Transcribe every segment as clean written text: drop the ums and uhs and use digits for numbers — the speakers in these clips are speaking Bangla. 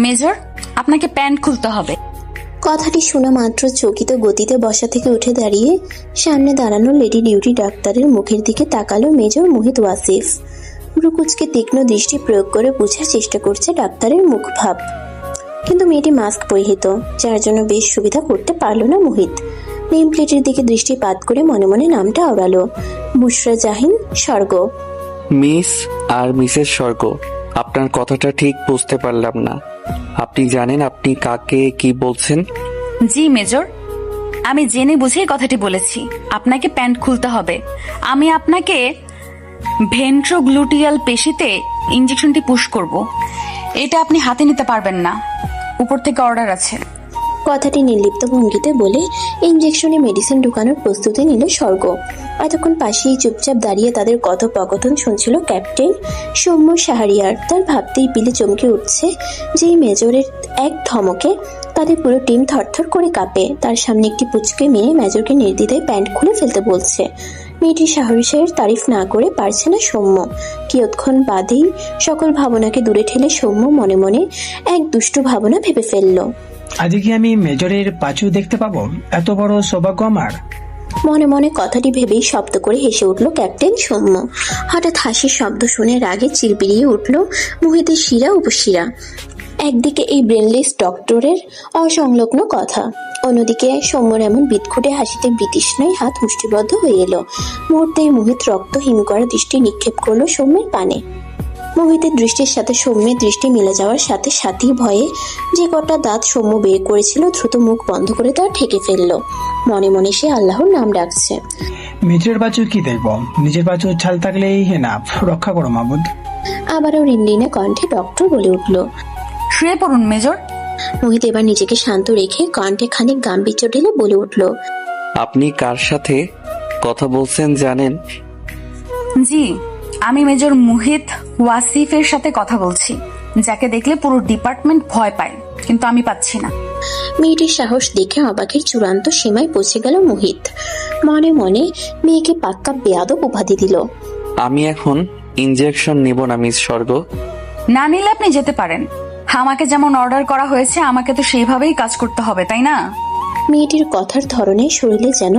মেজর, আপনাকে প্যান্ট খুলতে হবে। কথাটি শোনা মাত্র চকিত গতিতে বসা থেকে উঠে দাঁড়িয়ে সামনে দাঁড়ানো লেডি ডিউটি ডাক্তারের মুখের দিকে তাকালো মেজর মোহিত ওয়াসিফ। রুকুজকে তীক্ষ্ণ দৃষ্টি প্রয়োগ করে বোঝার চেষ্টা করছে ডাক্তারের মুখ ভাব, কিন্তু মেয়েটি মাস্ক পরিহিত, যার জন্য বেশ সুবিধা করতে পারল না মোহিত। নেম প্লেটের দিকে দৃষ্টিপাত করে মনে মনে নামটা আওড়ালো, বুশরা জাহিন স্বর্গ। মিস আর মিসেস স্বর্গ, আপনার কথাটা ঠিক বুঝতে পারলাম না। আপনি জানেন আপনি কাকে কি বলছেন? জি মেজর, আমি জেনে বুঝেই কথাটি বলেছি। আপনাকে প্যান্ট খুলতে হবে। আমি আপনাকে ভেন্ট্রোগ্লুটিয়াল পেশিতে ইঞ্জেকশনটি পুশ করব। এটা আপনি হাতে নিতে পারবেন না, উপর থেকে অর্ডার আছে। কথাটি নির্লিপ্ত ভঙ্গিতে বলে ইঞ্জেকশনে মেডিসিন ঢুকানোর প্রস্তুতি নিল স্বর্গ। এতক্ষণ পাশেই চুপচাপ দাঁড়িয়ে তাদের কথোপকথন শুনছিল ক্যাপ্টেন সৌম্য সাহারিয়ার। তার ভাবতেই পিলে চমকে উঠছে যেই মেজরের এক ধমকে তাদের পুরো টিম থরথর করে কাঁপে। তার সামনে একটি পুচকে মেয়ে মেজরকে নির্দ্বিধায় প্যান্ট খুলে ফেলতে বলছে। মেয়েটির সাহসের তারিফ না করে পারছে না সৌম্য। কিয়ৎক্ষণ বাদেই সকল ভাবনাকে দূরে ঠেলে সৌম্য মনে মনে এক দুষ্টু ভাবনা ভেবে ফেলল। আজকে কি আমি মেজরের পাঁচু দেখতে পাবো? এত বড় সৌভাগ্য আমার। মনে মনে কথাটি ভেবেই শব্দ করে হেসে উঠল ক্যাপ্টেন সৌম্য। হঠাৎ হাসির শব্দ শুনে রাগে চিরবিরিয়ে উঠল মোহিতের শিরা উপশিরা। একদিকে এই ব্রেনলেস ডক্টরের অসংলগ্ন কথা, অন্যদিকে সৌম্যর এমন বিদঘুটে হাসিতে বৃতৃষ্ণায় হাত মুষ্টিবদ্ধ হয়ে এলো। মুহূর্তেই মোহিত রক্ত হিম করা দৃষ্টি নিক্ষেপ করলো সৌম্যের পানে। মোহিতের দৃষ্টির সাথে সৌম্যের দৃষ্টি মিলে যাওয়ার সাথে সাথেই ভয়ে যে কটা দাঁত সৌম্য বের করেছিল দ্রুত মুখ বন্ধ করে তা ঠেকে ফেললো। মনে মনে সে আল্লাহর নাম ডাকছে। মেজরের বাছুর কি দেখবো? নিজের বাছুর ছাল থাকলেই হেনাফ। রক্ষা করো মাবুদ। আবারও রিনরিনে কণ্ঠে ডক্টর বলে উঠল। শুয়ে পড়ুন মেজর। মোহিত এবার নিজেকে শান্ত রেখে কণ্ঠে খানিক গাম্ভীর্য ঢেলে বলে উঠল। আপনি কার সাথে কথা বলছেন জানেন? জি, আমি মেজর মোহিত ওয়াসিফের সাথে কথা বলছি, যাকে দেখলে পুরো ডিপার্টমেন্ট ভয় পায়, কিন্তু আমি পাচ্ছি না। মেয়েটির সাহস দেখে অবাকের চূড়ান্ত সীমায় পৌঁছে গেল মোহিত। মনে মনে মেয়েকে পাক্কা বেয়াদব উপাধি দিল। আমি এখন ইনজেকশন নিব না মিস স্বর্গ। না নিলে আপনি যেতে পারেন। আমাকে যেমন অর্ডার করা হয়েছে আমাকে তো সেইভাবেই কাজ করতে হবে, তাই না? মেয়েটির কথার ধরনে শরীরে যেন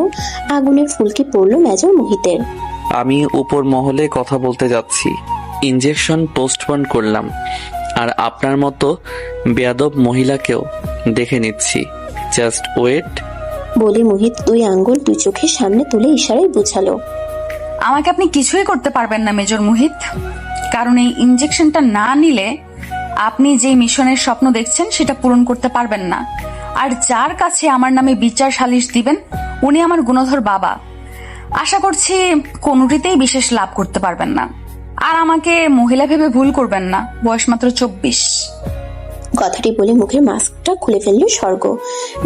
আগুনের ফুলকি পড়ল মেজর মোহিতের। আমি উপর মহলে কথা বলতে যাচ্ছি। ইনজেকশন পোস্টপোন করলাম, আর আপনার মতো বেয়াদব মহিলাকেও দেখে নিচ্ছি। Just wait. বলে মোহিত দুই আঙ্গুল দুই চোখের সামনে তুলে ইশারায় বুঝালো। আমাকে আপনি কিছুই করতে পারবেন না মেজর মোহিত, কারণ এই ইনজেকশনটা না নিলে আপনি যে মিশনের স্বপ্ন দেখছেন সেটা পূরণ করতে পারবেন না। আর যার কাছে আমার নামে বিচার সালিশ দিবেন উনি আমার গুণধর বাবা। আশা করছি কোনোটিতেই বিশেষ লাভ করতে পারবেন না। আর আমাকে মহিলা ভেবে ভুল করবেন না, বয়স মাত্র 24। কথাটি বলে মুখের মাস্কটা খুলে ফেলল স্বর্গ।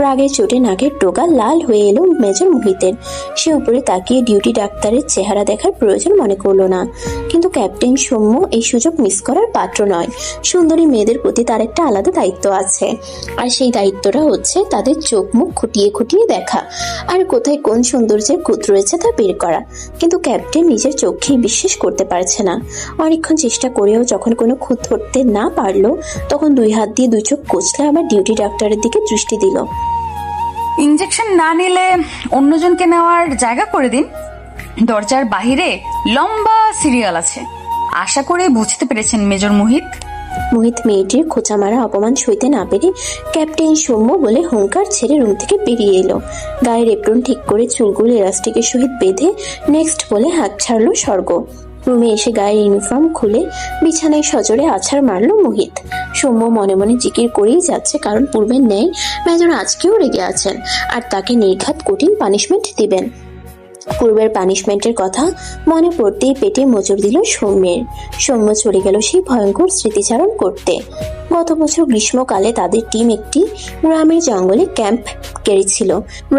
রাগের চোটে নাকের ডোগা লাল হয়ে এলো মেজর মোহিতের। সে উপরে তাকিয়ে ডিউটি ডাক্তারের চেহারা দেখার প্রয়োজন মনে করলো না, কিন্তু ক্যাপ্টেন সৌম্য এই সুযোগ মিস করার পাত্র নয়। সুন্দরী মেয়েদের প্রতি তার একটা আলাদা দায়িত্ব আছে, আর সেই দায়িত্বটা হচ্ছে তাদের চোখ মুখ খুঁটিয়ে খুঁটিয়ে দেখা আর কোথায় কোন সৌন্দর্যের খুঁত রয়েছে তা বের করা। কিন্তু ক্যাপ্টেন নিজের চোখেই বিশ্বাস করতে পারছে না। অনেকক্ষণ চেষ্টা করেও যখন কোনো খুঁত ধরতে না পারলো, তখন দুই হাত দিয়ে দুই চোখ কচলে আবার ডিউটি ডাক্তারের দিকে দৃষ্টি দিল। ইনজেকশন না নিলে অন্যজনকে নেওয়ার জায়গা করে দিন। দরজার বাহিরে লম্বা সিরিয়াল আছে। আশা করে বুঝতে পেরেছেন মেজর মোহিত। মোহিত মেয়েটির খোঁচা মারা অপমান সইতে না পেরে ক্যাপ্টেন সৌম্য বলে হুঙ্কার ছেড়ে রুম থেকে বেরিয়ে এলো। গায়ের এপ্রন ঠিক করে চুলগুলো এলাস্টিকের সহিত বেঁধে নেক্সট বলে হাত ছাড়লো স্বর্গ। রুমে এসে গায়ের ইউনিফর্ম খুলে বিছানায় সজোরে আছাড় মারলো মোহিত। সৌম্য মনে মনে জিকির করেই যাচ্ছে, কারণ পূর্বের ন্যায় মেজর আজকেও রেগে আছেন আর তাকে নির্ঘাত কঠিন পানিশমেন্ট দিবেন। পূর্বের পানিশমেন্টের কথা মনে পড়তেই পেটে মোচড় দিল সৌম্যের। সৌম্য চলে গেল সেই ভয়ঙ্কর স্মৃতিচারণ করতে। গত বছর গ্রীষ্মকালে তাদের টিম একটি গ্রামের জঙ্গলে ক্যাম্প গেড়েছিল।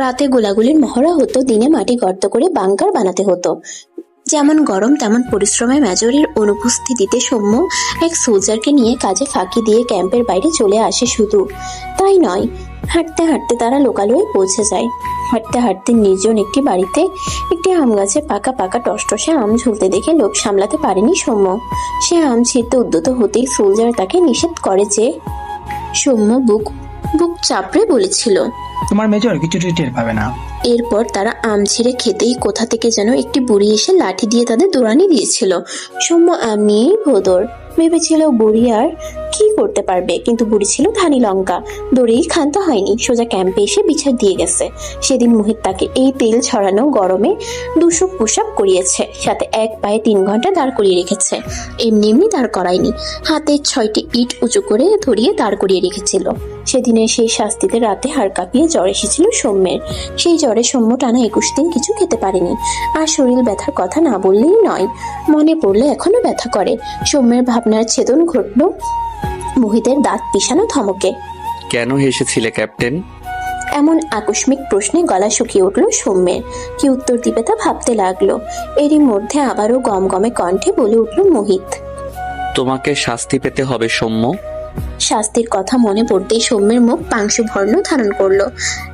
রাতে গোলাগুলির মহড়া হতো, দিনে মাটি গর্ত করে বাংকার বানাতে হতো। যেমন গরম তেমন পরিশ্রমে মেজরের অনুপস্থিতিতে সৌম্য এক সোলজারকে নিয়ে কাজে ফাঁকি দিয়ে ক্যাম্পের বাইরে চলে আসে। শুধু তাই নয়, হাঁটতে হাঁটতে তারা লোকালয়ে পৌঁছে যায়। হাঁটতে হাঁটতে নির্জন একটি বাড়িতে একটি আম গাছে পাকা পাকা টসটসে আম ঝুলতে দেখে লোভ সামলাতে পারেনি সৌম্য। সে আম ছিঁড়তে উদ্যত হতেই সোলজার তাকে নিষেধ করে যে, সৌম্য বুক বুক চাপড়ে বলেছিল। তোমার মেজর কিছুটি টের পাবে না। এরপর তারা আম ছিঁড়ে খেতেই কোথা থেকে যেন একটি বুড়ি এসে লাঠি দিয়ে তাদের দৌড়ানি দিয়েছিল। সৌম্য আম নিয়েই ভোদর। ভেবেছিল বুড়ি আর কি করতে পারবে, কিন্তু বুড়ি ছিল ধানি লঙ্কা। দৌড়েই ক্ষান্ত হয়নি, সোজা ক্যাম্পে এসে বিচার দিয়ে গেছে। সেদিন মোহিত তাকে এই তেল ছড়ানো গরমে 200 পুশ আপ করিয়েছে, সাথে এক পায়ে 3 ঘন্টা দাঁড় করিয়ে রেখেছে। এমনি এমনি দাঁড় করায়নি, হাতে 6টি ইট উঁচু করে ধরিয়ে দাঁড় করিয়ে রেখেছিল। সেদিনের সেই শাস্তিতে রাতে হাড় কাঁপিয়ে জ্বর এসেছিল সৌম্যের। সেই জ্বরে সৌম্য টানা 21 দিন কিছু খেতে পারেনি। আর শরীর ব্যথার কথা না বললেই নয়, মনে পড়লে এখনো ব্যথা করে। সৌম্যের ভাবনার ছেদন ঘটল মোহিতের দাঁত পিষানো ধমকে। কেন হেসেছিলে ক্যাপ্টেন? এমন আকস্মিক প্রশ্নে গলা শুকিয়ে উঠল সৌম্যের। কি উত্তর দিবে তা ভাবতে লাগলো। এরই মধ্যে আবারও গমগমে কণ্ঠে বলে উঠল মোহিত, তোমাকে শাস্তি পেতে হবে সৌম্য। শাস্তির কথা মনে পড়তেই সৌম্যের মুখ পাংশু বর্ণ ধারণ করলো।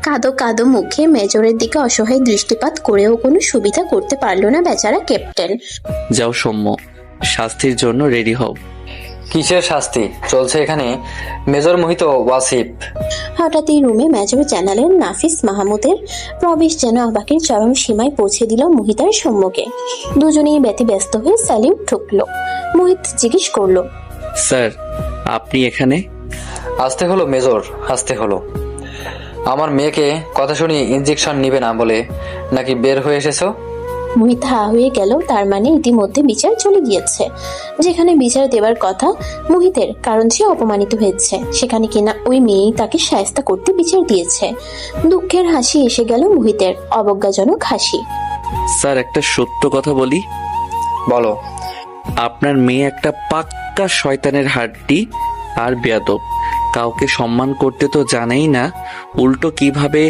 কাদো কাদো মুখে মেজরের দিকে অসহায় দৃষ্টিপাত করেও কোনো সুবিধা করতে পারল না বেচারা ক্যাপ্টেন। যাও সৌম্য, শাস্তির জন্য রেডি হও। কিসের শাস্তি চলছে এখানে মেজর মোহিত ওয়াসিফ? হঠাৎই রুমে মেজর জানালেন নাফিস মাহমুদের প্রবেশ যেন অবাকের চরম সীমায় পৌঁছে দিল মোহিত আর সৌম্যকে। দুজনেই ব্যতিব্যস্ত হয়ে স্যালিউট ঠুকলো। মোহিত জিজ্ঞেস করলো, স্যার আপনি এখানে? আসতে হলো মেজর, আসতে হলো। আমার মেয়েকে কথা শুনি ইনজেকশন নিবে না বলে নাকি বের হয়ে এসেছো? মোহিত হা হয়ে গেল। তার মানে ইতিমধ্যে বিচার চলে গিয়েছে। যেখানে বিচার দেবার কথা মোহিতের, কারণ সে অপমানিত হয়েছে, সেখানে কিনা ওই মেয়েই তাকে শায়েস্তা করতে বিচার দিয়েছে। দুঃখের হাসি এসে গেল মোহিতের, অবজ্ঞাজনক হাসি। স্যার একটা সত্য কথা বলি। বলো। আপনার মেয়ে একটা পাক্কা শয়তানের হাড্ডি আর বেয়াদব। কাউকে সম্মান করতে তো জানেই না, উল্টো কিভাবে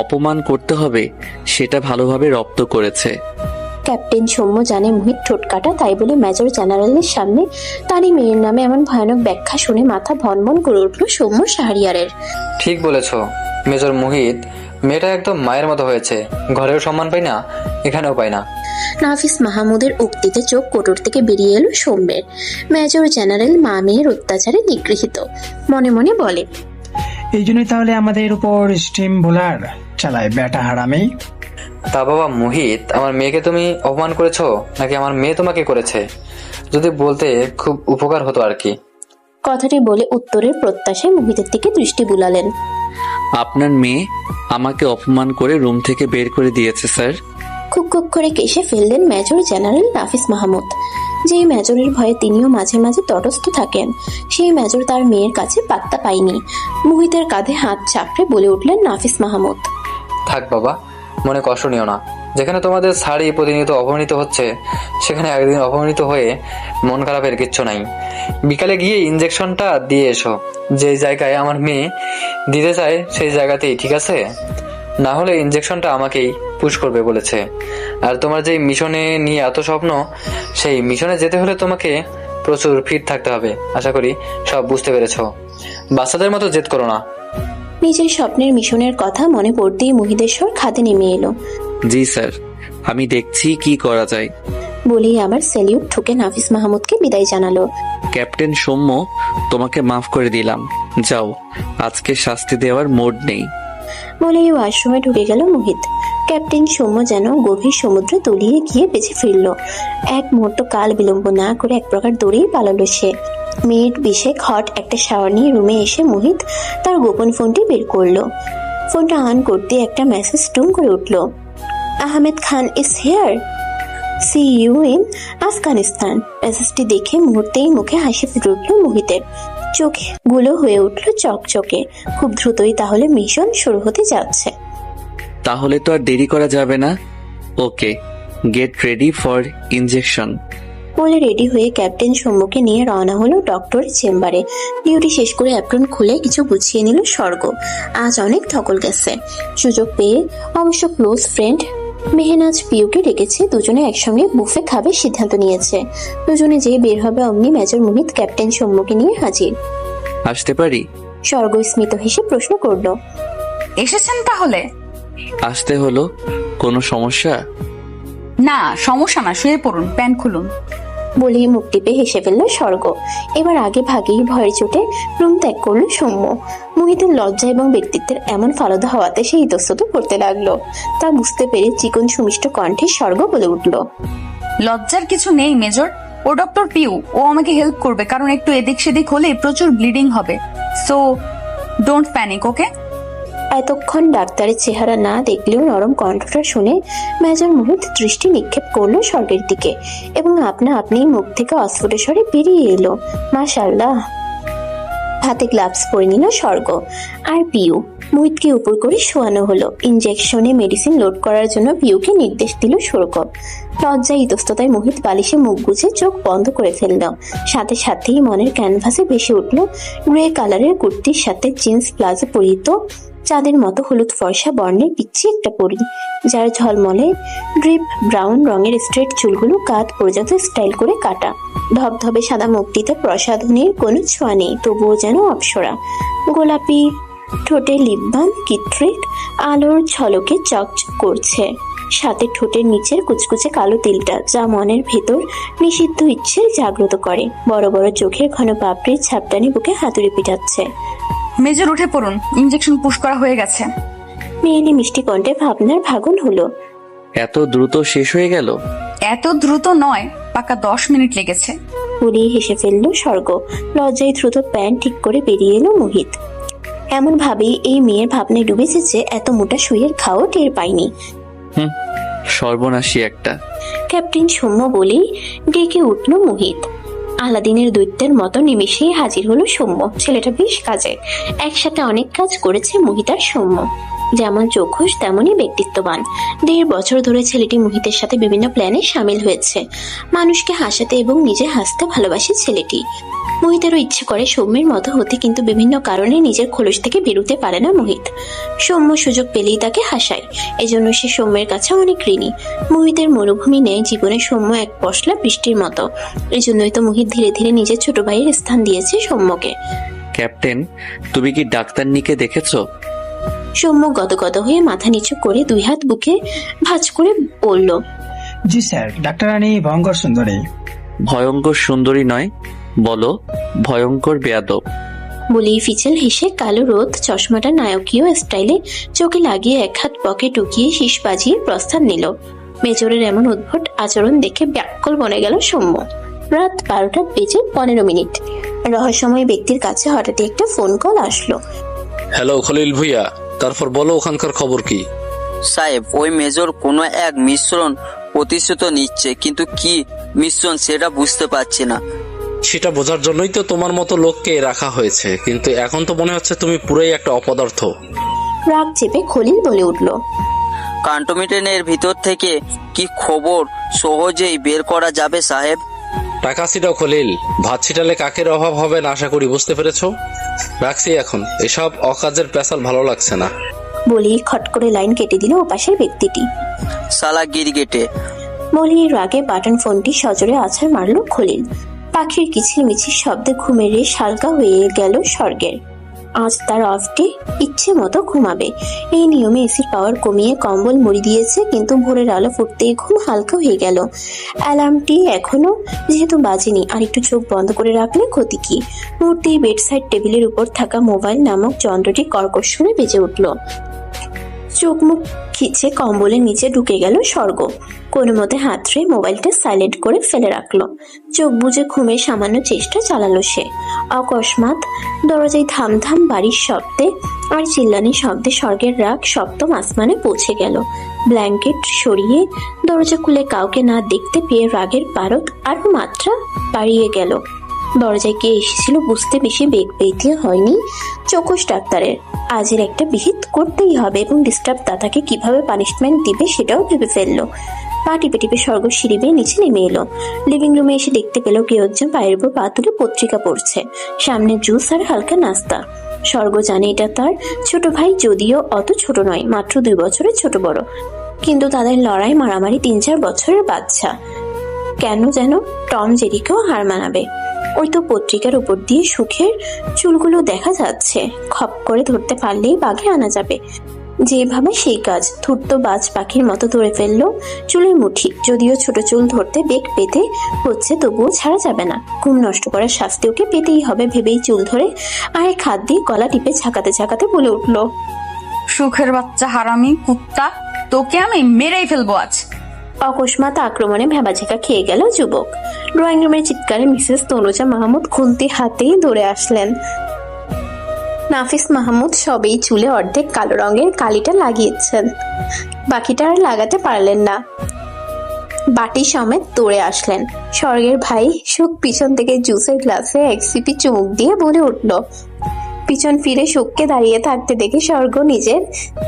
অপমান করতে হবে সেটা ভালোভাবে রপ্ত করেছে। ক্যাপ্টেন সৌম্য জানে মোহিত ঠোঁটকাটা, তাই বলে মেজর জেনারেলের সামনে তারই মেয়ের নামে এমন ভয়ানক ব্যাখ্যা শুনে মাথা ভনভন করে উঠল সৌম্য শাহরিয়ারের। ঠিক বলেছ মেজর মোহিত, মেয়েটা একদম মায়ের মতো হয়েছে। ঘরেও সম্মান পাই না, এখানেও পাই না। নাফিস মাহমুদের উক্তিতে চোখ কোটর থেকে বেরিয়ে এলো সৌম্যের। মেজর জেনারেল মা মেয়ের অত্যাচারে নিগৃহীত। মনে মনে বলে, এই জন্যই তাহলে আমাদের উপর স্টিম বোলার চালায় বেটা হারামি। তা বাবা মোহিত, আমার মেয়েকে তুমি অপমান করেছো নাকি আমার মেয়ে তোমাকে করেছে? যদি বলতে খুব উপকার হতো আর কি। কথাটি বলে উত্তরের প্রত্যাশায় মোহিতের দিকে দৃষ্টি বুলালেন। আপনার মেয়ে আমাকে অপমান করে রুম থেকে বের করে দিয়েছে স্যার। খুব খুব করে কেশে ফেললেন মেজর জেনারেল নাফিস মাহমুদ। যেই মেজরের ভয়ে তিনিও মাঝে মাঝে তটস্থ থাকেন, সেই মেজর তার মেয়ের কাছে পাত্তা পায়নি। মোহিতের কাঁধে হাত চাপড়ে বলে উঠলেন নাফিস মাহমুদ, থাক বাবা, মনে কষ্ট নিও না। যেখানে তোমাদের শাড়ি প্রতিনিয়ত অপমানিত হচ্ছে, সেখানে একদিন অপমানিত হয়ে মন খারাপের কিচ্ছু নাই। বিকালে গিয়ে ইনজেকশনটা দিয়ে এসো। যে জায়গায় আমার মেয়ে দিতে চায় সেই জায়গাতেই, ঠিক আছে? না হলে ইনজেকশনটা আমাকেই পুশ করবে বলেছে। আর তোমার যে মিশনে নিয়ে এত স্বপ্ন, সেই মিশনে যেতে হলে তোমাকে প্রচুর ফিট থাকতে হবে। আশা করি সব বুঝতে পেরেছো। বাচ্চাদের মতো জেদ করো না। নিজের স্বপ্নের মিশনের কথা মনে পড়তেই মহিদেশ্বর খাতে নেমে এলো। জি স্যার, আমি দেখছি কি করা যায়। বলেই আবার স্যালিউট ঠুকে নাফিস মাহমুদকে বিদায় জানালো। ক্যাপ্টেন সৌম্য, তোমাকে মাফ করে দিলাম, যাও, আজকে শাস্তি দেওয়ার মোড নেই। বলেই ওয়াশরুমে ঢুকে গেল মোহিত। ক্যাপ্টেন সৌম্য যেন গভীর সমুদ্রে তলিয়ে গিয়ে বেঁচে ফিরল। এক মুহূর্ত কাল বিলম্ব না করে এক প্রকার দৌড়েই পালালো সে। মিনিট 20 হট একটা শাওয়ার নিয়ে রুমে এসে মোহিত তার গোপন ফোনটি বের করলো। ফোনটা অন করতে একটা মেসেজ টুম করে উঠল, Ahmed Khan is here, see you in Afghanistan. মেসেজটি দেখে মুহূর্তেই মুখে হাসি ফুটে উঠল মোহিতের। চোখগুলো হয়ে উঠল চকচকে। খুব দ্রুতই তাহলে মিশন শুরু হতে যাচ্ছে। তাহলে তো আর দেরি করা যাবে না। ওকে, গেট রেডি ফর ইনজেকশন। বলে রেডি হয়ে ক্যাপ্টেন সৌম্যকে নিয়ে রওনা হলো ডক্টরের চেম্বারে। ডিউটি শেষ করে অ্যাপ্রন খুলে কিছু গুছিয়ে নিল স্বর্গ। আজ অনেক ধকল গেছে। সুযোগ পেয়ে অবশ্য ক্লোজ ফ্রেন্ড মেহনাজ পিউকে ডেকেছে। দুজনে একসঙ্গে বুফে খাবে সিদ্ধান্ত নিয়েছে। দুজনে যেই বের হবে অমনি মেজর মোহিত ক্যাপ্টেন সৌম্যকে নিয়ে হাজির। আসতে পারি? স্বর্গ স্মিত হেসে প্রশ্ন করলো, এসেছেন তাহলে? আসতে হলো, কোনো সমস্যা? না, সমস্যা না, শুয়ে পড়ুন, প্যান্ট খুলুন। বলেই মুখ টিপে হেসে ফেলল স্বর্গ। এবার আগে ভাগেই ভয়ের চোটে রুম ত্যাগ করলো সৌম্য। মোহিতের লজ্জা এবং ব্যক্তিত্বের এমন ফালুদা হওয়াতে সে ইতস্তত করতে লাগলো। তা বুঝতে পেরে চিকন সুমিষ্ট কণ্ঠে স্বর্গ বলে উঠল, লজ্জার কিছু নেই মেজর। ও ডক্টর পিউ, ও আমাকে হেল্প করবে, কারণ একটু এদিক সেদিক হলে প্রচুর ব্লিডিং হবে। সো ডোন্ট প্যানিক, ওকে? এতক্ষণ ডাক্তারের চেহারা না দেখলেও নরম কণ্ঠটা শুনে মেজর মোহিত দৃষ্টি নিক্ষেপ করলো স্বর্গের দিকে এবং আপনা আপনি মুখ থেকে অস্ফুট স্বরে বেরিয়ে এলো, মাশাআল্লাহ। হাতে গ্লাভস পরে নিল স্বর্গ আর পিউ। মোহিতকে উপর করে শোয়ানো হলো। ইনজেকশনে মেডিসিন লোড করার জন্য পিউকে নির্দেশ দিল সৌরভ। লজ্জা ইতস্ততায় মোহিত বালিশে মুখ গুজে চোখ বন্ধ করে ফেলল। সাথে সাথেই মনের ক্যানভাসে ভেসে উঠল গ্রে কালারের কুর্তির সাথে জিন্স প্লাজো পরিহিত চাঁদের মতো হলুদ ফর্সা বর্ণের পিচ্ছি একটা পরি, যার ঝলমলে ড্রিপ ব্রাউন রঙের স্ট্রেট চুলগুলো কাঁধ পর্যন্ত স্টাইল করে কাটা। ধবধবে সাদা মুখটিতে প্রসাধনীর কোনো ছোঁয়া নেই, তবুও যেন অপ্সরা। গোলাপি ঠোঁটে লিপ বাম কিট্রিট আলোর ঝলকে চকচক করছে, সাথে ঠোঁটের নিচের কুচকুচে কালো তিলটা, যা মনের ভেতর নিষিদ্ধ ইচ্ছে জাগ্রত করে। বড় বড় চোখের ঘন পাপড়ির ছাপটানি বুকে হাতুড়ি পিটাচ্ছে। মেজর উঠে পড়ুন, ইনজেকশন পুশ করা হয়ে গেছে। মেয়েলি মিষ্টি কণ্ঠে ভাবনার ভাগুন হলো। এত দ্রুত শেষ হয়ে গেল? এত দ্রুত নয়, পাকা 10 মিনিট লেগেছে। উড়িয়ে হেসে ফেললো স্বর্গ। লজ্জায় দ্রুত প্যান্ট ঠিক করে বেরিয়ে এলো মোহিত। এমন ভাবেই এই মেয়ের ভাবনায় ডুবেছে যে এত মোটা সুইয়ের খাও টের পায়নি। সর্বনাশী একটা। ক্যাপ্টেন সৌম্য বলেই ডেকে উঠল মোহিত। আলাদিনের দৈত্যের মতো নিমিষেই হাজির হলো সৌম্য। ছেলেটা বেশ কাজে, একসাথে অনেক কাজ করেছে মোহিত আর সৌম্য। যেমন চোখোশ তেমনই ব্যক্তিত্ববান। 1.5 বছর ধরে ছেলেটি মোহিতের সাথে বিভিন্ন প্ল্যানে সামিল হয়েছে। মানুষকে হাসাতে এবং নিজে হাসতে ভালোবাসে ছেলেটি। মোহিতেরও ইচ্ছে করে সৌম্যের মতো হতে, কিন্তু বিভিন্ন কারণে নিজের খোলস থেকে বেরোতে পারে না মোহিত। সৌম্য সুযোগ পেলেই তাকে হাসায়, এজন্য সে সৌম্যের কাছে অনেক ঋণী। মোহিতের মরুভূমি নেয় জীবনে সৌম্য এক পশলা বৃষ্টির মতো। এজন্যই তো মোহিত ধীরে ধীরে নিজের ছোট ভাইয়ের স্থান দিয়েছে সৌম্যকে। ক্যাপ্টেন, তুমি কি ডাক্তারনিকে দেখেছো? সৌম্য গদগদ হয়ে মাথা নিচু করে 2 হাত বুকে ভাঁজ করে বলল, জি স্যার, ডাক্তার রানী ভয়ঙ্কর সুন্দরী। ভয়ঙ্কর সুন্দরী নয়, বলো ভয়ঙ্কর বেয়াদব। বলেই ফিচেল হেসে কালো রোদ চশমাটা নায়কীয় স্টাইলে চোখে লাগিয়ে 1 হাত পকে ঢুকিয়ে শীষ বাজিয়ে প্রস্থান নিল। মেজরের এমন উদ্ভট আচরণ দেখে ব্যাকুল বনে গেল সৌম্য। রাত 12:15 রহস্যময় ব্যক্তির কাছে হঠাৎ একটা ফোন কল আসলো। হ্যালো খলিল ভুইয়া, তারপর বলো ওখানকার খবর কি? সাহেব, ওই মেজর কোনো এক মিশ্রণ প্রতিশ্রুত নিচ্ছে, কিন্তু কি মিশ্রণ সেটা বুঝতে পারছি না। সেটা বোঝার জন্যই তো তোমার মতো লোককে রাখা হয়েছে, কিন্তু এখন তো মনে হচ্ছে তুমি পুরোই একটা অপদার্থ। রাগ চেপে খলিল বলে উঠল, কান্টনমেন্টের ভিতর থেকে কি খবর সহজেই বের করা যাবে সাহেব? টাকা ছিটাও খলিল, ভাত ছিটালে কাকের অভাব হবে না আশা করি, বুঝতে পেরেছো? রাখছি এখন, এসব অকাজের পেশাল ভালো লাগছে না। বলেই খট করে লাইন কেটে দিল ওপাশের ব্যক্তিটি। সালা গিরগেটে। বলেই রাগে বাটন ফোনটি সজোরে আছাড় মারল খলিল। পাখির কিচিরমিচির শব্দে ঘুমের রেশ হালকা হয়ে গেল স্বর্গের। আজ তার অফ ডে, ইচ্ছে মতো ঘুমাবে। এই নিয়মে এসির পাওয়ার কমিয়ে কম্বল মুড়ি দিয়েছে, কিন্তু ভোরের আলো ফুটতেই ঘুম হালকা হয়ে গেল। অ্যালার্মটি এখনো যেহেতু বাজেনি, আর একটু চোখ বন্ধ করে রাখলে ক্ষতি কি? মুহূর্তেই বেডসাইড টেবিলের উপর থাকা মোবাইল নামক যন্ত্রটি কর্কশ সুরে বেজে উঠল। চোখ মুখ খিচে কম্বলের নিচে ঢুকে গেল স্বর্গ। কোনো মতে হাতড়ে মোবাইলটা সাইলেন্ট করে ফেলে রাখলো। চোখ বুজে ঘুমের সামান্য চেষ্টা চালালো সে। অকস্মাৎ দরজায় ধামধাম বাড়ির শব্দে আর চিল্লানির শব্দে স্বর্গের রাগ সপ্তম আসমানে পৌঁছে গেল। ব্ল্যাঙ্কেট সরিয়ে দরজা খুলে কাউকে না দেখতে পেয়ে রাগের পারদ আরো মাত্রা বাড়িয়ে গেল। দরজায় কে এসেছিল বুঝতে বেশি বেগ পেতে হয়নি চোখোশ ডাক্তারের। আজের একটা বিহিত করতেই হবে এবং ডিস্টার্ব দাদাকে কিভাবে পানিশমেন্ট দিবে সেটাও ভেবে ফেললো। পা টিপে টিপে স্বর্গ সিঁড়ি বেয়ে নিচে নেমে এলো। লিভিং রুমে এসে দেখতে পেল কেউ একজন পায়ের উপর পা তুলে পত্রিকা পড়ছে, সামনে জুস আর হালকা নাস্তা। স্বর্গ জানে এটা তার ছোট ভাই, যদিও অত ছোট নয়, মাত্র 2 বছরের ছোট বড়, কিন্তু তাদের লড়াই মারামারি 3-4 বছরের বাচ্চা। কেন যেন টম জেরিকেও হার মানাবে। ওই তো পত্রিকার উপর দিয়ে সুখের চুলগুলো দেখা যাচ্ছে, খপ করে ধরতে পারলেই বাঘে আনা যাবে। যেভাবে সেই কাজ ধূর্ত বাজ পাখির মতো ধরে ফেললো চুলের মুঠি। যদিও ছোট চুল ধরতে বেগ পেতে হচ্ছে, তবুও ছাড়া যাবে না। ঘুম নষ্ট করার শাস্তি ওকে পেতেই হবে ভেবেই চুল ধরে আরেক হাত দিয়ে গলা টিপে ঝাঁকাতে ঝাঁকাতে বলে উঠলো, সুখের বাচ্চা হারামি কুত্তা, তোকে আমি মেরেই ফেলবো আজ। অকস্মাৎ আক্রমণে ভেবাঝেকা খেয়ে গেল যুবক। ড্রয়িং রুমের চিৎকারে মিসেস তনুজা মাহমুদ খুন্তি হাতেই দৌড়ে আসলেন। নাফিস মাহমুদ সবেই চুলে অর্ধেক কালো রঙের কালিটা লাগিয়েছেন, বাকিটা আর লাগাতে পারলেন না। বাটি সমেত দৌড়ে আসলেন। স্বর্গের ভাই সুখ পিছন থেকে জুসের গ্লাসে এক সিপি চুমুক দিয়ে বলে উঠল। পিছন ফিরে সুখকে দাঁড়িয়ে থাকতে দেখে স্বর্গ নিজের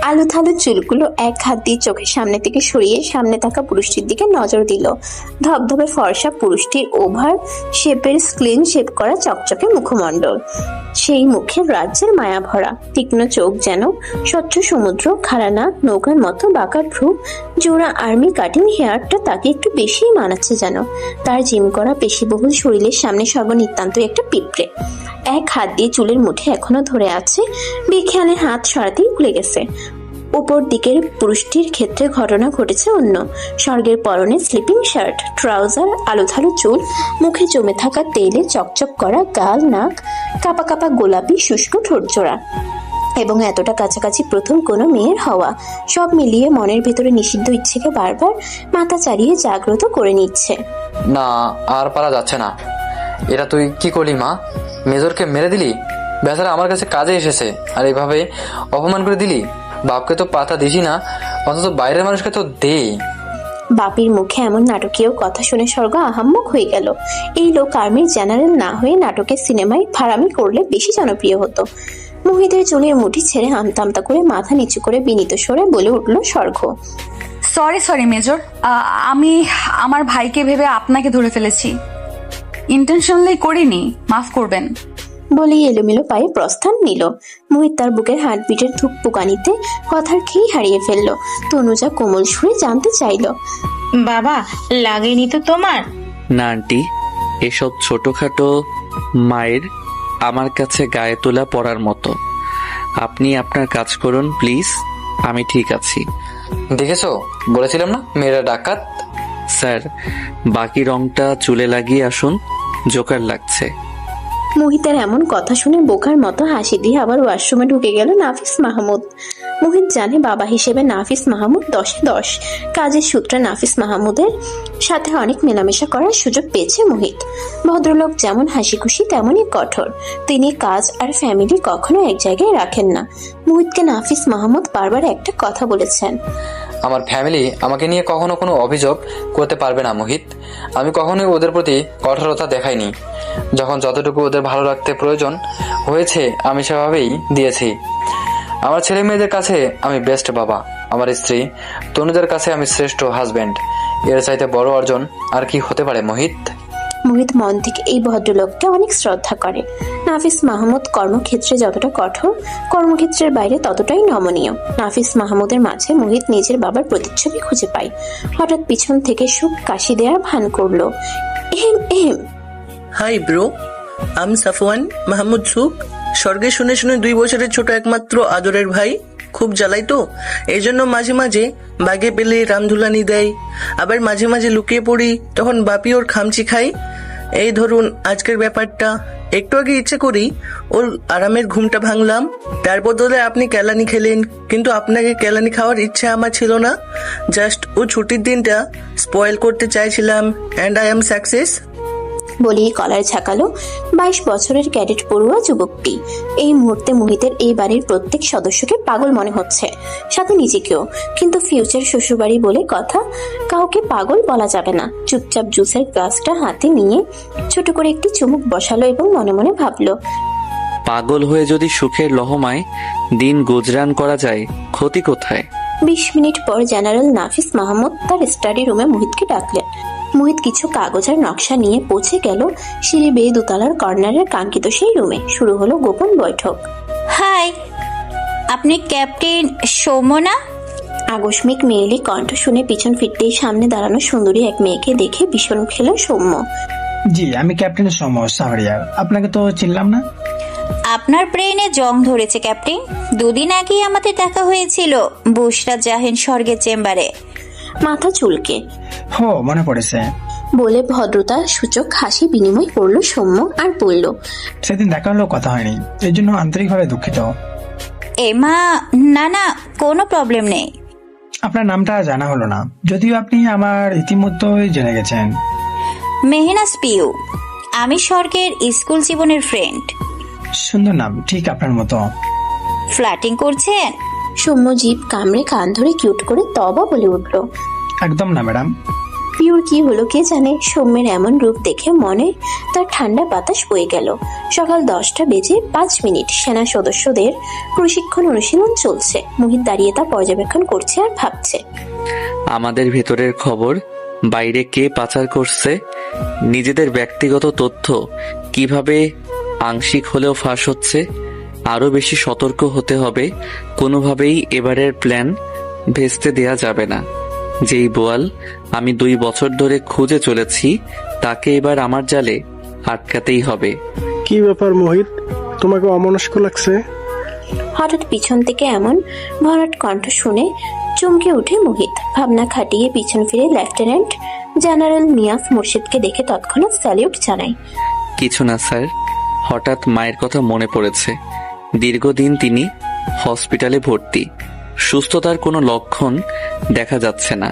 আলু থালু চুলগুলো এক হাত দিয়ে চোখের সামনে থেকে সরিয়ে সামনে থাকা পুরুষটির দিকে নজর দিল। ধবধবে ফর্সা পুরুষটির ওভার শেপের ক্লিন শেপ করা চকচকে মুখমণ্ডল, সেই মুখের রাজ্যের মায়া ভরা তীক্ষ্ণ চোখ যেন স্বচ্ছ সমুদ্র, খাড়া নাক, নৌকার মতো বাঁকা ভ্রু, জোড়া আর্মি কাটিং হেয়ারটা তাকে একটু বেশি মানাচ্ছে যেন। তার জিম করা পেশিবহুল শরীরের সামনে সর্বনিতান্তই একটা পিঁপড়ে। এক হাত দিয়ে চুলের মুঠে এখনো ধরে আছে, বেখেয়ালে হাত সরাতেই ভুলে গেছে। উপর দিকের পুরুষটির ক্ষেত্রে ঘটনা ঘটেছে অন্য। স্বর্গের পরনে স্লিপিং শার্ট, ট্রাউজার, আলুথালু চুল, মুখে জমে থাকা তেলে চকচক করা গাল, নাক, কাপা কাপা গোলাপি শুষ্ক ঠোঁটজোড়া, এবং এতটা কাছাকাছি প্রথম কোনো মেয়ের হওয়া। সব মিলিয়ে মনের ভেতরে নিষিদ্ধ ইচ্ছেকে বারবার মাথা চাড়িয়ে জাগ্রত করে নিচ্ছে। না, আর পারা যাচ্ছে না। এটা তুই কি করলি মা? মেজরকে মেরে দিলি? বেচারা আমার কাছে কাজে এসেছে আর এভাবে অপমান করে দিলি। বাপকে তো পাতা দিছি না, অথচ বাইরের মানুষকে তো দে। বাপির মুখে এমন নাটকীয় কথা শুনে স্বর্গ আহাম্মক হয়ে গেল। এই লোক আর্মির জেনারেল না হয়ে নাটকের সিনেমায় ফারামি করলে বেশি জনপ্রিয় হতো। মুহিতের চুলের মুঠি ছেড়ে আমতা আমতা করে মাথা নিচু করে বিনীত স্বরে বলে উঠল স্বর্গ। সরি মেজর, আমি আমার ভাইকে ভেবে আপনাকে ধরে ফেলেছি, ইন্টেনশনালি করিনি, মাফ করবেন। বলেই এলোমেলো পায়ে প্রস্থান নিল। মুহিত তার বুকের হার্টবিটের ধুক পোকানিতে কথার খেই হারিয়ে ফেললো। তনুজা কোমল সুরে জানতে চাইল, বাবা লাগেনি তো তোমার? না আন্টি, এসব ছোটখাটো মায়ের আমার কাছে গায়ে তোলা পড়ার মতো। আপনি আপনার কাজ করুন প্লিজ, আমি ঠিক আছি। দেখেছো, বলেছিলাম না মেয়েরা ডাকাত। স্যার, বাকি রংটা চুলে লাগিয়ে আসুন, জোকার লাগছে। মুহিতের এমন কথা শুনে বোকার মতো হাসি দিয়ে আবার ওয়াশরুমে ঢুকে গেল নাফিস মাহমুদ। মুহিত জানে বাবা হিসেবে নাফিস মাহমুদ 10-এ 10। কাজের সূত্রে নাফিস মাহমুদের সাথে অনেক মেলামেশা করার সুযোগ পেয়েছে মুহিত। ভদ্রলোক যেমন হাসি খুশি তেমনই কঠোর। তিনি কাজ আর ফ্যামিলি কখনো এক জায়গায় রাখেন না। মুহিতকে নাফিস মাহমুদ বারবার একটা কথা বলেছেন, আমার ফ্যামিলি আমাকে নিয়ে কখনো কোনো অভিযোগ করতে পারবে না মোহিত। আমি কখনোই ওদের প্রতি কঠোরতা দেখাইনি। যখন যতটুকু ওদের ভালো রাখতে প্রয়োজন হয়েছে আমি সেভাবেই দিয়েছি। আমার ছেলে মেয়েদের কাছে আমি বেস্ট বাবা, আমার স্ত্রী তনুদের কাছে আমি শ্রেষ্ঠ হাজবেন্ড। এর চাইতে বড় অর্জন আর কি হতে পারে মোহিত? মুহিত মন থেকে এই ভদ্রলোককে অনেক শ্রদ্ধা করে। নাফিস মাহমুদ কর্মক্ষেত্রে যতটা কঠোর, কর্মক্ষেত্রের বাইরে ততটাই নমনীয়। নাফিস মাহমুদের মাঝে মুহিত নিজের বাবার প্রতিচ্ছবি খুঁজে পায়। হঠাৎ পিছন থেকে সুখ কাশি দেওয়ার ভান করলো। এহেম এহেম। হাই ব্রো, আমি সাফওয়ান মাহমুদ সুখ। স্বর্গে শুনে শুনে 2 বছরের ছোট একমাত্র আদরের ভাই। খুব জ্বালাই তো, এই জন্য মাঝে মাঝে বাগে পেলে রামধুলানি দেয়, আবার মাঝে মাঝে লুকিয়ে পড়ি, তখন বাপি ওর খামচি খাই। এই ধরুন আজকের ব্যাপারটা। একটু আগে ইচ্ছে করি ওর আরামের ঘুমটা ভাঙলাম, তার বদলে আপনি কেলানি খেলেন, কিন্তু আপনাকে কেলানি খাওয়ার ইচ্ছা আমার ছিল না। জাস্ট ও ছুটির দিনটা স্পয়েল করতে চাইছিলাম, অ্যান্ড আই এম সাকসেস। বলেই কলার ঝাঁকালো 22 বছরের ক্যাডেট পড়ুয়া যুবকটি। এই মুহূর্তে মুহিতের এই বাড়ির প্রত্যেক সদস্যকে পাগল মনে হচ্ছে, সাথে নিজেকেও। কিন্তু ফিউচার শ্বশুরবাড়ি বলে কথা, কাউকে পাগল বলা যাবে না। চুপচাপ জুসের গ্লাসটা হাতে নিয়ে ছোট করে একটি চুমুক বসালো এবং মনে মনে ভাবলো, পাগল হয়ে যদি সুখের লহমায় দিন গুজরান করা যায়, ক্ষতি কোথায়? 20 মিনিট পর জেনারেল নাফিস মাহমুদ তার স্টাডি রুমে মুহিতকে ডাকলেন। মুহিত কিছু কাগজ আর নকশা নিয়ে পৌঁছে গেল সিঁড়ি বেয়ে দোতলার কর্নারের কাঙ্ক্ষিত সেই রুমে। শুরু হলো গোপন বৈঠক। হাই, আপনি ক্যাপ্টেন সৌম্য না? আকস্মিক মেয়েলি কণ্ঠ শুনে পিছন ফিরতেই সামনে দাঁড়ানো সুন্দরী এক মেয়েকে দেখে ভীষণ খেল সৌম্য। জি, আমি ক্যাপ্টেন সৌম্য সাহরিয়ার। আপনাকে তো চিনলাম না। আপনার ব্রেনে জং ধরেছে ক্যাপ্টেন। দুদিন আগেই আমাদের দেখা হয়েছিল বুশরা জাহিন স্বর্গের চেম্বারে। মাথা চুলকে হো, মনে পড়েছে। বলে ভদ্রতা সূচক হাসি বিনিময় করলো সৌম্য আর বলল, সেদিন দেখা হলেও কথা হয়নি, এর জন্য আন্তরিকভাবে দুঃখিত। এমা, না না, কোনো প্রবলেম নেই। আপনার নামটা জানা হলো না, যদিও আপনি আমার ইতিমধ্যেই জেনে গেছেন। মেহনাজ পিউ, আমি স্বর্গের স্কুল জীবনের ফ্রেন্ড। সুন্দর নাম, ঠিক আপনার মতো। ফ্ল্যাটিং করছেন? সৌম্য জিভ কামড়ে কান ধরে কিউট করে তবা বলে উঠল, একদম না ম্যাডাম। পিওর কি হলো কে জানে। সৌম্যের এমন রূপ দেখে মনে তার ঠান্ডা বাতাস বয়ে গেল। সকাল 10:05 সেনা সদস্যদের প্রশিক্ষণ অনুশীলন চলছে। মোহিত দাঁড়িয়ে তা পর্যবেক্ষণ করছে আর ভাবছে, আমাদের ভেতরের খবর বাইরে কে পাচার করছে, নিজেদের ব্যক্তিগত তথ্য কিভাবে আংশিক হলেও ফাঁস হচ্ছে। আরো বেশি সতর্ক হতে হবে। কোনোভাবেই এবারের প্ল্যান ভেস্তে দেয়া যাবে না। যেই বোয়াল আমি 2 বছর ধরে খুঁজে চলেছি, তাকে এবার আমার জালে আটকাতেই হবে। কি ব্যাপার মোহিত, তোমাকে অমনস্ক লাগছে? হঠাৎ পিছন থেকে এমন ভরাট কণ্ঠ শুনে চমকে উঠে মোহিত। ভাবনা খাটিয়ে পিছন ফিরে লেফটেন্যান্ট জেনারেল মিয়াজ মুর্শিদকে দেখে তৎক্ষণাৎ স্যালিউট জানায়। কিছু না স্যার, হঠাৎ মায়ের কথা মনে পড়েছে। দীর্ঘদিন তিনি হসপিটালে ভর্তি, সুস্থতার কোনো লক্ষণ দেখা যাচ্ছে না,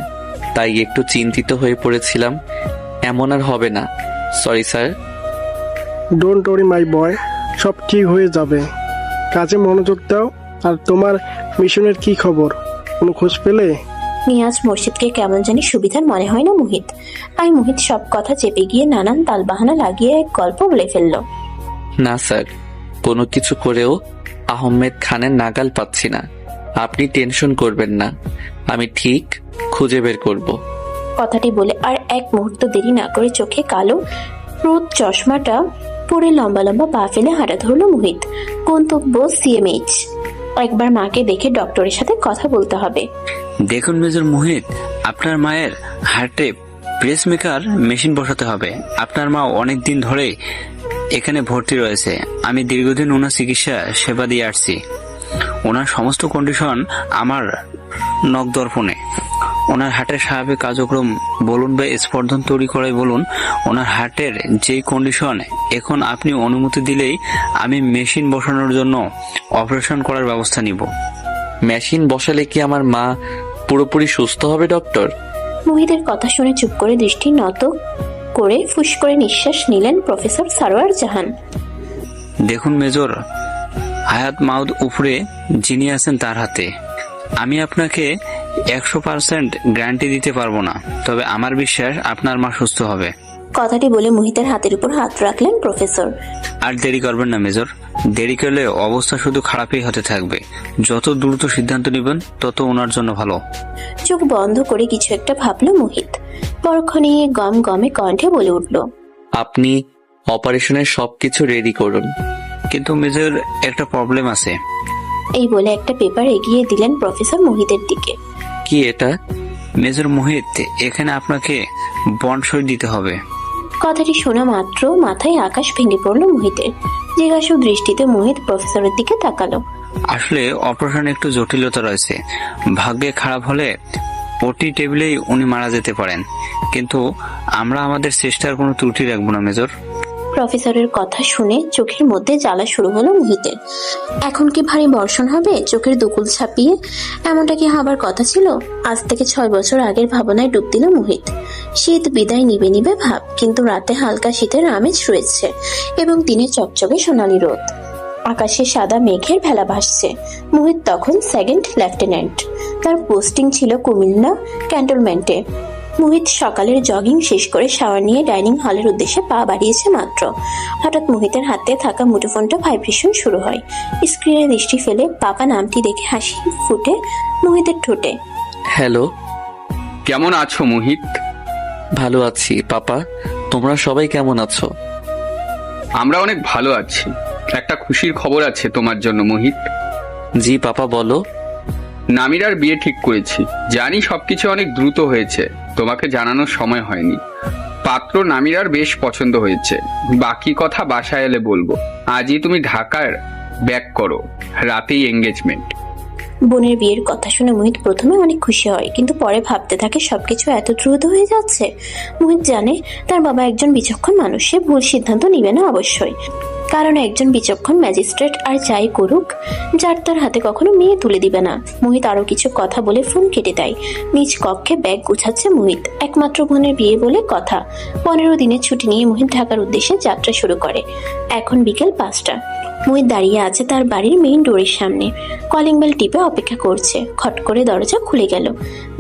তাই একটু চিন্তিত হয়ে পড়েছিলাম। এমন আর হবে না। Sorry sir. ডোন্ট ওরি মাই বয়, সব ঠিক হয়ে যাবে। কাজে মনোযোগ দাও। আর তোমার মিশনের কি খবর, কোনো খোঁজ পেলে? মিয়াজ মুর্শিদকে কেমন জানি সুবিধার মনে হয় না মোহিত। তাই মোহিত সব কথা চেপে গিয়ে নানান তালবাহানা লাগিয়ে এক গল্প বলে ফেলল। না স্যার, কোনো কিছু করেও আহমেদ খানের নাগাল পাচ্ছি না। আপনি টেনশন করবেন না, আমি ঠিক খুঁজে বের করব। কথাটি বলে আর এক মুহূর্ত দেরি না করে চোখে কালো রোদ চশমাটা পরে লম্বা লম্বা পা ফেলে হাঁটা ধরলো মোহিত। গন্তব্য সিএমএইচ। একবার মাকে দেখে ডক্টরের সাথে কথা বলতে হবে। দেখুন মেজর মোহিত, আপনার মায়ের হার্টে পেসমেকার মেশিন বসাতে হবে। আপনার মা অনেক দিন ধরে এখানে ভর্তি রয়েছে। আমি দীর্ঘদিন ওনার চিকিৎসা সেবা দিয়ে আসছি। ওনার সমস্ত কন্ডিশন আমার নখদর্পণে। ওনার হার্টের স্বাভাবিক কার্যক্রম বলুন বা স্পর্ধন তৈরি করে বলুন, ওনার হার্টের যেই কন্ডিশন, এখন আপনি অনুমতি দিলেই আমি মেশিন বসানোর জন্য অপারেশন করার ব্যবস্থা নিব। মেশিন বসালে কি আমার মা পুরোপুরি সুস্থ হবে ডক্টর? মোহিতের কথা শুনে চুপ করে দৃষ্টি নত করে ফুস করে নিঃশ্বাস নিলেন প্রফেসর সারোয়ার জাহান। দেখুন মেজর, হায়াত মাউদ উপরে যিনি আছেন তার হাতে। আমি আপনাকে 100% গ্যারান্টি দিতে পারবো না, তবে আমার বিশ্বাস আপনার মা সুস্থ হবে। কথাটি বলে মোহিতের হাতের উপর হাত রাখলেন প্রফেসর। আর দেরি করবেন না মেজর, দেরি করলে অবস্থা শুধু খারাপই হতে থাকবে। যত দ্রুত সিদ্ধান্ত নেবেন তত ওনার জন্য ভালো। চোখ বন্ধ করে কিছু একটা ভাবলো মোহিত। পরক্ষণে গম গমে কণ্ঠে বলে উঠল, আপনি অপারেশনের সবকিছু রেডি করুন। কিন্তু মেজর, একটা প্রবলেম আছে। এই বলে একটা পেপার এগিয়ে দিলেন প্রফেসর মোহিতের দিকে। কি এটা? মেজর মোহিত, এখানে আপনাকে বন্ড সই দিতে হবে। কথাটি শোনা মাত্র মাথায় আকাশ ভেঙে পড়লো মোহিতের। জিজ্ঞাসু দৃষ্টিতে মোহিত প্রফেসরের দিকে তাকালো। আসলে অপারেশনে একটু জটিলতা রয়েছে। ভাগ্যে খারাপ হলে ওটি টেবিলেই উনি মারা যেতে পারেন, কিন্তু আমরা আমাদের চেষ্টার কোনো ত্রুটি রাখবো না মেজর। প্রফেসরের কথা শুনে চোখের মধ্যে জ্বালা শুরু হলো মোহিতের। এখন কি ভারী বর্ষণ হবে চোখের দুকুল ছাপিয়ে? এমনটা কি হবার কথা ছিল? আজ থেকে 6 বছর আগের ভাবনায় ডুব দিল মোহিত। শীত বিদায় নিবে নিবে ভাব, কিন্তু রাতে হালকা শীতের আমেজ রয়েছে এবং দিনে চকচকে সোনালী রোদ। আকাশে সাদা মেঘের ভেলা ভাসছে। মোহিত তখন সেকেন্ড লেফটেন্যান্ট। তার পোস্টিং ছিল কুমিল্লা ক্যান্টনমেন্টে। মোহিত সকালের জগিং শেষ করে শাওয়ার নিয়ে ডাইনিং হলের উদ্দেশ্যে পা বাড়িয়েছে মাত্র। হঠাৎ মোহিতের হাতে থাকা মুঠোফোনটা ভাইব্রেশন শুরু হয়। স্ক্রিনে দৃষ্টি ফেলে পাপা নামটি দেখে হাসি ফুটে মোহিতের ঠোঁটে। হ্যালো, কেমন আছো মোহিত? ভালো আছি পাপা, তোমরা সবাই কেমন আছো? আমরা অনেক ভালো আছি। একটা খুশির খবর আছে তোমার জন্য মোহিত। জি পাপা, বলো। নামিরার বিয়ে ঠিক করেছি। জানি সবকিছু অনেক দ্রুত হয়েছে, তোমাকে জানানোর সময় হয়নি। পাত্র নামিরার বেশ পছন্দ হয়েছে, বাকি কথা বাসায় এলে বলবো। আজই তুমি ঢাকার ব্যাক করো, রাতেই এঙ্গেজমেন্ট। বোনের বিয়ের কথা শুনে মোহিত প্রথমে অনেক খুশি হয়, কিন্তু পরে ভাবতে থাকে সবকিছু এত দ্রুত হয়ে যাচ্ছে। মোহিত জানে তার বাবা একজন বিচক্ষণ মানুষ, সে ভুল সিদ্ধান্ত নিবে না অবশ্যই, কারণ একজন বিচক্ষণ ম্যাজিস্ট্রেট আর যাই করুক যার তার হাতে কখনো মেয়ে তুলে দিবে না। মোহিত আরো কিছু কথা বলে ফোন কেটে দেয়। নিজ কক্ষে ব্যাগ গুছাচ্ছে মোহিত, একমাত্র বোনের বিয়ে বলে কথা। 15 দিনের ছুটি নিয়ে মোহিত ঢাকার উদ্দেশ্যে যাত্রা শুরু করে। এখন বিকেল 5টা। মোহিত দাঁড়িয়ে আছে তার বাড়ির মেইন ডোরের সামনে, কলিং বেল টিপে অপেক্ষা করছে। খট করে দরজা খুলে গেল।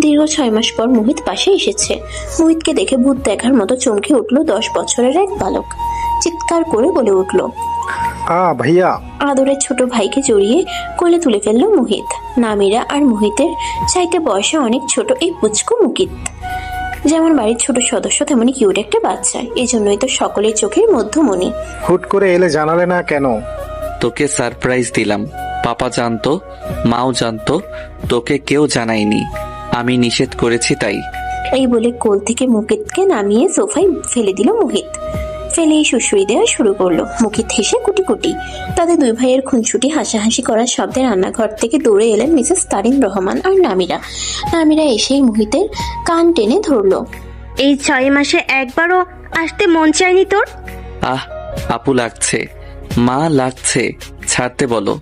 দীর্ঘ 6 মাস পর মোহিত পাশে এসেছে। মোহিতকে দেখে ভূত দেখার মতো চমকে উঠল 10 বছরের এক বালক। চিৎকার করে বলে উঠল, ভাইয়া। আদরের ছোট ভাইকে জড়িয়ে কোলে তুলে ফেলল মোহিত। নামিরা আর মোহিতের চাইতে বয়সে অনেক ছোট এই পুচকু মুকিত যেমন বাড়ির ছোট সদস্য, তেমনি কিউট একটা বাচ্চা। এই জন্যই তো সকলের চোখের মধ্যমণি। হুট করে এলে জানালে না কেন? তোকে সারপ্রাইজ দিলাম। পাপা জানতো, মাও জানতো, তোকে কেউ জানায়নি। আমি নিষেধ করেছি তাই। এই বলে কোল থেকে মুকিতকে নামিয়ে সোফায় ফেলে দিল মোহিত। ফেলেই সুশ্রী দেওয়া শুরু করলো। মুকিত হেসে কুটি কুটি। তাদের দুই ভাইয়ের খুনছুটি হাসাহাসি করার শব্দে রান্নাঘর থেকে দৌড়ে এলেন মিসেস তারিন রহমান আর নামিরা। নামিরা এসেই মোহিতের কান টেনে ধরলো। এই 6 মাসে একবারও আসতে মন চায়নি তোর? আহ, আপু লাগছে, মা লাগছে, ছাড়তে বলো।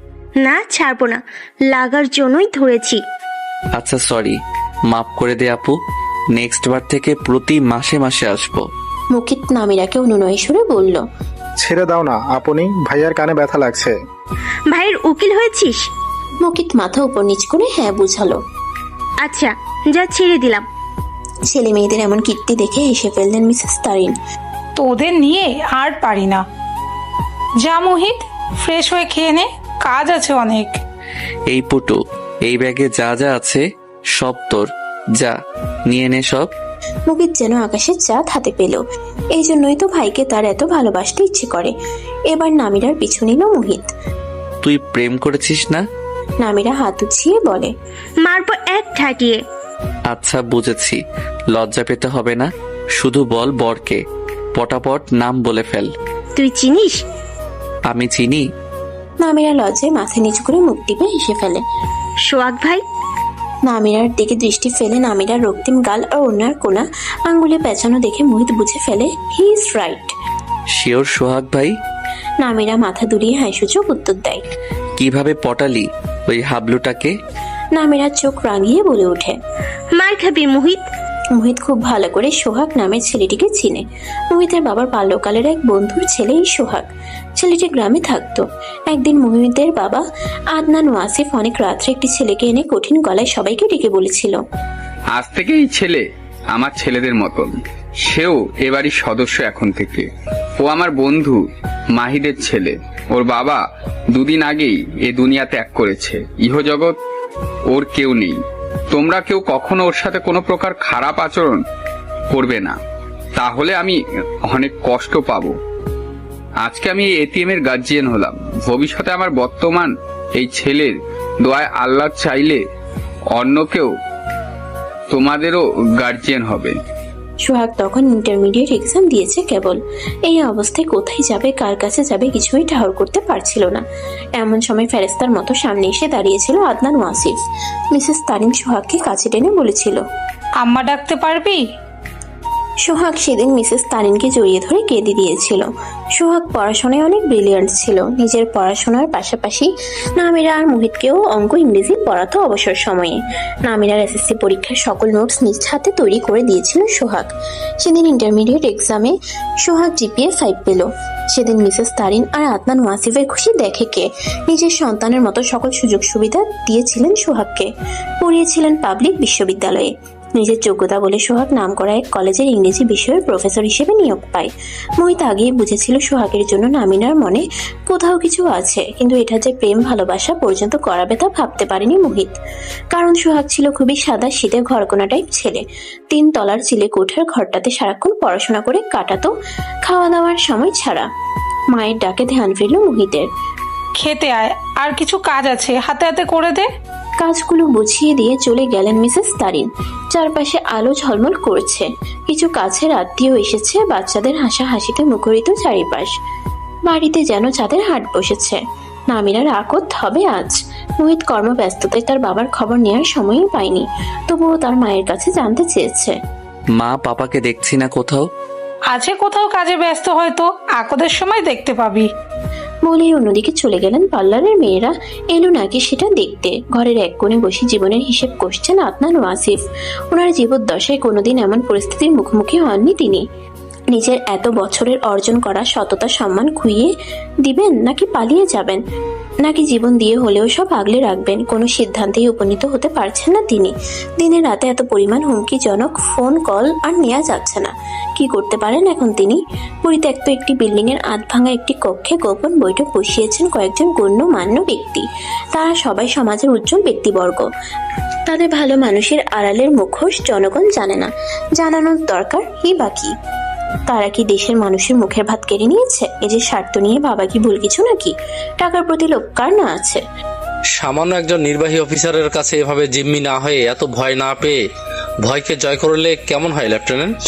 না, ছাড়বো না, লাগার জন্যই ধরেছি। আচ্ছা সরি, মাফ করে দে আপু। নেক্সট বার থেকে প্রতি মাসে মাসে আসবো। মুকিত নামিরাকে অনুনয় সুরে বলল, ছেড়ে দাও না আপনি, ভাইয়ার কানে ব্যথা লাগছে। ভাইয়ের উকিল হয়েছিস? মুকিত মাথা উপর নিচ করে হ্যাঁ বুঝালো। আচ্ছা, যা, ছেড়ে দিলাম। ছেলে মেয়েদের এমন কীর্তি দেখে হেসে ফেললেন মিসেস তারিন। তোদের নিয়ে আর পারি না। যা মোহিত, ফ্রেশ হয়ে খেয়ে নে, কাজ আছে অনেক। এই পুটু, এই ব্যাগে যা যা আছে সব তোর, যা নিয়ে নে সব। মুকিত যেন আকাশের চাঁদ হাতে পেল। এই জন্যই তো ভাইকে তার এত ভালোবাসতে ইচ্ছে করে। এবার নামিরার পিছু নিল মোহিত। তুই প্রেম করেছিস না? নামিরা হাত উঠিয়ে বলে, মারবো এক ঠাকিয়ে। আচ্ছা বুঝেছি, লজ্জা পেতে হবে না, শুধু বল বরকে, পটাপট নাম বলে ফেল। তুই চিনিস? আমি চিনি। নামিরা লজ্জায় মাথা নিচু করে মুখ টিপে হেসে ফেলে। সোহাগ ভাই। নামিরার দিকে দৃষ্টি ফেলে নামিরার রক্তিম গাল আর ওনার কোনা আঙ্গুলে পেঁচানো দেখে মোহিত বুঝে ফেলে হি ইজ রাইট। শিওর সোহাগ ভাই? নামিরা মাথা দুলিয়ে হাসিসূচক উত্তর দেয়। কিভাবে পটালি ওই হাবলুটাকে? নামিরার চোখ রাঙিয়ে বলে ওঠে, মার খাবি মোহিত। মোহিত খুব ভালো করে সোহাগ নামের ছেলেটিকে চিনে। মোহিতের বাবার বাল্যকালের এক বন্ধুর ছেলে এই সোহাগ। ছেলেটি গ্রামে থাকতো। একদিন মোহিতের বাবা আদনান ওয়াসিফ অনেক রাত্রে একটি ছেলেকে এনে কঠিন গলায় সবাইকে ডেকে বলেছিল, আজ থেকে এই ছেলে আমার ছেলেদের মতন, সেও এবারই সদস্য এখন থেকে। ও আমার বন্ধু মাহিদের ছেলে। ওর বাবা 2 দিন আগেই এ দুনিয়া ত্যাগ করেছে। ইহজগৎ ওর কেউ নেই। তোমরা কেউ কখনো ওর সাথে কোনো প্রকার খারাপ আচরণ করবে না, তাহলে আমি অনেক কষ্ট পাবো। আজকে আমি এটিএম এর গার্জিয়ান হলাম। ভবিষ্যতে আমার বর্তমান এই ছেলের দোয়ায় আল্লাহ চাইলে অন্য কেউ তোমাদেরও গার্জিয়ান হবে। সোহাগ তখন ইন্টারমিডিয়েট এক্সাম দিয়েছে কেবল। এই অবস্থায় কোথায় যাবে, কার কাছে যাবে, কিছুই ঠাহর করতে পারছিল না। এমন সময় ফেরেস্তার মতো সামনে এসে দাঁড়িয়েছিল আদনান ওয়াসিফ। মিসেস তারিন সোহাগকে কাছে টেনে বলেছিল, আম্মা ডাকতে পারবি? সোহাগ সেদিন মিসেস তারিনকে জড়িয়ে ধরে কেঁদে দিয়েছিল। সোহাগ পড়াশোনায় অনেক ব্রিলিয়ান্ট ছিল। নিজের পড়াশোনার পাশাপাশি নামিরা আর মোহিতকেও অঙ্ক ইংরেজি পড়াতো অবসর সময়ে। নামিরার এসএসসি পরীক্ষার সকল নোটস নিজ হাতে তৈরি করে দিয়েছিল সোহাগ। সেদিন ইন্টারমিডিয়েট এক্সামে সোহাগ জিপিএ 5 পেল। সেদিন মিসেস তারিন আর আদনান ওয়াসিফের খুশি দেখে কে। নিজের সন্তানের মতো সকল সুযোগ সুবিধা দিয়েছিলেন সোহাগকে। পড়িয়েছিলেন পাবলিক বিশ্ববিদ্যালয়ে। নিজের যোগ্যতা বলে সোহাগ নামকরা এক কলেজের ইংরেজি বিষয়ের প্রফেসর হিসেবে নিয়োগ পায়। মোহিত আগেই বুঝেছিল সোহাগের জন্য নামিনার মনে কোথাও কিছু আছে, কিন্তু এটা যে প্রেম ভালোবাসা পর্যন্ত করাবে তা ভাবতে পারেনি মোহিত। কারণ সোহাগ ছিল খুবই সাদা শীতে ঘরকোনা টাইপ ছেলে। 3 তলার চিলে কোঠার ঘরটাতে সারাক্ষণ পড়াশোনা করে কাটাতো, খাওয়া দাওয়ার সময় ছাড়া। মায়ের ডাকে ধ্যান ফিরল মোহিতের। খেতে আয়, আর কিছু কাজ আছে, হাতে হাতে করে দে। কাজগুলো বুঝিয়ে দিয়ে চলে গেলেন মিসেস তারিন। চারপাশে আলো ঝলমল করছে, কিছু কাছের আত্মীয় এসেছে, বাচ্চাদের হাসাহাসিতে মুখরিত চারিপাশ। বাড়িতে যেন চাঁদের হাট বসেছে। নামিরার আকত হবে আজ। মোহিত কর্মব্যস্ততায় তার বাবার খবর নেওয়ার সময়ই পায়নি, তবুও তার মায়ের কাছে জানতে চেয়েছে। মা, পাপাকে দেখছি না কোথাও। আছে কোথাও কাজে ব্যস্ত, হয়তো আকদের সময় দেখতে পাবি। বলেই অন্যদিকে চলে গেলেন পার্লারের মেয়েরা এলো নাকি সেটা দেখতে। ঘরের এক কোণে বসে জীবনের হিসেব কষছেন আদনান ও আসিফ। ওনার জীবদ্দশায় কোনোদিন এমন পরিস্থিতির মুখোমুখি হননি তিনি। নিজের এত বছরের অর্জন করা সততা সম্মান খুইয়ে দিবেন, নাকি পালিয়ে যাবেন, নাকি জীবন দিয়ে হলেও সব আগলে রাখবেন? কোনো সিদ্ধান্তেই উপনীত হতে পারছেন না তিনি। দিনে রাতে এত পরিমাণ হুমকিজনক ফোন কল আর নেওয়া যাচ্ছে না। কি করতে পারেন এখন তিনি? পরিত্যক্ত একটি বিল্ডিং এর আধ ভাঙা একটি কক্ষে গোপন বৈঠক বসিয়েছেন কয়েকজন গণ্যমান্য ব্যক্তি। তারা সবাই সমাজের উজ্জ্বল ব্যক্তিবর্গ। তাদের ভালো মানুষের আড়ালের মুখোশ জনগণ জানে না, জানানোর দরকার কি বাকি? তারা কি দেশের মানুষের মুখের ভাত কেড়ে নিয়েছে? এই যে স্বার্থ নিয়ে বাবা কি ভুল কিছু নাকি? টাকার প্রতি লোভ কার না আছে? সামান্য একজন নির্বাহী অফিসারের কাছে এভাবে জিম্মি না হয়ে, এত ভয় না পেয়ে ভয়কে জয় করলে কেমন হয় লেফটেন্যান্ট?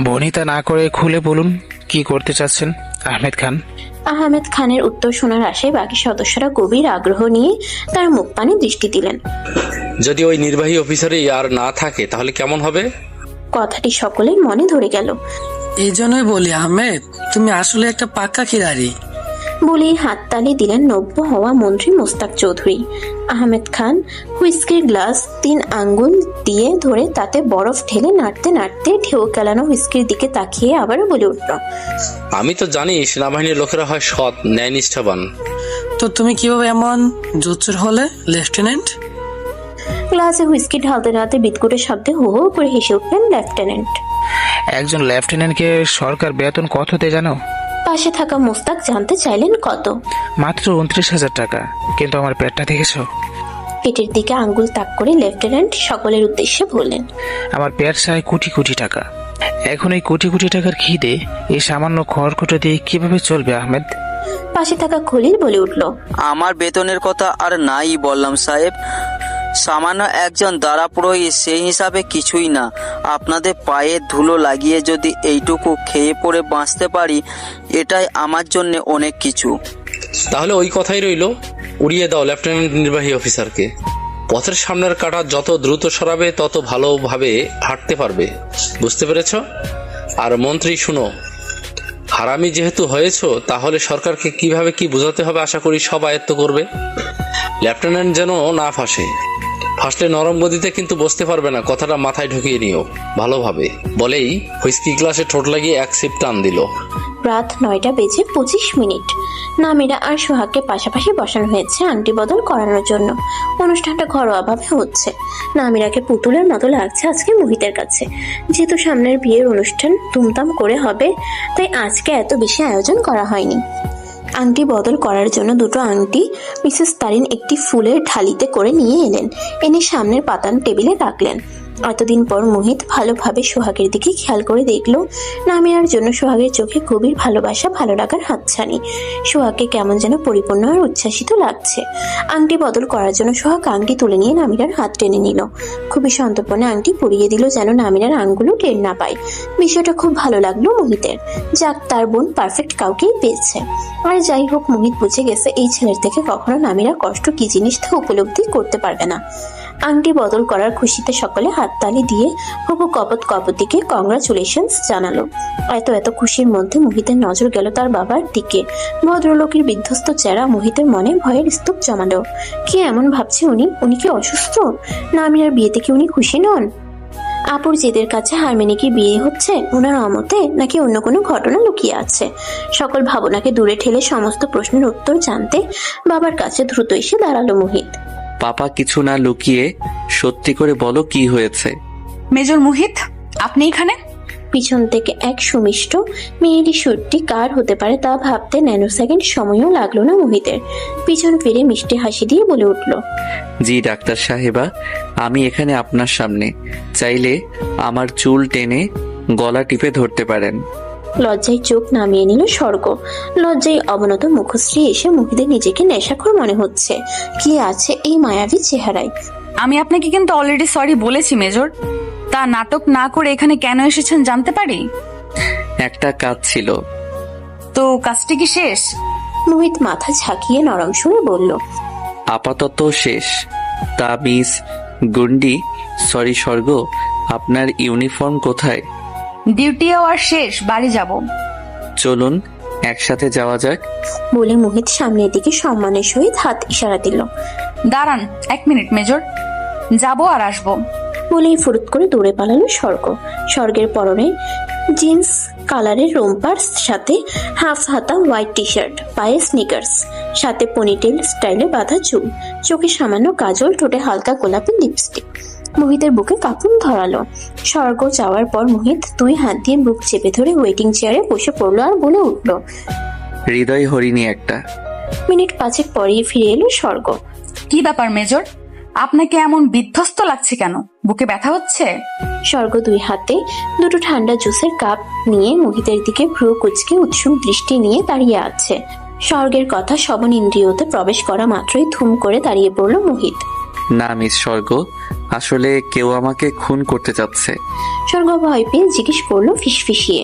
বনিতা না করে খুলে বলুন কি করতে চাচ্ছেন আহমেদ খান। আহমেদ খানের উত্তর শোনার আশায় বাকি সদস্যরা গভীর আগ্রহ নিয়ে তার মুখ পানে দৃষ্টি দিলেন। যদি ওই নির্বাহী অফিসারই আর না থাকে তাহলে কেমন হবে? কথাটি সকলের মনে ধরে গেল। এই জন্যই বলি আহমেদ, তুমি আসলে একটা পাক্কা খিলাড়ি। বলেই হাততালি দিলেন নব্য হওয়া মন্ত্রী মোস্তাক চৌধুরী। আহমেদ খান হুইস্কির গ্লাস 3 আঙ্গুল দিয়ে ধরে তাতে বরফ ঢেলে নাড়তে নাড়তে ঢেউ কেলানো হুইস্কির দিকে তাকিয়ে আবারও বলে উঠল, আমি তো জানি সেনাবাহিনীর লোকেরা হয় সৎ, ন্যায়নিষ্ঠাবান। তো তুমি কিভাবে এমন জোচ্চুর হলে লেফটেন্যান্ট? গ্লাসে হুইস্কি ঢালতে ঢালতে বিদকুটের শব্দে হো হো করে হেসে উঠলেন লেফটেন্যান্ট। একজন লেফটেন্যান্টকে সরকার বেতন কত দেয় জানো? পাশে থাকা মোস্তাক জানতে চাইলেন কত। মাত্র 29,000 টাকা। কিন্তু আমার পেটটা দেখেছো? পেটের দিকে আঙ্গুল তাক করে লেফটেন্যান্ট সকলের উদ্দেশ্যে বললেন, আমার পেট চায় কোটি কোটি টাকা। এখন এই কোটি কোটি টাকার খিদে এই সামান্য খড়কুটো দিয়ে কিভাবে চলবে আহমেদ? পাশে থাকা খলিল বলে উঠল, আমার বেতনের কথা আর নাই বললাম সাহেব। সামান্য একজন দ্বারা পুরোহিত, সেই হিসাবে কিছুই না। আপনাদের পায়ে ধুলো লাগিয়ে যদি এইটুকু খেয়ে পড়ে বাঁচতে পারি, এটাই আমার জন্য অনেক কিছু। তাহলে ওই কথাই রইল, উড়িয়ে দাও লেফটেন্যান্ট নির্বাহী অফিসারকে। পথের সামনের কাঁটা যত দ্রুত সরাবে তত ভালোভাবে হাঁটতে পারবে, বুঝতে পেরেছ? আর মন্ত্রী শুনো, হারামি যেহেতু হয়েছ, তাহলে সরকারকে কিভাবে কি বোঝাতে হবে আশা করি সব আয়ত্ত করবে। লেফটেন্যান্ট যেন না ফাঁসলে নরম গদিতে কিন্তু বসতে পারবে না, কথাটা মাথায় ঢুকিয়ে নিও ভালোভাবে। বলেই হুইস্কি গ্লাসে ঠোঁট লাগিয়ে এক সিপ টান দিল। রাত 9:25। নামিরা আর সোহাগকে পাশাপাশি বসানো হয়েছে আংটি বদল করানোর জন্য। অনুষ্ঠানটা ঘরোয়াভাবে হচ্ছে। নামিরাকে পুতুলের মতো লাগছে আজকে মোহিতের কাছে। যেহেতু সামনের বিয়ের অনুষ্ঠান ধুমধাম করে হবে, তাই আজকে এত বেশি আয়োজন করা হয়নি। আংটি বদল করার জন্য 2টো আংটি মিসেস তারিন একটি ফুলের ঢালিতে করে নিয়ে এলেন। এনে সামনের পাতানো টেবিলে রাখলেন। এতদিন পর মোহিত ভালোভাবে সোহাগের দিকে খেয়াল করে দেখলো নামিরার জন্য সোহাগের চোখে গভীর ভালোবাসা, ভালো লাগার হাতছানি। সোহাগকে কেমন যেন পরিপূর্ণ আর উচ্ছ্বাসিত লাগছে। আংটি বদল করার জন্য সোহাগ আংটি তুলে নিয়ে নামিরার হাত টেনে নিল। খুবই সন্তর্পণে আংটি পরিয়ে দিল যেন নামিরার আঙ্গুলও টের না পায়। বিষয়টা খুব ভালো লাগলো মোহিতের। যাক, তার বোন পারফেক্ট কাউকেই পেয়েছে। আর যাই হোক, মোহিত বুঝে গেছে এই ছেলের থেকে কখনো নামিরা কষ্ট কি জিনিস তা উপলব্ধি করতে পারবে না। আংটি বদল করার খুশিতে সকলে হাততালি দিয়ে হবু কপতিকে কংগ্রাচুলেশনস জানালো। এত খুশির মধ্যে মোহিতের নজর গেল তার বাবার দিকে। ভদ্রলোকের বিধ্বস্ত চেহারা মোহিতের মনে ভয়ের স্তূপ জমালো। কি এমন ভাবছে উনি কি অসুস্থ? নামিরার বিয়েতে কি উনি খুশি নন? আপুর জেদের কাছে হার মেনে কি বিয়ে হচ্ছে ওনার অমতে, নাকি অন্য কোনো ঘটনা লুকিয়ে আছে? সকল ভাবনাকে দূরে ঠেলে সমস্ত প্রশ্নের উত্তর জানতে বাবার কাছে দ্রুত এসে দাঁড়ালো মোহিত। পাপা, কিছু না লুকিয়ে সত্যি করে বলো কি হয়েছে। মেজর মোহিত, আপনি এখানে? পিছন থেকে এক সুমিষ্ট মেয়েলি সুরটি কার হতে পারে তা ভাবতে ন্যানোসেকেন্ড সময়ও লাগলো না মোহিতের। পিছন ফিরে মিষ্টি হাসি দিয়ে বলে উঠল, জি ডাক্তার সাহেবা, আমি এখানে আপনার সামনে। চাইলে আমার চুল টেনে গলা টিপে ধরতে পারেন। লজ্জায় চোখ নামিয়ে নিল স্বর্গ। লজ্জায় অবনত মুখশ্রী এসে মুহিদের নিজেকে নেশাখোর মনে হচ্ছে। কি আছে এই মায়াবী চেহারায়? আমি আপনাকে কিন্তু অলরেডি সরি বলেছি মেজর। তা নাটক না করে এখানে কেন এসেছেন জানতে পারি? একটা কাজ ছিল। তো কাজটি কি শেষ? মোহিত মাথা ঝাঁকিয়ে নরম সুরে বলল, আপাতত শেষ। তা মিস গুন্ডি, সরি স্বর্গ, আপনার ইউনিফর্ম কোথায়? ডিউটি আওয়ার শেষ, বাড়ি যাব। চলুন একসাথে যাওয়া যাক। বলে মোহিত সামনের দিকে সম্মানের সহিত হাত ইশারা দিল। দাঁড়ান 1 মিনিট মেজর, যাব আর আসবো। বলেই ফুরুত করে দৌড়ে পালালো স্বর্গ। স্বর্গের পরনে জিন্স কালারের রোম্পার সাথে হাফ হাতা হোয়াইট টি শার্ট, পায়ে স্নিকার্স, সাথে পনিটেল স্টাইলে বাঁধা চুল, চোখে সামান্য কাজল, ঠোঁটে হালকা গোলাপি লিপস্টিক। মোহিতের বুকে কাঁপুন ধরালো। স্বর্গ যাওয়ার পর মোহিত 2 হাত দিয়ে বুক চেপে ধরে ওয়েটিং চেয়ারে বসে পড়লো আর বলে উঠল, হৃদয় হরিণী একটা। মিনিট 5 পরেই ফিরে এলো স্বর্গ। কি ব্যাপার মেজর, আপনাকে এমন বিধ্বস্ত লাগছে কেন? বুকে ব্যথা হচ্ছে? স্বর্গ 2 হাতে দুটো ঠান্ডা জুসের কাপ নিয়ে মোহিতের দিকে ভ্রু কুচকে উৎসুক দৃষ্টি নিয়ে দাঁড়িয়ে আছে। স্বর্গের কথা শ্রবণ ইন্দ্রিয়তে প্রবেশ করা মাত্রই থুম করে দাঁড়িয়ে পড়ল মোহিত। না মিস স্বর্গ, আসলে কেউ আমাকে খুন করতে চাচ্ছে। স্বর্গ ভয় পেয়ে জিজ্ঞেস করলো ফিসফিসিয়ে,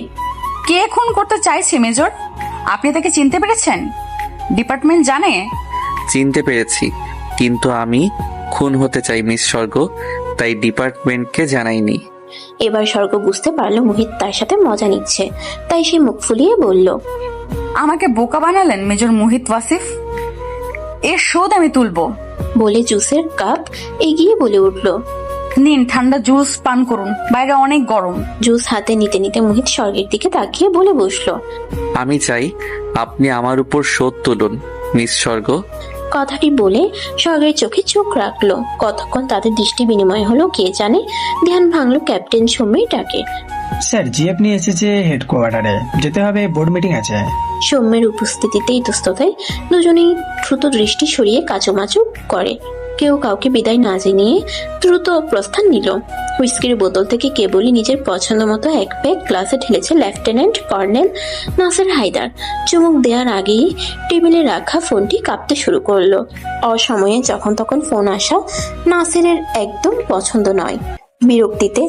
কে খুন করতে চাইছে মেজর? আপনি তাকে চিনতে পেরেছেন? ডিপার্টমেন্ট জানে? চিনতে পেরেছি, কিন্তু আমি খুন হতে চাই মিস স্বর্গ, তাই ডিপার্টমেন্টকে জানাইনি। এবার স্বর্গ বুঝতে পারলো মোহিত তার সাথে মজা নিচ্ছে, তাই সে মুখ ফুলিয়ে বলল, আমাকে বোকা বানালেন মেজর মোহিত ওয়াসিফ, এর শোধ আমি তুলবো। বলে জুসের কাপ এগিয়ে বলে উঠল, নিন ঠান্ডা জুস পান করুন, বাইরে অনেক গরম। জুস হাতে নিতে নিতে মোহিত স্বর্গের দিকে তাকিয়ে বলে বসলো, আমি চাই আপনি আমার উপর শোধ তুলুন মিস স্বর্গ। কথাটি বলে স্বর্গের চোখে চোখ রাখলো। কতক্ষণ তাদের দৃষ্টি বিনিময় হলো কে জানে। ধ্যান ভাঙলো ক্যাপ্টেন সৌম্যের ডাকে। স্যার জিএফ নিয়ে এসেছে হেডকোয়ার্টারে, যেতে হবে, বোর্ড মিটিং আছে। সৌম্যের উপস্থিতিতে ইতস্ততায় দুজনেই দ্রুত দৃষ্টি সরিয়ে কাচুমাচু করে। কেউ কাউকে বিদায় না জানিয়ে দ্রুত প্রস্থান নিল। হুইস্কির বোতল থেকে কেবলই নিজের পছন্দ মতো 1 প্যাক গ্লাসে ঢেলেছে লেফটেন্যান্ট কর্নেল নাসের হায়দার। চুমুক দেওয়ার আগেই টেবিলে রাখা ফোনটি কাঁপতে শুরু করলো। অসময়ে যখন তখন ফোন আসা নাসেরের একদম পছন্দ নয়। বিরক্তিতে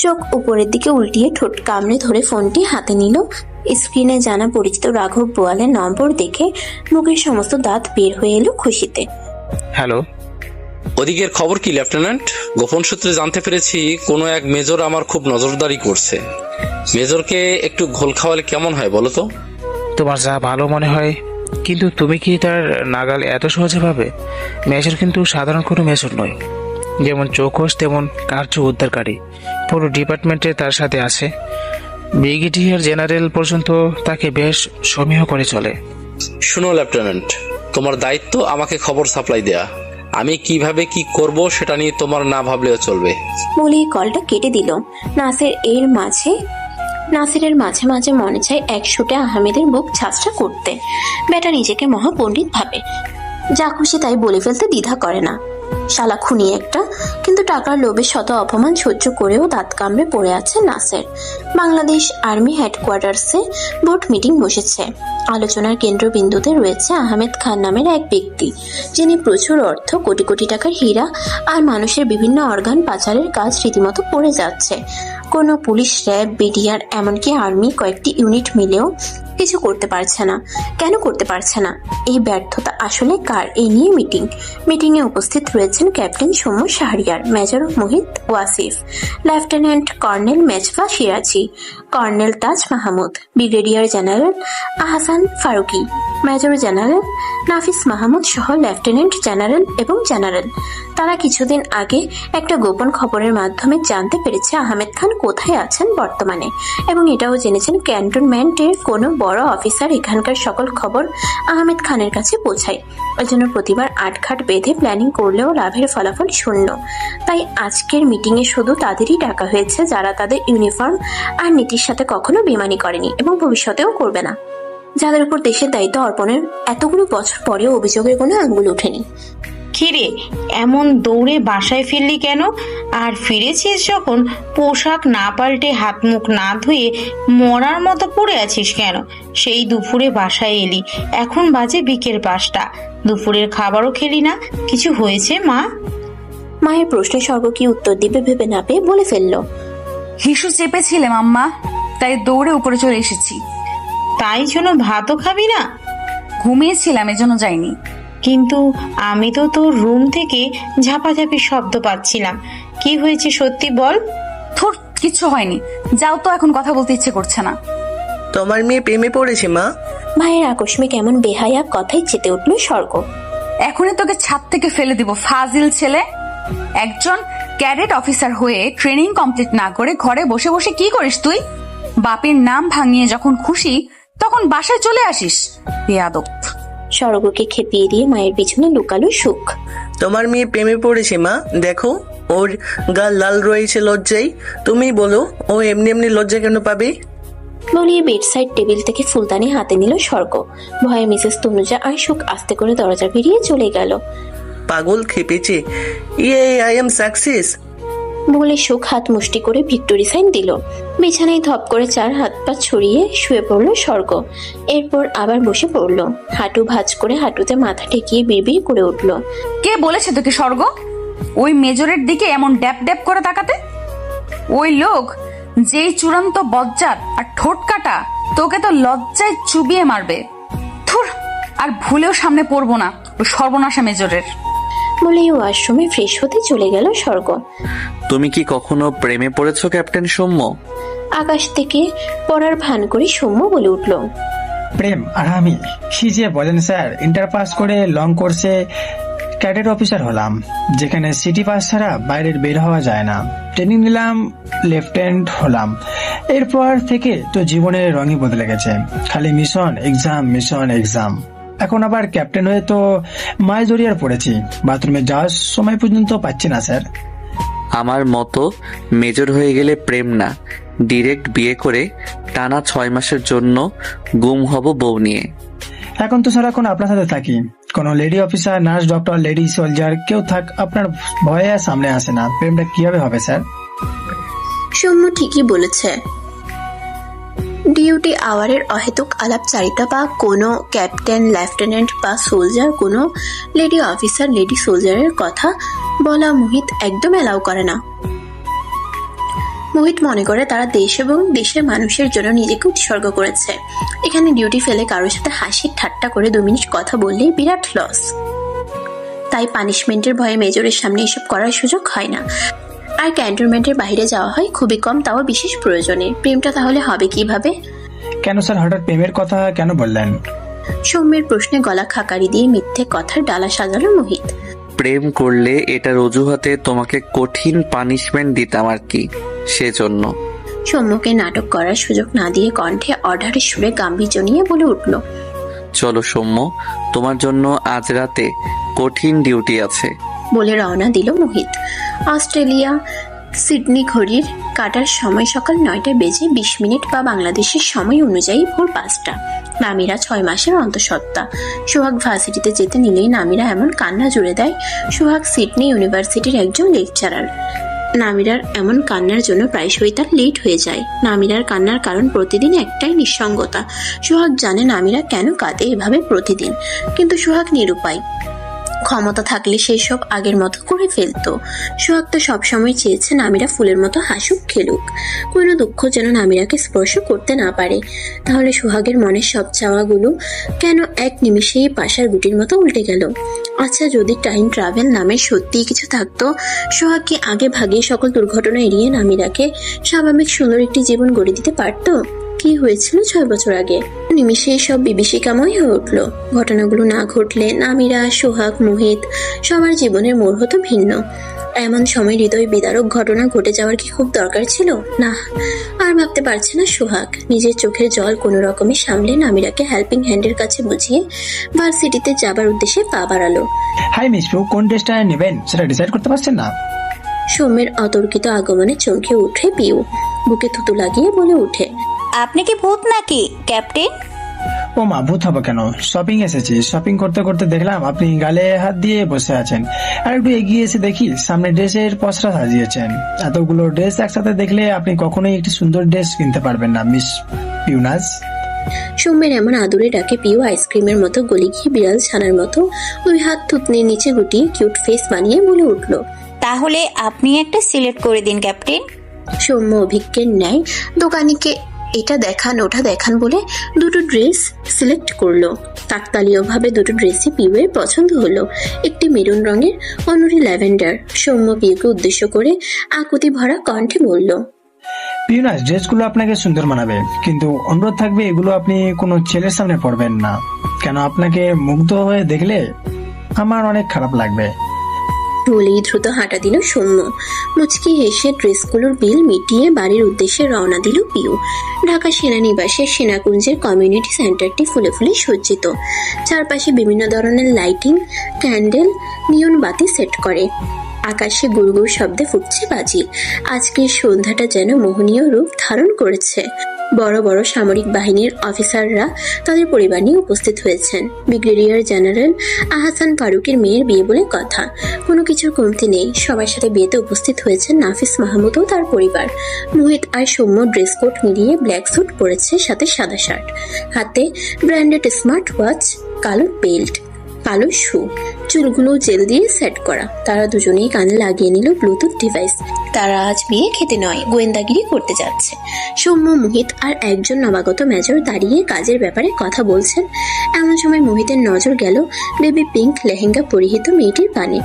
চোখ উপরের দিকে উল্টিয়ে ঠোঁট কামড়ে ধরে ফোনটি হাতে নিল। স্ক্রিনে জানা পরিচিত রাঘব বোয়ালের নম্বর দেখে মুখের সমস্ত দাঁত বের হয়ে এলো খুশিতে। হ্যালো, ওদিকের খবর কি লেফটেন্যান্ট? গোপন সূত্রে জানতে পেরেছি কোনো এক মেজর আমার খুব নজরদারি করছে। মেজরকে একটু ঘোল খাওয়ালে কেমন হয় বলো তো? তোমার যা ভালো মনে হয়, কিন্তু তুমি কি তার নাগাল এত সহজে পাবে? মেজর কিন্তু সাধারণ কোনো মেজর নয়। যেমন চৌকস তেমন কার্য উদ্ধারকারী। পুরো ডিপার্টমেন্টে তার সাথে আছে। ব্রিগেডিয়ার জেনারেল পর্যন্ত তাকে বেশ সমীহ করে চলে। শুনো লেফটেন্যান্ট, তোমার দায়িত্ব আমাকে খবর সাপ্লাই দেয়া। আমি কিভাবে কি করব সেটা নিয়ে তোমার না ভাবলেও চলবে। বলেই কলটা কেটে দিল। নাসিরের মাঝে মাঝে মনে চায় এক শুটে আহমেদের বুক ঝাঁঝরা করতে। বেটা নিজেকে মহাপণ্ডিত ভাবে, যা খুশি তাই বলে ফেলতে দ্বিধা করে না। শালা খুনি একটা, কিন্তু টাকার লোভে শত অপমান সহ্য করেও দাঁত কামড়ে পড়ে আছে নাসের। বাংলাদেশ আর্মি হেডকোয়ার্টার্সে বোর্ড মিটিং বসেছে। আলোচনার কেন্দ্রবিন্দুতে রয়েছে আহমেদ খান নামের এক ব্যক্তি, যিনি প্রচুর অর্থ, কোটি কোটি টাকার হীরা আর মানুষের বিভিন্ন অর্গান পাচারের কাজ রীতিমতো করে যাচ্ছে। কোনো পুলিশ, র্যাব, বিডিআর, এমনকি আর্মি কয়েকটি ইউনিট মিলেও কিছু করতে পারছে না। কেন করতে পারছে না? এই ব্যর্থতা আসলে কার? এই নিয়ে মিটিং এ উপস্থিত রয়েছেন captain Soumya Shahriar, major Mohit Wasif, lieutenant colonel Mezba Siraji, colonel Taj Mahmud, brigadier general Ahsan Farooqui, major general Nafis Mahmud সহ লেফটেন্যান্ট জেনারেল এবং জেনারেল। তারা কিছুদিন আগে একটা গোপন খবরের মাধ্যমে জানতে পেরেছে আহমেদ খান কোথায় আছেন বর্তমানে, এবং এটাও জেনেছেন ক্যান্টনমেন্টের কোনো বড় অফিসার এখানকার সকল খবর আহমেদ খানের কাছে পৌঁছায়। ওই জন্য প্রতিবার আটঘাট বেঁধে প্ল্যানিং করলেও লাভের ফলাফল শূন্য। তাই আজকের মিটিংয়ে শুধু তাদেরই ডাকা হয়েছে যারা তাদের ইউনিফর্ম আর নীতির সাথে কখনো বেমানি করেনি এবং ভবিষ্যতেও করবে না, যাদের উপর দেশের দায়িত্ব অর্পণের এতগুলো বছর পরেও অভিযোগের কোনো আঙ্গুল ওঠেনি। কিরে, এমন দৌড়ে বাসায় ফিরলি কেন? আর ফিরেছিস যখন পোশাক না পাল্টে হাত মুখ না ধুয়ে মরার মতো পড়ে আছিস কেন? সেই দুপুরে বাসায় এলি, এখন বাজে বিকেল 5টা, দুপুরের খাবারও খেলি না। কিছু হয়েছে মা? মায়ের প্রশ্নে স্বর্গ কি উত্তর দিবে ভেবে না পেয়ে বলে ফেললো, হিসু চেপেছিলাম আম্মা, তাই দৌড়ে উপরে চলে এসেছি। তাই জন্য ভাতও খাবি না? ঘুমিয়েছিলাম, এজন্য যাইনি। কিন্তু আমি তো তোর রুম থেকে ঝাপাঝাপি শব্দ পাচ্ছিলাম। কি হয়েছে সত্যি বল। থুর, কিচ্ছু হয়নি, যাও তো, এখন কথা বলতে ইচ্ছে করছে না। তোমার মেয়ে প্রেমে পড়েছে মা। মায়ের আকস্মিক এমন বেহায়া কথাই চেতে উঠল স্বর্গ। এখনই তোকে ছাদ থেকে ফেলে দিব, ফাজিল ছেলে। একজন ক্যাডেট অফিসার হয়ে ট্রেনিং কমপ্লিট না করে ঘরে বসে বসে কি করিস তুই? বাপের নাম ভাঙিয়ে যখন খুশি তখন বাসায় চলে আসিস, বেয়াদব। স্বর্গকে খেপিয়ে দিয়ে মায়ের পিছনে লুকালো সুখ। তোমার মেয়ে প্রেমে পড়েছে মা, দেখো ওর গাল লাল রয়েছে লজ্জায়। তুমি বলো ও এমনি এমনি লজ্জা কেন পাবে? বলিয়ে বেডসাইড টেবিল থেকে ফুলদানি হাতে নিল স্বর্গ। ভয়ে মিসেস তনুজা আর সুখ আস্তে করে দরজা বেরিয়ে চলে গেল। পাগল খেপেছে, আই এম সাকসেস বলে সুখ হাত মুষ্টি করে ভিক্টোরি সাইন দিল। বিছানায় ধপ করে 4 হাত পা ছড়িয়ে শুয়ে পড়লো স্বর্গ। এরপর আবার বসে পড়লো, হাঁটু ভাঁজ করে হাঁটুতে মাথা ঠেকিয়ে বিড়বিড় করে উঠলো, কে বলেছে তোকে স্বর্গ ওই মেজরের দিকে এমন ড্যাপ ড্যাপ করে তাকাতে? ওই লোক যেই চূড়ান্ত বজ্জাত আর ঠোঁট কাটা, তোকে তো লজ্জায় চুবিয়ে মারবে। থুর, আর ভুলেও সামনে পড়বো না ওই সর্বনাশা মেজরের। বলেই ওয়াশরুমে ফ্রেশ হতে চলে গেল স্বর্গ। তুমি কি কখনো প্রেমে পড়েছো ক্যাপ্টেন সৌম্য? আকাশ থেকে পড়ার ভান করে সৌম্য বলে উঠল, প্রেম আর আমি? কি যে বলেন স্যার, ইন্টার পাস করে লং কোর্সে ক্যাডেট অফিসার হলাম, যেখানে সিটি পাস ছাড়া বাইরের বের হওয়া যায় না। ট্রেনিং নিলাম, লেফটেন্যান্ট হলাম। এরপর থেকে তো জীবনের রঙই বদলে গেছে, খালি মিশন এক্সাম মিশন এক্সাম। এখন আবার ক্যাপ্টেন হয়ে তো মাছ জড়িয়ে পড়েছি, বাথরুমে যাওয়ার সময় পর্যন্ত পাচ্ছি না স্যার। আমার মতো মেজর হয়ে গেলে প্রেম না, ডিরেক্ট বিয়ে করে টানা 6 মাসের জন্য গুম হব বউ নিয়ে। এখন তো সারাক্ষণ আপনার সাথে থাকি, কোনো lady officer, nurse, doctor, lady soldier কেউ থাক, আপনার ভয়ে সামনে আসে না। প্রেমটা কিভাবে হবে স্যার? সৌম্য ঠিকই বলেছে। ডিউটি আওয়ারের অহেতুক আলাপচারিতা বা কোনো ক্যাপ্টেন, লেফটেন্যান্ট বা সোলজার, কোনো লেডি অফিসার, লেডি সোলজারের কথা বলা মোহিত একদম অ্যালাউ করে না। মোহিত মনে করে তারা দেশ এবং দেশের মানুষের জন্য নিজেকে উৎসর্গ করেছে। এখানে ডিউটি ফেলে কারোর সাথে হাসি ঠাট্টা করে 2 মিনিট কথা বললেই বিরাট লস। তাই পানিশমেন্টের ভয়ে মেজরের সামনে এসব করার সুযোগ হয় না। আর ক্যান্টনমেন্টের বাইরে যাওয়া হয় খুবই কম, তাও বিশেষ প্রয়োজনে। প্রেমটা তাহলে হবে কিভাবে? কেন স্যার হঠাৎ প্রেমের কথা কেন বললেন? সৌম্যের প্রশ্নে গলা খাকারি দিয়ে মিথ্যে কথার ডালা সাজালো মোহিত। প্রেম করলে এটার অজুহাতে তোমাকে কঠিন পানিশমেন্ট দিতাম আর কি, সেজন্য। সৌম্যকে নাটক করার সুযোগ না দিয়ে কণ্ঠে অর্ডারের সুরে গাম্ভীর্য নিয়ে বলে উঠল, চলো সৌম্য, তোমার জন্য আজ রাতে কঠিন ডিউটি আছে। বলে রওনা দিল মোহিত। অস্ট্রেলিয়া সিডনি ঘড়ির কাটার সময় সকাল 9টা বেজে 20 মিনিট বা বাংলাদেশের সময় অনুযায়ী ভোর 5টা। নামিরা 6 মাসের অন্তঃসত্ত্বা। সোহাগ ভার্সিটিতে যেতে নিলেই নামিরা এমন কান্না জুড়ে দেয়। সোহাগ সিডনি ইউনিভার্সিটির একজন লেকচারার। নামিরার এমন কান্নার জন্য প্রায়শই তার লেট হয়ে যায়। নামিরার কান্নার কারণ প্রতিদিন একটাই, নিঃসঙ্গতা। সোহাগ জানে নামিরা কেন কাঁদে এভাবে প্রতিদিন, কিন্তু সোহাগ নিরুপায়। ক্ষমতা থাকলে সেই সব আগের মতো করে ফেলতো। সোহাগ তো সবসময় চেয়েছে নামিরা ফুলের মতো হাসুক, খেলুক। কোনো দুঃখ যেন নামিরাকে স্পর্শ করতে না পারে। তাহলে সোহাগের মনের সব চাওয়াগুলো কেন এক নিমিষেই পাশার গুটির মতো উল্টে গেল? আচ্ছা, যদি টাইম ট্রাভেল নামের সত্যিই কিছু থাকতো, সোহাগ কি আগে ভাগে সকল দুর্ঘটনা এড়িয়ে নামিরাকে স্বাভাবিক সুন্দর একটি জীবন গড়ে দিতে পারতো? কি হয়েছিল 6 বছর আগে? নিমিষে সব বিভীষিকাময় হয়ে উঠলো। ঘটনাগুলো না ঘটলে নামিরা, সোহাগ, মোহিত সবার জীবনের মোড় হতো ভিন্ন। এমন সময় হৃদয় বিদারক ঘটনা ঘটে যাওয়ার কি খুব দরকার ছিল? না, আর ভাবতে পারছে না সোহাগ। নিজের চোখের জল কোনো রকমে সামলে নামিরাকে হেল্পিং হ্যান্ডের কাছে বুঝিয়ে ভার্সিটিতে যাবার উদ্দেশ্যে পা বাড়ালো। হাই মিস প্রু, কোন টেস্টটা নেবেন সেটা ডিসাইড করতে পারছেন না? সৌম্যের অতর্কিত আগমনে চমকে উঠে পিউ। বুকে থুতু লাগিয়ে বলে উঠে, আপনি কি ভূত নাকি ক্যাপ্টেন? ও মা, ভূত হবো কেন? শপিং এসেছি, শপিং করতে করতে দেখলাম আপনি গালে হাত দিয়ে বসে আছেন। আর একটু এগিয়ে এসে দেখি সামনে ড্রেসের পসরা সাজিয়েছেন। এতগুলো ড্রেস একসাথে দেখলে আপনি কখনোই একটি সুন্দর ড্রেস কিনতে পারবেন না মিস পিউনাজ। সৌম্যের এমন আদুরে ডাকে পিউ আইসক্রিমের মতো গলি গিয়ে বিড়াল ছানার মতো ওই হাত থুতনির নিচে গুটিয়ে কিউট ফেস বানিয়ে বলে উঠল, তাহলে আপনি একটা সিলেক্ট করে দিন ক্যাপ্টেন। সৌম্য অভিজ্ঞের ন্যায় দোকানিকে এটা দেখান ওটা দেখান বলে দুটো ড্রেস সিলেক্ট করলো। কাকতালীয় ভাবে দুটো ড্রেসই পিউয়ের পছন্দ হলো, একটি মেরুন রঙের, অন্যটি ল্যাভেন্ডার। সৌম্য পিউকে উদ্দেশ্য করে আকুতি ভরা কণ্ঠে বলল, পিউনাজ, ড্রেসগুলো আপনাকে সুন্দর মানাবে, কিন্তু অনুরোধ থাকবে এগুলো আপনি কোনো ছেলের সামনে পরবেন না। কেন, আপনাকে মুগ্ধ হয়ে দেখলে আমার অনেক খারাপ লাগবে। বলেই দ্রুত হাঁটা দিল সৌম্য। মুচকি হেসে ড্রেসগুলোর বিল মিটিয়ে বাড়ির উদ্দেশ্যে রওনা দিল পিউ। ঢাকা সেনানিবাসের সেনাকুঞ্জের কমিউনিটি সেন্টারটি ফুলে ফুলে সজ্জিত। চারপাশে বিভিন্ন ধরনের লাইটিং, ক্যান্ডেল, নিয়ন বাতি সেট করে। আকাশে গুড়গুড় শব্দে ফুটছে বাজি। আজকের সন্ধ্যাটা যেন মোহনীয় রূপ ধারণ করেছে। বড় বড় সামরিক বাহিনীর অফিসাররা তাদের পরিবার নিয়ে উপস্থিত হয়েছেন। ব্রিগেডিয়ার জেনারেল আহসান ফারুকের মেয়ের বিয়ে বলে কথা, কোনো কিছুর কমতি নেই। সবার সাথে বিয়েতে উপস্থিত হয়েছেন নাফিস মাহমুদ ও তার পরিবার। মোহিত আর সৌম্য ড্রেস কোড মিলিয়ে ব্ল্যাক স্যুট পরেছে, সাথে সাদা শার্ট, হাতে ব্র্যান্ডেড স্মার্ট ওয়াচ, কালো বেল্ট, কালো শু, চুলগুলো জেল দিয়ে সেট করা। তারা দুজনেই কানে লাগিয়ে নিল ব্লুটুথ ডিভাইস। তারা আজ বিয়ে খেতে নয়, গোয়েন্দাগিরি করতে যাচ্ছে। সৌম্য, মোহিত আর একজন নবাগত মেজর দাঁড়িয়ে কাজের ব্যাপারে কথা বলছেন। এমন সময় মোহিতের নজর গেল বেবি পিঙ্ক লেহেঙ্গা পরিহিত মেয়েটির পানে।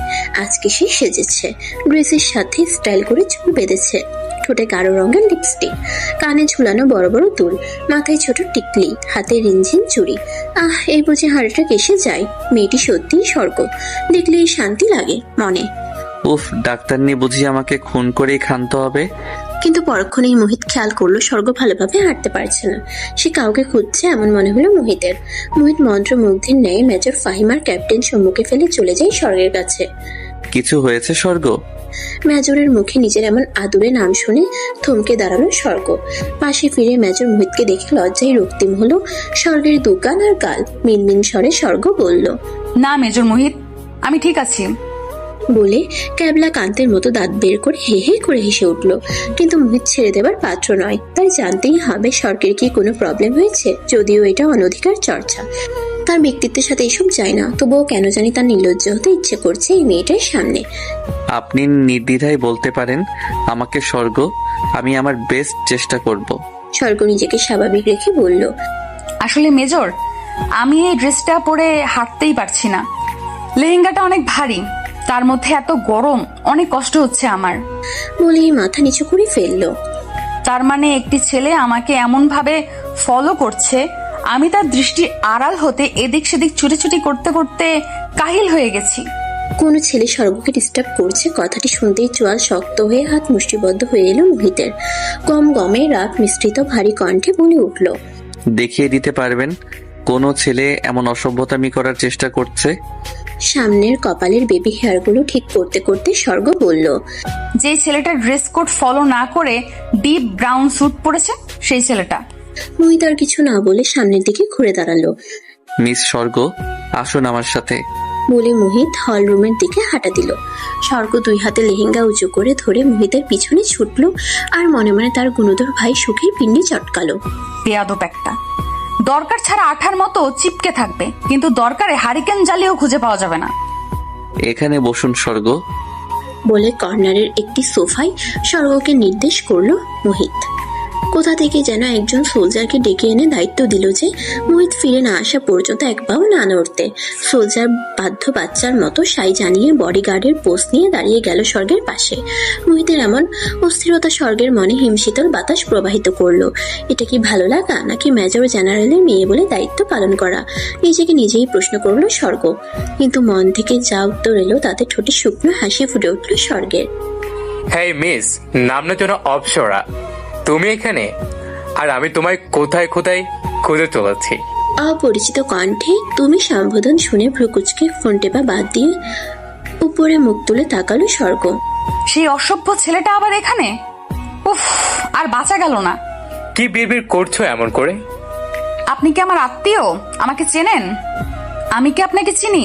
আজকে সে সেজেছে, ড্রেসের সাথে স্টাইল করে চুল বেঁধেছে, ঠোঁটে গাঢ় রঙের লিপস্টিক, কানে ঝুলানো বড় বড় দুল, মাথায় ছোট টিকলি, হাতে রিনঝিন চুড়ি। এই বুঝে হাড়টা কেসে যায়। মেয়েটি সত্যিই স্বর্গ, দেখলেই শান্তি লাগে মনে। উফ, ডাক্তার নিয়ে বুঝি আমাকে খুন করেই ক্ষান্ত হবে। কিন্তু পরক্ষণেই মোহিত খেয়াল করলো স্বর্গ ভালোভাবে হাঁটতে পারছে না। সে কাউকে খুঁজছে এমন মনে হলো মোহিতের। মোহিত মন্ত্রমুগ্ধের ন্যায় মেজর ফাহিমার ক্যাপ্টেন সম্মুখে ফেলে চলে যায় স্বর্গের কাছে। কিছু হয়েছে স্বর্গ? মেজরের মুখে নিজের এমন আদুরে নাম শুনে থমকে দাঁড়ালো স্বর্গ। পাশে ফিরে মেজর মোহিতকে দেখে লজ্জায় রক্তিম হলো স্বর্গের দুকান আর গাল। মিনমিন স্বরে স্বর্গ বলল, না মেজর মোহিত, আমি ঠিক আছি। বলে ক্যাবলা কান্তের মতো দাঁত বের করে হে হে করে হেসে উঠল। কিন্তু মোহিত ছেড়ে দেবার পাত্র নয়, তাই জানতেই হবে স্বর্গের কি কোনো প্রবলেম হয়েছে। যদিও এটা অনধিকার চর্চা, তার ব্যক্তিত্বের সাথে এসব যায় না, তবুও কেন জানি তার নির্লজ্জ হতে ইচ্ছে করছে এই মেয়েটার সামনে। আপনি নির্দ্বিধায় বলতে পারেন আমাকে স্বর্গ, আমি আমার বেস্ট চেষ্টা করব। স্বর্গ নিজেকে স্বাভাবিক রেখে বলল, আসলে মেজর, আমি এই ড্রেসটা পরে হাঁটতেই পারছি না। লেহেঙ্গাটা অনেক ভারী, তার মধ্যে এত গরম, অনেক কষ্ট হচ্ছে আমার। বলেই মাথা নিচু করে ফেললো। তার মানে একটি ছেলে আমাকে এমন ভাবে ফলো করছে, আমি তার দৃষ্টির আড়াল হতে এদিক সেদিক ছুটাছুটি করতে করতে কাহিল হয়ে গেছি। কোনো ছেলে স্বর্গকে ডিস্টার্ব করছে, কথাটি শুনতেই চোয়াল শক্ত হয়ে হাত মুষ্টিবদ্ধ হয়ে এলো মোহিতের। গম গমে রাগ মিশ্রিত ভারী কণ্ঠে বলে উঠল, দেখিয়ে দিতে পারবেন কোনো ছেলে এমন অসভ্যতামি করার চেষ্টা করছে? সামনের কপালের বেবি হেয়ারগুলো ঠিক করতে করতে স্বর্গ বলল, যে ছেলেটা ড্রেস কোড ফলো না করে ডিপ ব্রাউন স্যুট পরেছে, সেই ছেলেটা। মোহিত আর কিছু না বলে সামনের দিকে ঘুরে দাঁড়ালো। মিস স্বর্গ, আসুন আমার সাথে। বলে মোহিত হল রুমের দিকে হাঁটা দিল। স্বর্গ দুই হাতে লেহেঙ্গা উঁচু করে ধরে মোহিতের পিছনে ছুটলো, আর মনে মনে তার গুণধর ভাই সুখের পিণ্ডি চটকালো। বেয়াদব একটা, দরকার ছাড়া আঠার মতো চিপকে থাকবে, কিন্তু দরকারে হারিকেন জ্বালিয়েও খুঁজে পাওয়া যাবে না। এখানে বসুন স্বর্গ। বলে কর্নারের একটি সোফায় স্বর্গকে নির্দেশ করলো মোহিত। কোথা থেকে যেন একজন সোলজারকে ডেকে এনে দায়িত্ব দিল যে মোহিত ফিরে না আসা পর্যন্ত এক পাও না নড়তে। সোলজার বাধ্য বাচ্চার মতো সাই জানিয়ে বডিগার্ডের পোস্ট নিয়ে দাঁড়িয়ে গেল স্বর্গের পাশে। মোহিতের এমন অস্থিরতা স্বর্গের মনে হিমশীতল বাতাস প্রবাহিত করলো। এটা কি ভালো লাগা, নাকি মেজর জেনারেলের মেয়ে বলে দায়িত্ব পালন করা? নিজেকে নিজেই প্রশ্ন করলো স্বর্গ। কিন্তু মন থেকে যা উত্তর এলো তাতে ঠোঁটে শুকনো হাসি ফুটে উঠল স্বর্গের। হেই মিস, নামনা যেন অপসরা, তুমি এখানে, আর আমি তোমায় কোথায় কোথায় খুঁজে চলেছি। অপরিচিত কণ্ঠে তুমি সম্বোধন শুনে ভ্রুকুচকে ফোন টেপা বাদ দিয়ে উপরে মুখ তুলে তাকালো স্বর্গ। সেই অসভ্য ছেলেটা আবার এখানে? উফ, আর বাঁচা গেল না। কি বিড়বিড় করছো এমন করে? আপনি কি আমার আত্মীয়? আমাকে চেনেন? আমি কি আপনাকে চিনি?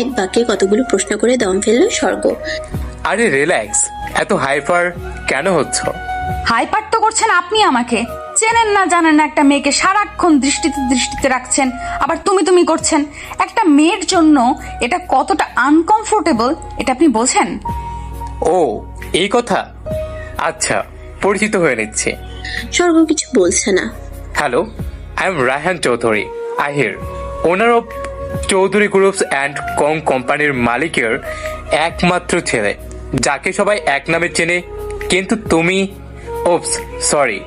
এক বাক্যে কতগুলো প্রশ্ন করে দম ফেলল স্বর্গ। আরে রিল্যাক্স, এত হাইপার কেন হচ্ছ? হাইপার তো করছেন আপনি। আমাকে চেনেন না জানেন না একটা মেয়েকে সারাক্ষণ দৃষ্টিতে রাখছেন, আবার তুমি করছেন। একটা মেয়ের জন্য এটা কতটা আনকমফোর্টেবল এটা আপনি বোঝেন? ও এই কথা, আচ্ছা পরিচিত হয়ে নিচ্ছে। স্বর্গ কিছু বলছে না। Hello, I am Raihan Chowdhury Ahir, owner of Chowdhury groups and কং কোম্পানির মালিকের একমাত্র ছেলে, যাকে সবাই এক নামে চেনে। কিন্তু তুমি, ওপস সরি,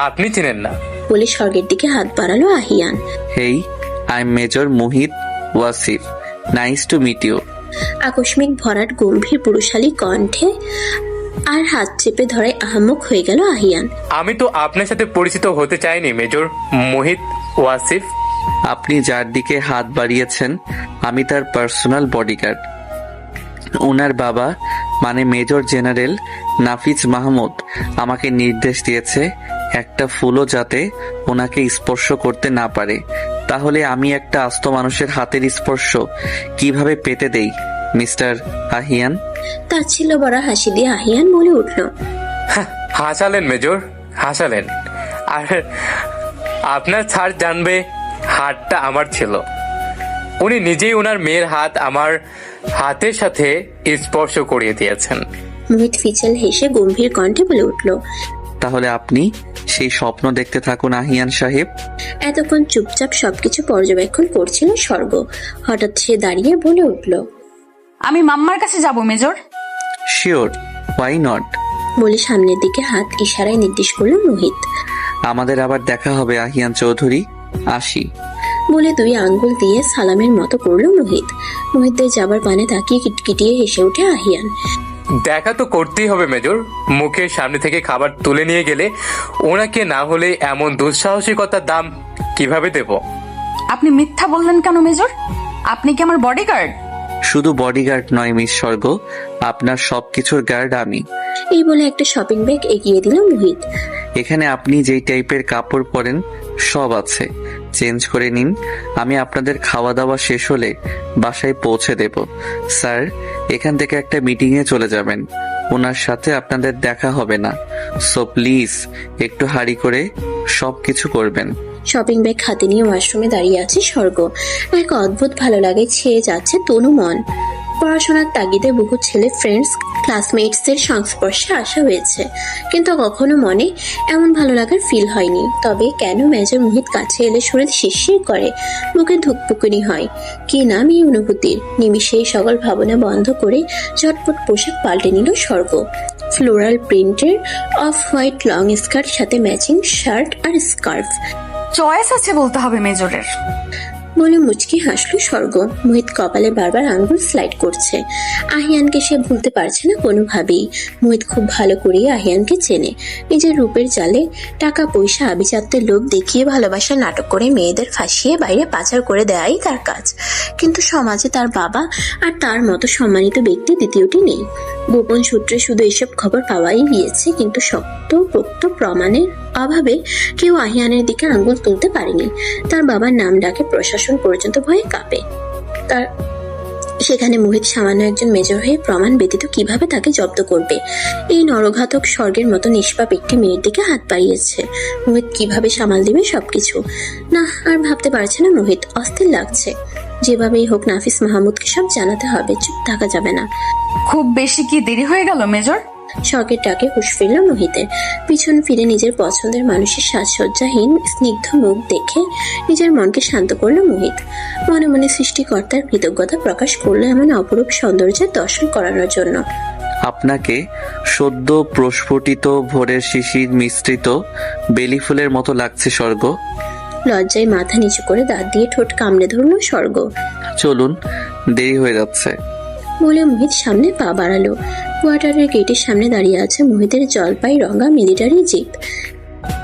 আপনি চেনেন না। বলে স্বর্গের দিকে হাত বাড়ালো Ahiyan. Hey, I am major Mohit Wasif, nice to meet you. আকস্মিক ভরাট গম্ভীর পুরুষালী কণ্ঠে আর হাত চেপে ধরায় আহাম্মক হয়ে গেল আহিয়ান। আমি তো আপনার সাথে পরিচিত হতে চাইনি মেজর মোহিত ওয়াসিফ। আপনি যার দিকে হাত বাড়িয়েছেন আমি তার পার্সোনাল বডিগার্ড। ওনার বাবা মানে মেজর জেনারেল নাফিজ মাহমুদ আমাকে নির্দেশ দিয়েছে একটা ফুলও যাতে ওনাকে স্পর্শ করতে না পারে। তাহলে আমি একটা আস্ত মানুষের হাতের স্পর্শ কিভাবে পেতে দেই মিস্টার আহিয়ান? তার ছিল বড় হাসি দিয়ে আহিয়ান বলে উঠল, হাসালেন মেজর, হাসালেন। আর আপনার স্যার জানবে হাতটা আমার ছিল। উনি নিজেই ওনার মেয়ের হাত আমার হাতের সাথে স্পর্শ করিয়ে দিয়েছেন। মোহিত ফিচেল হেসে গম্ভীর কণ্ঠে বলে উঠল, তাহলে আপনি সেই স্বপ্ন দেখতে থাকুন আহিয়ান সাহেব। এতক্ষণ চুপচাপ সবকিছু পর্যবেক্ষণ করছিল স্বর্গ। হঠাৎ সে দাঁড়িয়ে বলে উঠল, আমি মাম্মার কাছে যাব মেজর। Sure, why not? বলে সামনের দিকে হাত ইশারায় নির্দেশ করল মোহিত। আমাদের আবার দেখা হবে আহিয়ান চৌধুরী, আসি। বলে দুই আঙ্গুল দিয়ে সালামের মতো করলো মোহিত। মোহিতদের যাবার পানে তাকিয়ে কিটকিটিয়ে হেসে উঠে আহিয়ান। দেখা তো করতেই হবে মেজর। মুখের সামনে থেকে খাবার তুলে নিয়ে গেলে ওনাকে না হলে এমন দুঃসাহসিকতার দাম কিভাবে দেব? আপনি মিথ্যা বললেন কেন মেজর? আপনি কি আমার বডিগার্ড? শুধু বডিগার্ড নয় মিস স্বর্গ, আপনার সবকিছুর গার্ড আমি। এই বলে একটা শপিং ব্যাগ এগিয়ে দিল মোহিত। এখানে আপনি যেই টাইপের কাপড় পরেন সব আছে, চেঞ্জ করে নিন। আমি আপনাদের খাওয়া দাওয়া শেষ হলে বাসায় পৌঁছে দেব। স্যার, এখান থেকে একটা মিটিংয়ে চলে যাবেন, ওনার সাথে আপনাদের দেখা হবে না। সো প্লিজ একটু হাড়ি করে সবকিছু করবেন। শপিং ব্যাগ হাতে নিয়ে ওয়াশরুমে দাঁড়িয়ে আছে স্বর্গ। এক অদ্ভুত ভালো লাগে ছেয়ে যাচ্ছে তনু মন। পড়াশোনার তাগিদে বহু ছেলে ফ্রেন্ডস ক্লাসমেটসদের সংস্পর্শে আসা হয়েছে, কিন্তু কখনো মনে এমন ভালো লাগার ফিল হয়নি। তবে কেন মেজর মোহিত কাছে এলে শরীর শিরশির করে, বুকে ধুকপুকুনি হয়। কি নাম এই অনুভূতির? নিমিষেই সকল ভাবনা বন্ধ করে ঝটপট পোশাক পাল্টে নিল স্বর্গ। ফ্লোরাল প্রিন্টের অফ হোয়াইট লং স্কার্ট সাথে ম্যাচিং শার্ট আর স্কার্ফ। চয়েস আছে বলতে হবে মেজরের। বলে মুচকি হাসলো স্বর্গ। মোহিত কপালে বারবার আঙ্গুল স্লাইড করছে। আহিয়ানকে সে ভুলতে পারছে না কোনোভাবেই। মোহিত খুব ভালো করে আহিয়ানকে চেনে। নিজের রূপের জালে টাকা পয়সা আভিজাত্যের লোভ দেখিয়ে ভালোবাসার নাটক করে মেয়েদের ফাঁসিয়ে বাইরে পাচার করে দেওয়াই তার কাজ। কিন্তু সমাজে তার বাবা আর তার মতো সম্মানিত ব্যক্তি দ্বিতীয়টি নেই। গোপন সূত্রে শুধু এসব খবর পাওয়াই গিয়েছে, কিন্তু শক্ত পোক্ত প্রমাণের অভাবে কেউ আহিয়ানের দিকে আঙ্গুল তুলতে পারেনি। তার বাবার নাম ডাকে প্রশাসন পর্যন্ত ভয়ে কাঁপে। তার সেখানে মোহিত সামান্য একজন মেজর হয়ে প্রমাণ ব্যতীত কিভাবে তাকে জব্দ করবে? এই নরঘাতক স্বর্গের মতো নিষ্পাপ একটি মেয়ের দিকে হাত বাড়িয়েছে। মোহিত কিভাবে সামাল দিবে সবকিছু? না, আর ভাবতে পারছে না মোহিত। অস্থির লাগছে। যেভাবেই হোক নাফিস মাহমুদকে সব জানাতে হবে, চুপ থাকা যাবে না। খুব বেশি কি দেরি হয়ে গেল মেজর? শখের ডাকে হুঁশ ফিরল মোহিতের। পিছন ফিরে নিজের পছন্দের মানুষের সাজসজ্জাহীন স্নিগ্ধ মুখ দেখে নিজের মনকে শান্ত করলো মোহিত। মনে মনে সৃষ্টিকর্তার কৃতজ্ঞতা প্রকাশ করলো এমন অপরূপ সৌন্দর্যের দর্শন করানোর জন্য। আপনাকে সদ্য প্রস্ফুটিত ভোরের শিশির মিশ্রিত বেলি ফুলের মতো লাগছে স্বর্গ। লজ্জায় মাথা নিচু করে দাঁত দিয়ে ঠোঁট কামড়ে ধরলো স্বর্গ। চলুন, দেরি হয়ে যাচ্ছে। বলে মোহিত সামনে পা বাড়ালো। কোয়ার্টারের গেটের সামনে দাঁড়িয়ে আছে মোহিতের জলপাই রঙা মিলিটারি জিপ।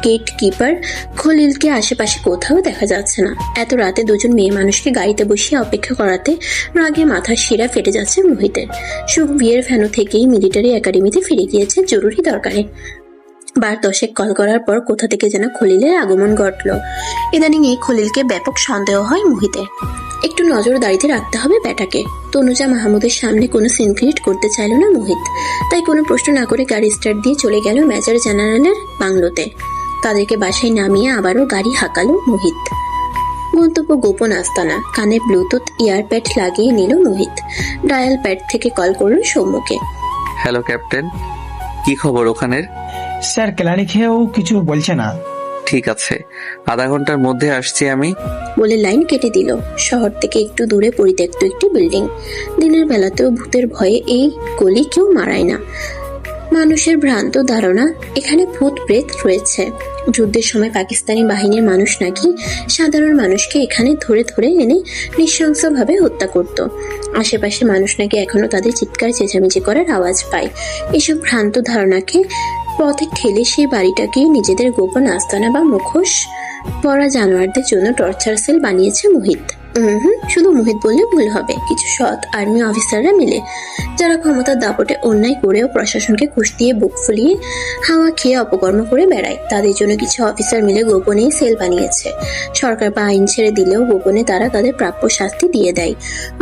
গেট কিপার খলিলকে আশেপাশে কোথাও দেখা যাচ্ছে না। এত রাতে দুজন মেয়ে মানুষকে গাড়িতে বসিয়ে অপেক্ষা করাতে রাগে মাথার শিরা ফেটে যাচ্ছে মোহিতের। সুখ বিয়ের ভ্যানু থেকেই মিলিটারি একাডেমিতে ফিরে গিয়েছে জরুরি দরকারে। বার 10 কল করার পর কোথা থেকে যেন খলিলের আগমন ঘটল। ইদানিং এই খলিলকে ব্যাপক সন্দেহ হয় মুহিতের। একটু নজরদারিতে রাখতে হবে ব্যাটাকে। তনুজা মাহমুদের সামনে কোনো সিন ক্রিয়েট করতে চাইল না মোহিত, তাই কোনো প্রশ্ন না করে গাড়ি স্টার্ট দিয়ে চলে গেল মেজর জেনারেলের বাংলোতে। তাদেরকে বাসায় নামিয়ে আবারও গাড়ি হাঁকালো মোহিত। গন্তব্য গোপন আস্তানা। কানে ব্লুটুথ ইয়ারপ্যাড লাগিয়ে নিল মোহিত। ডায়াল প্যাড থেকে কল করলো সৌম্যকে। হ্যালো ক্যাপ্টেন, কি খবর ওখানের? স্যার কেলানি খেয়েও কিছু বলছে না। ঠিক আছে, আধা ঘন্টার মধ্যে আসছি আমি, বলে লাইন কেটে দিল। শহর থেকে একটু দূরে পরিত্যক্ত একটি বিল্ডিং। দিনের বেলাতেও ভূতের ভয়ে এই গলি কেউ মারায় না। মানুষের ভ্রান্ত ধারণা এখানে ভূত প্রেত রয়েছে। যুদ্ধের সময় পাকিস্তানি বাহিনীর মানুষ নাকি সাধারণ মানুষকে এখানে ধরে ধরে এনে নৃশংসভাবে হত্যা করত। আশেপাশে মানুষ নাকি এখনো তাদের চিৎকার চেঁচামেচি করার আওয়াজ পায়। এসব ভ্রান্ত ধারণাকে পথে ঠেলে সেই বাড়িটাকে নিজেদের গোপন আস্তানা বা মুখোশ পরা জানোয়ারদের জন্য টর্চার সেল বানিয়েছে মোহিত। শুধু মোহিত বললে ভুল হবে। কিছু সৎ আর্মি অফিসাররা মিলে, যারা ক্ষমতার দাপটে অন্যায় করেও প্রশাসনকে ঘুষ দিয়ে বুক ফুলিয়ে হাওয়া খেয়ে অপকর্ম করে বেড়ায়, তাদের জন্য কিছু অফিসার মিলে গোপনেই সেল বানিয়েছে। সরকার বা আইন ছেড়ে দিলেও গোপনে তারা তাদের প্রাপ্য শাস্তি দিয়ে দেয়।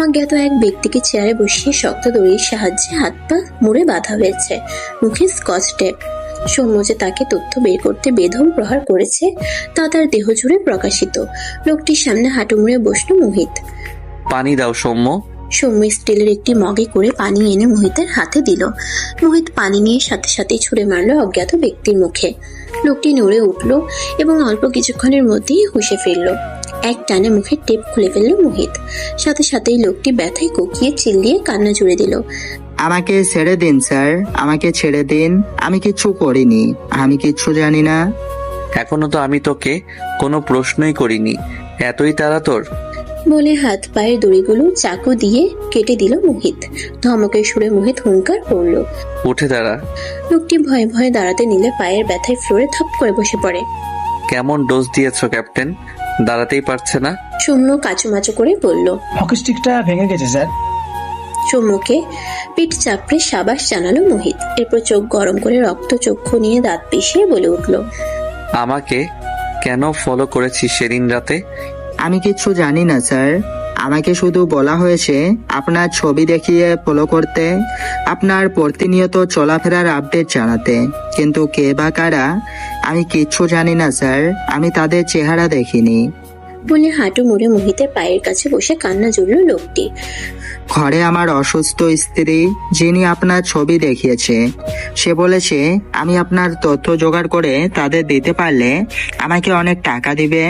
অজ্ঞাত এক ব্যক্তিকে চেয়ারে বসিয়ে শক্ত দড়ির সাহায্যে হাত পা মুড়ে বাঁধা হয়েছে, মুখে স্কচ টেপ। সৌম্য যে তাকে তথ্য বের করতে বেদম প্রহার করেছে তা তার দেহ জুড়ে প্রকাশিত। লোকটির সামনে হাঁটু মুড়ে বসল মোহিত। পানি দাও সৌম্য। সৌম্য স্টিলের একটি মগে করে পানি এনে মোহিতের হাতে দিল। মোহিত পানি নিয়ে সাথে সাথে ছুঁড়ে মারল অজ্ঞাত ব্যক্তির মুখে। লোকটি নড়ে উঠল এবং অল্প কিছুক্ষণের মধ্যেই হুঁশে ফিরল। এক টানে মুখের টেপ খুলে ফেলল মোহিত। সাথে সাথেই লোকটি ব্যথায় কোকিয়ে চিল্লিয়ে কান্না জুড়ে দিল। আমাকে ছেড়ে দিন স্যার, আমাকে ছেড়ে দিন, আমি কিচ্ছু করিনি, আমি কিচ্ছু জানি না। এখনো তো আমি তোকে কোনো প্রশ্নই করিনি, এতই তাড়া তোর? বলে হাত পায়ের দড়িগুলো চাকু দিয়ে কেটে দিল মোহিত। ধমকের সুরে মোহিত হুঙ্কার করল, উঠে দাঁড়া। লোকটি ভয়ে ভয়ে দাঁড়াতে নিলে পায়ের ব্যথায় ফ্লোরে থপ করে বসে পড়ে। কেমন ডোজ দিয়েছো ক্যাপ্টেন? দাঁড়াতেই পারছে না। সৌম্য কাচুমাচু করে বলল, হকি স্টিকটা ভেঙে গেছে স্যার। সৌম্যকে পিঠ চাপড়ে সাবাস জানালো মোহিত। এরপর চোখ গরম করে রক্ত চক্ষু নিয়ে দাঁত পিষিয়ে বলে উঠল, আমাকে কেন ফলো করেছিস সেদিন রাতে? আমি কিচ্ছু জানি না স্যার, আমাকে শুধু বলা হয়েছে আপনার ছবি দেখিয়ে ফলো করতে, আপনার প্রতিনিয়ত চলাফেরার আপডেট জানাতে, কিন্তু কে বা কারা আমি কিচ্ছু জানি না স্যার, আমি তাদের চেহারা দেখিনি। বলে হাঁটু মুড়ে মোহিতের পায়ের কাছে বসে কান্না জুড়ল লোকটি। ঘরে আমার অসুস্থ স্ত্রী যিনি আপনার ছবি দেখিয়েছে, সে বলেছে আমি আপনার তথ্য জোগাড় করে তাদের দিতে পারলে আমাকে অনেক টাকা দিবে।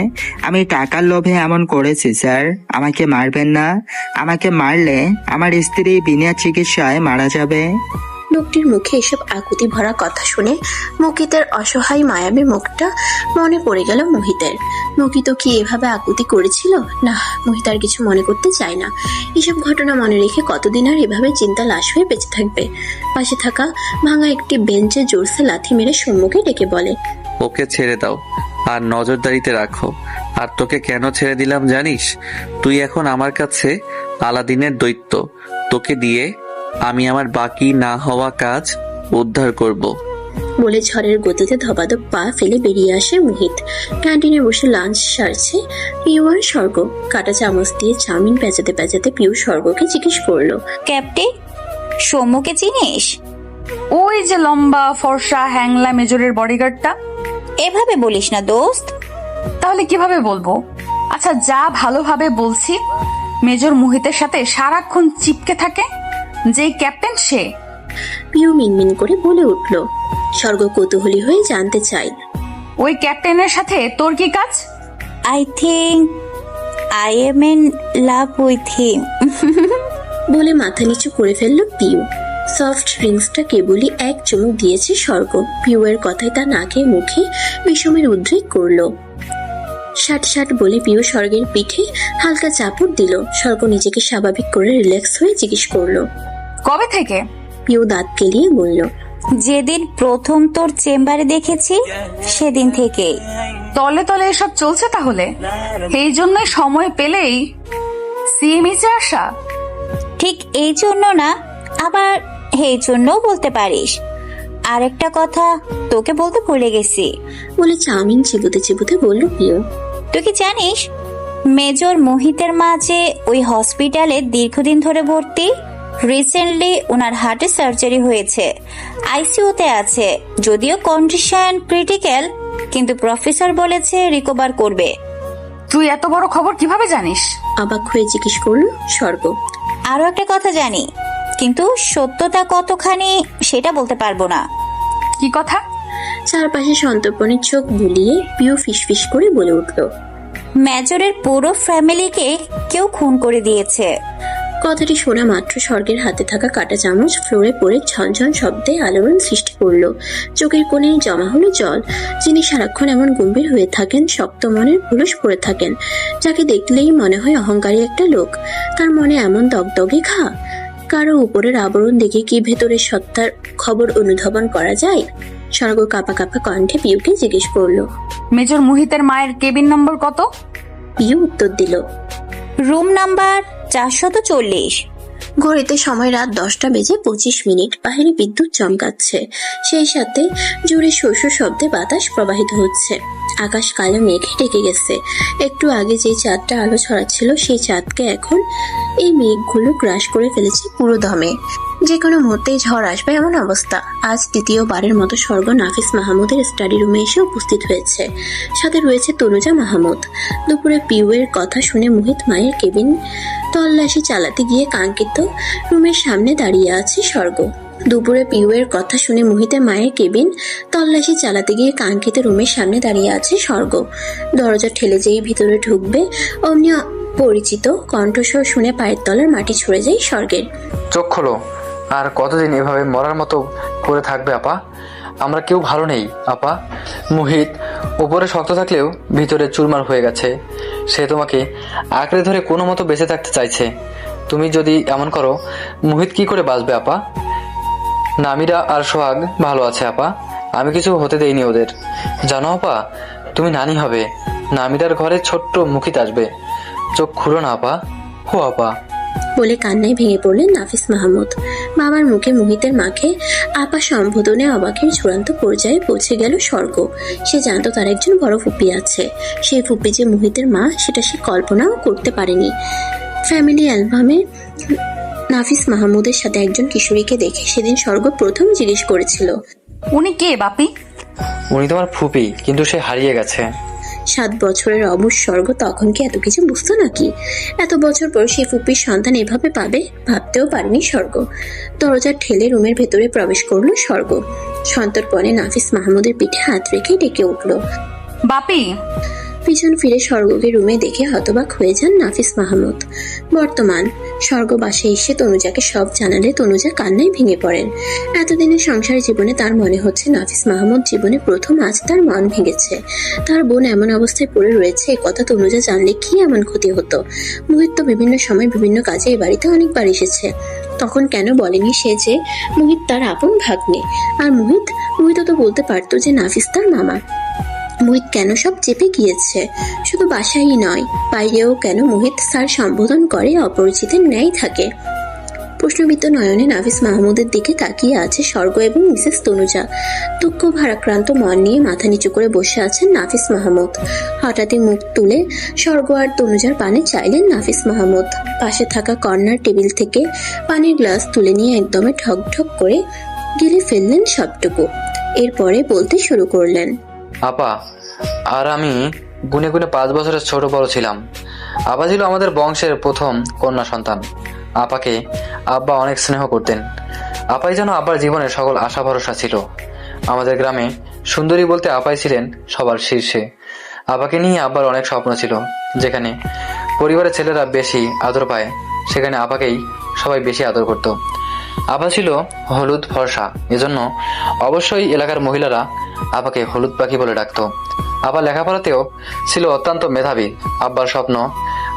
আমি টাকার লোভে এমন করেছি স্যার, আমাকে মারবেন না, আমাকে মারলে আমার স্ত্রী বিনা চিকিৎসায় মারা যাবে। লোকটির মুখে এসব আকুতি ভরা কথা শুনে মুকিতের অসহায় মায়াবী মুখটা মনে পড়ে গেল মোহিতের। মুকিত কি এভাবে আকুতি করেছিল? না, মোহিত আর কিছু মনে করতে চায় না। এসব ঘটনা মনে রেখে কতদিন আর এভাবে চিন্তা লাশ হয়ে বেঁচে থাকবে। পাশে থাকা ভাঙা একটি বেঞ্চে জোরসে লাথি মেরে সৌম্যকে ডেকে বলে, ওকে ছেড়ে দাও আর নজরদারিতে রাখো। আর তোকে কেন ছেড়ে দিলাম জানিস? তুই এখন আমার কাছে আলাদিনের দৈত্য। তোকে দিয়ে আমি আমার বাকি না হওয়া কাজ উদ্ধার করব। বলে ঝড়ের গতিতে ধপাধপ পা ফেলে বেরিয়ে আসে মোহিত। ক্যান্টিনে বসে লাঞ্চ সারছে পিউ আর স্বর্গ। কাটা চামচ দিয়ে চাউমিন পেঁচাতে পেঁচাতে পিউ স্বর্গকে জিজ্ঞেস করলো, ক্যাপ্টেন সৌম্যকে চিনিস? ওই যে লম্বা ফর্সা হ্যাংলা মেজরের বডিগার্ডটা। এভাবে বলিস না দোস্ত। তাহলে কিভাবে বলবো? আচ্ছা, যা ভালোভাবে বলছি, মেজর মোহিতের সাথে সারাক্ষণ চিপকে থাকে যেই ক্যাপ্টেন সে। পিউ মিনমিন করে বলে উঠল। স্বর্গ কৌতূহলী হয়ে জানতে চাই, ওই ক্যাপ্টেনের সাথে তোর কি কাজ? I think I am in love with him বলে মাথা নিচু করে ফেলল পিউ। সফট ড্রিঙ্কসটা কেবলই এক চুমুক দিয়েছে স্বর্গ। পিউ এর কথায় তার নাকে মুখে বিষমের উদ্রেক করলো। ষাট ষাট বলে পিউ স্বর্গের পিঠে হালকা চাপড় দিল। স্বর্গ নিজেকে স্বাভাবিক করে রিল্যাক্স হয়ে জিজ্ঞেস করলো, কবে থেকে? পিউ দাঁত কেলিয়ে বলল, যেদিন প্রথম তোর চেম্বারে দেখেছি সেদিন থেকে। তলে তলে এসব চলছে তাহলে? এই জন্যই সময় পেলেই সিএমএইচে আসা? ঠিক এই জন্য না, আবার এই জন্যও বলতে পারিস। আরেকটা কথা তোকে বলতে ভুলে গেছি বলে চাউমিন চিবুতে চিবুতে বলল প্রিয়। তুই কি জানিস মেজর মোহিতের মা যে ওই হসপিটালে দীর্ঘদিন ধরে ভর্তি? রিসেন্টলি ওনার হার্টে সার্জারি হয়েছে, আইসিইউতে আছে। যদিও কন্ডিশন ক্রিটিক্যাল, কিন্তু প্রফেসর বলেছে রিকভার করবে। তুই এত বড় খবর কিভাবে জানিস? অবাক হয়ে জিজ্ঞেস করলো স্বর্গ। আরো একটা কথা জানি, কিন্তু সত্যতা কতখানি সেটা বলতে পারবো না। কি কথা? চারপাশে সন্তর্পণের চোখ বুলিয়ে পিউ ফিসফিস করে বলে উঠল, মেজরের পুরো ফ্যামিলিকে কেউ খুন করে দিয়েছে। কথাটি শোনা মাত্র স্বর্গের হাতে থাকা কাঁটা চামচ ফ্লোরে পড়ে ঝনঝন শব্দে আলোড়ন সৃষ্টি করলো। চোখের কোণে জমা হলো জল। যিনি সারাক্ষণ এমন গম্ভীর হয়ে থাকেন, শক্ত মনের পুরুষ পড়ে থাকেন, যাকে দেখলেই মনে হয় অহংকারী একটা লোক, তার মনে এমন দগদগে ঘা। কারো উপরের আবরণ দেখে কি ভেতরের সত্তার খবর অনুধাবন করা যায়? স্বর্গ কাঁপা কাঁপা কণ্ঠে পিউকে জিজ্ঞেস করলো, মেজর মোহিতের মায়ের কেবিন নম্বর কত? পিউ উত্তর দিল, রুম নাম্বার 440। ঘড়িতে সময় রাত 10:25। বাহিরে বিদ্যুৎ চমকাচ্ছে, সেই সাথে জোরে শস্য শব্দে বাতাস প্রবাহিত হচ্ছে। আকাশ কালো মেঘে ঢেকে গেছে। একটু আগে যে চাঁদটা আলো ছড়াচ্ছিল, সেই চাঁদকে এখন এই মেঘগুলো গ্রাস করে ফেলেছে পুরো দমে। যে কোনো মুহূর্তেই ঝড় আসবে এমন অবস্থা। আজ দ্বিতীয়বারের মতো স্বর্গ নাফিস মাহমুদের স্টাডি রুমে এসে উপস্থিত হয়েছে। সাথে রয়েছে তনুজা মাহমুদ। দুপুরে পিউয়ের কথা শুনে মোহিত মায়ের কেবিন তল্লাশি চালাতে গিয়ে কাঙ্ক্ষিত রুমের সামনে দাঁড়িয়ে আছে স্বর্গ। দুপুরে পিউয়ের কথা শুনে মোহিতের মায়ের কেবিন তল্লাশি চালাতে গিয়ে কাঙ্ক্ষিত রুমের সামনে দাঁড়িয়ে আছে স্বর্গ। দরজা ঠেলে যেই ভিতরে ঢুকবে, অমনি পরিচিত কণ্ঠস্বর শুনে পায়ের তলার মাটি ছুঁড়ে যায় স্বর্গের। চোখ খোলো। আর কতদিন এভাবে মরার মতো পড়ে থাকবে আপা? আমরা কেউ ভালো নেই আপা। মোহিত উপরে শক্ত থাকলেও ভিতরে চুরমার হয়ে গেছে। সে তোমাকে আঁকড়ে ধরে কোনো মতো বেঁচে থাকতে চাইছে। তুমি যদি এমন করো, মোহিত কি করে বাঁচবে আপা? নামিরা আর সোহাগ ভালো আছে আপা, আমি কিছু হতে দেইনি ওদের। জানো আপা, তুমি নানি হবে। নামিরার ঘরে ছোট্ট মুখিত আসবে। চোখ খুলো না আপা। হো আপা বলে কান্নায় ভেঙে পড়লেন নাফিস মাহমুদ। বাবার মুখে মোহিতের মাকে আপা সম্বোধনে অবাকের চূড়ান্ত পর্যায়ে পৌঁছে গেল স্বর্গ। সে জানতো তার একজন বড় ফুপি আছে। সেই ফুপি যে মোহিতের মা, সেটা সে কল্পনাও করতে পারেনি। ফ্যামিলি অ্যালবামে নাফিস মাহমুদের সাথে একজন কিশোরীকে দেখে সেদিন স্বর্গ প্রথম জিজ্ঞেস করেছিল, উনি কে বাপি? উনি তোমার ফুপি, কিন্তু সে হারিয়ে গেছে। 7 বছরের অবুঝ স্বর্গ তখন কি এত কিছু বুঝতো নাকি? এত বছর পর সে ফুপির সন্তান এভাবে পাবে ভাবতেও পারেনি স্বর্গ। দরজা ঠেলে রুমের ভেতরে প্রবেশ করলো স্বর্গ। সন্তর্পণে নাফিস মাহমুদের পিঠে হাত রেখে ডেকে উঠলো, বাপি। পিছন ফিরে স্বর্গকে রুমে দেখে হতবাক হয়ে যান নাফিস মাহমুদ। বর্তমান স্বর্গ বাসায় এসে তনুজাকে সব জানালে তনুজা কান্নায় ভেঙে পড়েন। এতদিনের সংসার জীবনে তার মনে হচ্ছে নাফিস মাহমুদ জীবনে প্রথম আজ তার মন ভেঙেছে। তার বোন এমন অবস্থায় পড়ে রয়েছে, কথা তনুজা জানলে কি এমন ক্ষতি হতো? মোহিত তো বিভিন্ন সময় বিভিন্ন কাজে এই বাড়িতে অনেকবার এসেছে। তখন কেন বলেনি সে যে মোহিত তার আপন ভাগ্নে? আর মোহিত তো বলতে পারতো যে নাফিস তার মামা। মোহিত কেন সব চেপে গিয়েছে? শুধু বাসায়ই নয়, বাইরেও কেন মোহিত স্যার সম্বোধন করে, অপরিচিতের ন্যায় থাকে? প্রশ্নবিদ্ধ নয়নে নাফিস মাহমুদের দিকে তাকিয়ে আছে স্বর্গ এবং মিসেস তনুজা। দুঃখ ভারাক্রান্ত মন নিয়ে মাথা নিচু করে বসে আছেন নাফিস মাহমুদ। হঠাৎই মুখ তুলে স্বর্গ আর তনুজার পানে চাইলেন নাফিস মাহমুদ। পাশে থাকা কর্নার টেবিল থেকে পানির গ্লাস তুলে নিয়ে একদমে ঠক ঠক করে গিলে ফেললেন সবটুকু। এরপরে বলতে শুরু করলেন, আপা আর আমি গুনে গুনে 5 বছরের ছোট বড় ছিলাম। আপা ছিল আমাদের বংশের প্রথম কন্যা সন্তান। আপাকে আব্বা অনেক স্নেহ করতেন। আপাই যেন আব্বার জীবনের সকল আশা ভরসা ছিল। আমাদের গ্রামে সুন্দরী বলতে আপাই ছিলেন সবার শীর্ষে। আপাকে নিয়ে আব্বার অনেক স্বপ্ন ছিল। যেখানে পরিবারের ছেলেরা বেশি আদর পায়, সেখানে আপাকেই সবাই বেশি আদর করত। আপা ছিল হলুদ ফর্সা, এজন্য অবশ্যই এলাকার মহিলারা আপাকে হলুদ পাখি বলে ডাকত। আপা লেখাপড়াতেও ছিল অত্যন্ত মেধাবী। আব্বার স্বপ্ন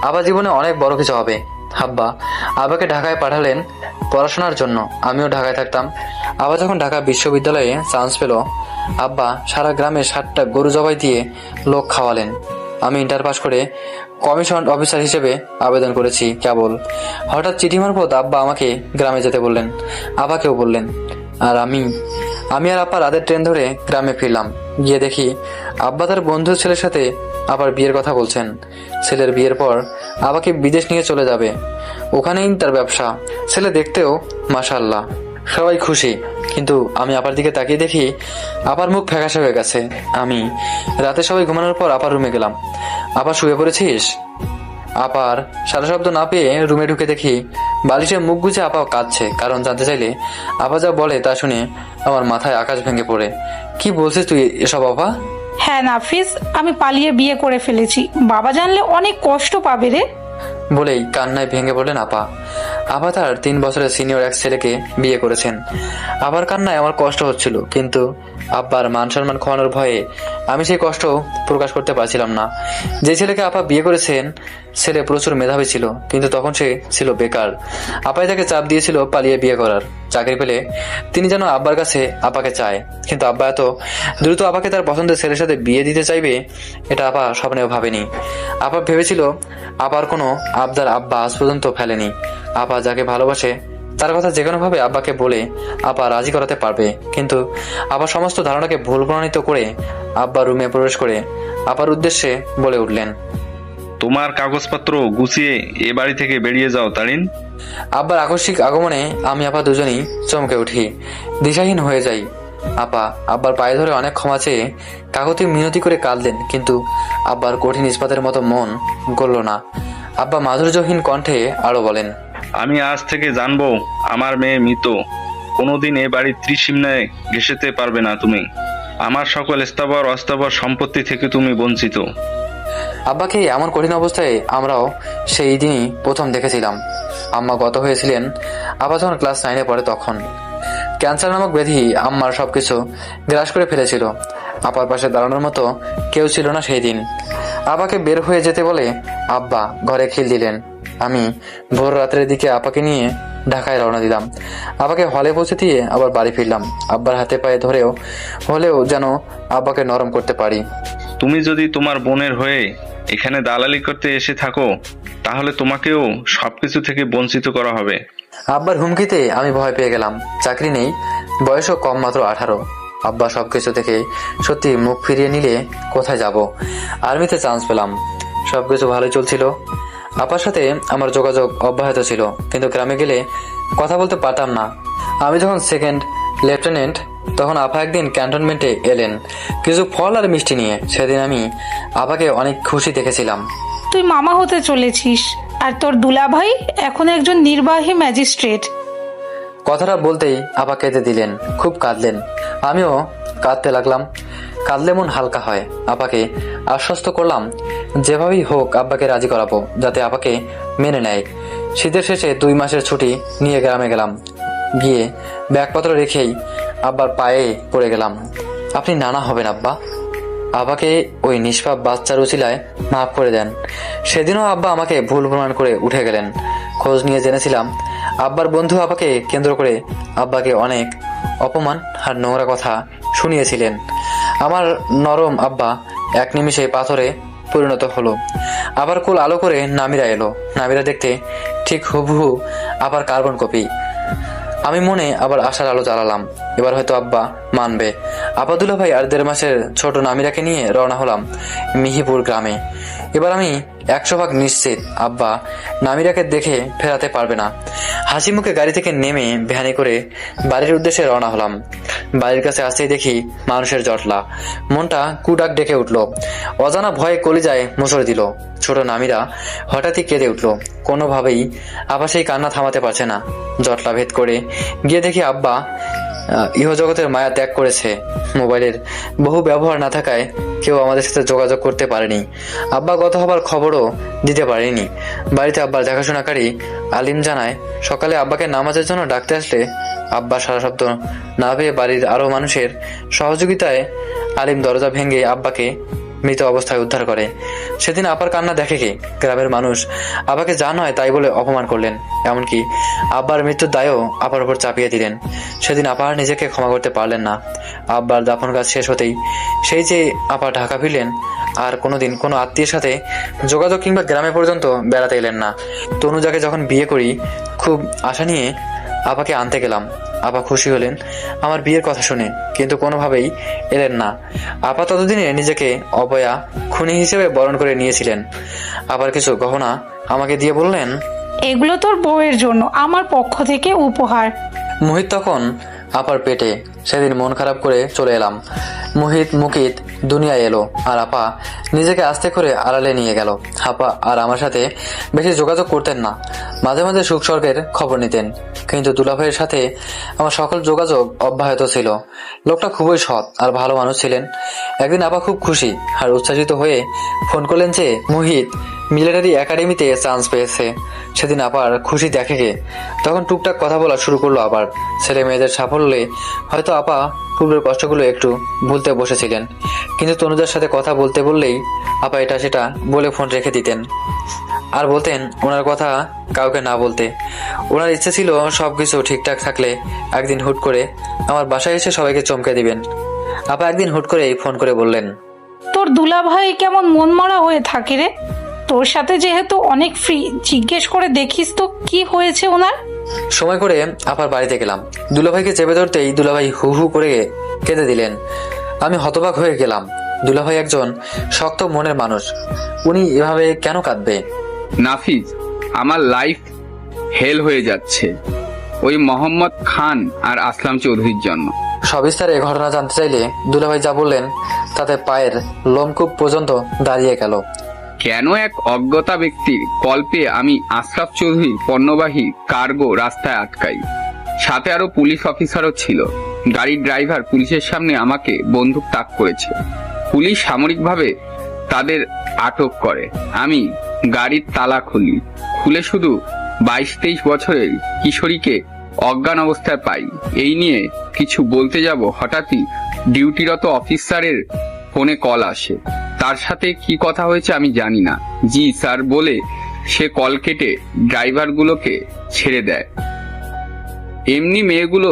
আপা জীবনে অনেক বড় কিছু হবে। আব্বা আপাকে ঢাকায় পাঠালেন পড়াশোনার জন্য। আমিও ঢাকায় থাকতাম। আব্বা যখন ঢাকা বিশ্ববিদ্যালয়ে চান্স পেল, আব্বা সারা গ্রামে 7টা গরু জবাই দিয়ে লোক খাওয়ালেন। আমি ইন্টার পাস করে কমিশন অফিসার হিসেবে আবেদন করেছি কেবল। হঠাৎ চিঠি মারফত আব্বা আমাকে গ্রামে যেতে বললেন, আপাকেও বললেন। আর আমি আর আপা রাতের ট্রেন ধরে গ্রামে ফিরলাম। গিয়ে দেখি আব্বা তার বন্ধুর ছেলের সাথে আবার বিয়ের কথা বলছেন। ছেলের বিয়ের পর আবাকে বিদেশ নিয়ে চলে যাবে, ওখানেই তার ব্যবসা। ছেলে দেখতেও মাশাআল্লাহ, সবাই খুশি। কিন্তু আমি আপার দিকে তাকিয়ে দেখি আপার মুখ ফ্যাকাশে হয়ে গেছে। আমি রাতে সবাই ঘুমানোর পর আপার রুমে গেলাম। আপা শুয়ে পড়েছিস? আপার সারা শব্দ না পেয়ে রুমে ঢুকে দেখি বালিশে মুখ গুজে আপা কাঁদছে। কারণ জানতে চাইলে আপা যা বলে তা শুনে আমার মাথায় আকাশ ভেঙে পড়ে। কি বলছিস তুই এসব আপা? হ্যাঁ নাফিস, আমি পালিয়ে বিয়ে করে ফেলেছি। বাবা জানলে অনেক কষ্ট পাবে রে। বলেই কান্নায় ভেঙে পড়লেন আপা। আপা তার 3 বছরের সিনিয়র এক ছেলেকে বিয়ে করেছেন। আবার কান্নায় আমার কষ্ট হচ্ছিল, কিন্তু আব্বার মান সম্মান খোয়ানোর ভয়ে আমি সেই কষ্ট প্রকাশ করতে পারছিলাম না। যে ছেলেকে আপা বিয়ে করেছেন ছেলে প্রচুর মেধাবী ছিল, কিন্তু তখন সে ছিল বেকার। আপাই তাকে চাপ দিয়েছিল পালিয়ে বিয়ে করার। চাকরি পেলে তিনি যেন আব্বার কাছে আপাকে চায়, কিন্তু আব্বা এত দ্রুত আপাকে তার পছন্দের ছেলের সাথে বিয়ে দিতে চাইবে এটা আপা স্বপ্নেও ভাবেনি। আপা ভেবেছিল আপার কোনো আবদার আব্বা আজ পর্যন্ত ফেলেনি। আপা যাকে ভালোবাসে তার কথা যে কোনো ভাবে আব্বাকে বলে আপা রাজি করাতে পারবে। কিন্তু আবার সমস্ত ধারণাকে ভুল প্রমাণিত করে আব্বা রুমে প্রবেশ করে আপার উদ্দেশ্যে বলে উঠলেন, তোমার কাগজপত্র গুছিয়ে এ বাড়ি থেকে বেরিয়ে যাও তারিন। আব্বার আকস্মিক আগমনে আমি আপা দুজনেই চমকে উঠি, দিশাহীন হয়ে যাই। আপা আব্বার পায়ে ধরে অনেক ক্ষমা চেয়ে কাকতি মিনতি করে কাঁদলেন, কিন্তু আব্বার কঠিন ইস্পাতের মতো মন গলল না। আব্বা মাধুর্যহীন কণ্ঠে আরো বলেন, আমি আজ থেকে জানবো আমার মেয়ে মৃত। কোনোদিন এ বাড়ির ত্রিসীমানায় ঘেঁষতে পারবে না তুমি। আমার সকল স্থাবর অস্থাবর সম্পত্তি থেকে তুমি বঞ্চিত। আব্বাকে এমন কঠিন অবস্থায় আমরাও সেই দিনই প্রথম দেখেছিলাম। আম্মা গত হয়েছিলেন আব্বা যখন ক্লাস 9-এ পড়ে তখন। ক্যান্সার নামক ব্যাধি আম্মার সবকিছু গ্রাস করে ফেলেছিল। আপার পাশে দাঁড়ানোর মতো কেউ ছিল না সেই দিন। আব্বাকে বের হয়ে যেতে বলে আব্বা ঘরে খিল দিলেন। আমি ভোর রাতের দিকে আপাকে নিয়ে ঢাকায় রওনা দিলাম। আব্বাকে হলে পৌঁছে দিয়ে আবার বাড়ি ফিরলাম। আব্বার হাতে পায়ে ধরেও হলেও যেন আব্বাকে নরম করতে পারি। তুমি যদি তোমার বোনের হয়ে এখানে দালালি করতে এসে থাকো তাহলে তোমাকেও সবকিছু থেকে বঞ্চিত করা হবে। আব্বার হুমকিতে আমি ভয় পেয়ে গেলাম। চাকরি নেই, বয়সও কম, মাত্র 18। আব্বা সবকিছু থেকে সত্যি মুখ ফিরিয়ে নিলে কোথায় যাব? আর্মিতে চান্স পেলাম, সবকিছু ভালোই চলছিল। আপার সাথে আমার যোগাযোগ অব্যাহত ছিল, কিন্তু গ্রামে গেলে কথা বলতে পারতাম না। আমি যখন 2nd লেফটেন্যান্ট তখন আপা একদিন ক্যান্টনমেন্টে এলেন কিছু ফল আর মিষ্টি নিয়ে। সেদিন আমি আপাকে অনেক খুশি দেখেছিলাম। তুই মামা হতে চলেছিস, আর তোর দুলাভাই এখন একজন নির্বাহী ম্যাজিস্ট্রেট। কথাটা বলতেই আপা কেঁদে দিলেন, খুব কাঁদলেন। আমিও কাঁদতে লাগলাম। কাঁদলে মন হালকা হয়। আপাকে আশ্বস্ত করলাম যেভাবেই হোক আব্বাকে রাজি করাবো, যাতে আপাকে মেনে নেয়। শীতের শেষে 2 মাসের ছুটি নিয়ে গ্রামে গেলাম। গিয়ে ব্যাগপত্র রেখেই আব্বার পায়ে পড়ে গেলাম। আপনি নানা হবেন আব্বা, আব্বাকে ওই নিষ্পাপ বাচ্চার উচিলায় মাফ করে দেন। সেদিনও আব্বা আমাকে ভুল প্রমাণ করে উঠে গেলেন। খোঁজ নিয়ে জেনেছিলাম আব্বার বন্ধু আপাকে কেন্দ্র করে আব্বাকে অনেক অপমান আর নোংরা কথা শুনিয়েছিলেন। আমার নরম আব্বা এক নিমিষে পাথরে পরিণত হলো। আবার কোল আলো করে নামিরা এলো। নামিরা দেখতে ঠিক হুবহু আবার কার্বন কপি। আমি মনে আবার আশার আলো জ্বালালাম, এবার হয়তো আব্বা মানবে। আপাদুল্লা ভাই আর 1.5 মাসের ছোট নামিরাকে নিয়ে রওনা হলাম মিহিপুর গ্রামে। এবার আমি 100% নিশ্চিত আব্বা নামিরাকে দেখে ফেরাতে পারবে না। হাসি মুখে গাড়ি থেকে নেমে ভ্যানে করে বাড়ির উদ্দেশ্যে রওনা হলাম। বাড়ির কাছে আসতেই দেখি মানুষের জটলা। মনটা কুডাক ডেকে উঠল। অজানা ভয়ে কলিজায় মোচড় দিল। ছোট নামিরা হঠাৎই কেঁদে উঠল। কোনোভাবেই আবার সেই কান্না থামাতে পারছে না। জটলা ভেদ করে গিয়ে দেখি আব্বা ইহজগতের মায়া ত্যাগ করেছে। মোবাইলের বহু ব্যবহার না থাকায় কেউ আমাদের সাথে যোগাযোগ করতে পারেনি। আব্বা গত হবার খবরও দিতে পারেনি। বাড়িতে আব্বার দেখাশোনাকারী আলিম জানায় সকালে আব্বাকে নামাজের জন্য ডাকতে আসলে আব্বা সারা শব্দ না পেয়ে বাড়ির আরো মানুষের সহযোগিতায় আলিম দরজা ভেঙে আব্বাকে মৃত অবস্থায় উদ্ধার করে। সেদিন আপার কান্না দেখে কে? গ্রামের মানুষ আব্বাকে যা নয় তাই বলে অপমান করলেন। এমনকি আব্বার মৃত্যুর দায়ও আপার উপর চাপিয়ে দিলেন। সেদিন আপা নিজেকে ক্ষমা করতে পারলেন না। আব্বার দাফন কাজ শেষ হতেই সেই যে আপা ঢাকা ফিরলেন, আর কোনোদিন কোনো আত্মীয়ের সাথে যোগাযোগ কিংবা গ্রামে পর্যন্ত বেড়াতে এলেন না। তনুজাকে যখন বিয়ে করি খুব আশা নিয়ে আপাকে আনতে গেলাম। আপা খুশি হলেন আমার বিয়ের কথা শুনে, কিন্তু কোনোভাবেই এলেন না। আপা ততদিনে নিজেকে অপয়া খুনি হিসেবে বরণ করে নিয়েছিলেন। আবার কিছু গহনা আমাকে দিয়ে বললেন, এগুলো তোর বউয়ের জন্য আমার পক্ষ থেকে উপহার। মুহিত তখন আপার পেটে। সেদিন মন খারাপ করে চলে এলাম। মুকিত দুনিয়ায় এলো, আর আপা নিজেকে আস্তে করে আড়ালে নিয়ে গেল। আপা আর আমার সাথে বেশি যোগাযোগ করতেন না, মাঝে মাঝে সুখ স্বর্গের খবর নিতেন, কিন্তু দুলাভাইয়ের সাথে আমার সকল যোগাযোগ অব্যাহত ছিল। লোকটা খুবই সৎ আর ভালো মানুষ ছিলেন। একদিন আপা খুব খুশি আর উচ্ছ্বাসিত হয়ে ফোন করলেন যে মুহিত মিলিটারি একাডেমিতে চান্স পেয়েছে। সেদিন আপার খুশি দেখে তখন টুকটাক কথা বলা শুরু করলো আবার। ছেলে মেয়েদের সাফল্যে হয়তো আপা পূর্বের কষ্টগুলো একটু ভুলতে বসেছিলেন, কিন্তু তনুজার সাথে কথা বলতে বললেই আপা এটা সেটা বলে ফোন রেখে দিতেন আর বলতেন ওনার কথা কাউকে না বলতে। ওনার ইচ্ছে ছিল সবকিছু ঠিকঠাক থাকলে একদিন হুট করে আমার বাসায় এসে সবাইকে চমকে দিবেন। আপা একদিন হুট করেই ফোন করে বললেন, তোর দুলাভাই কেমন মনমরা হয়ে থাকে রে, তোর সাথে যেহেতু অনেক ফ্রি, জিজ্ঞেস করে দেখিস তো কি হয়েছে ওনার। সময় করে আপার বাড়িতে গেলাম। দুলাভাইকে চেপে ধরতেই দুলাভাই হু হু করে কেঁদে দিলেন। আমি হতবাক হয়ে গেলাম। দুলাভাই একজন শক্ত মনের মানুষ, উনি এভাবে কেন কাঁদবে? নাফিজ, আমার লাইফ হেল হয়ে যাচ্ছে ওই মোহাম্মদ খান আর আসলাম চৌধুরীর জন্য। সবিস্তারে ঘটনা জানতে চাইলে দুলাভাই যা বললেন তাতে পায়ের লোমকূপ পর্যন্ত দাঁড়িয়ে গেল। কেন এক অজ্ঞতা ব্যক্তির কল পেয়ে আমি আশরাফ চৌধুরীর পণ্যবাহী কার্গো রাস্তায় আটকাই। সাথে আরো পুলিশ অফিসারও ছিল। গাড়ির ড্রাইভার পুলিশের সামনে আমাকে বন্দুক তাক করেছে। পুলিশ সামরিকভাবে তাদের আটক করে। আমি গাড়ির তালা খুলে শুধু 22-23 বছরের কিশোরীকে অজ্ঞান অবস্থায় পাই। এই নিয়ে কিছু বলতে যাব, হঠাৎই ডিউটিরত অফিসারের ফোনে কল আসে। তার সাথে কি কথা হয়েছে আমি জানি না। জি স্যার বলে সে কল কেটে ড্রাইভারগুলোকে ছেড়ে দেয়। এমনি মেয়েগুলো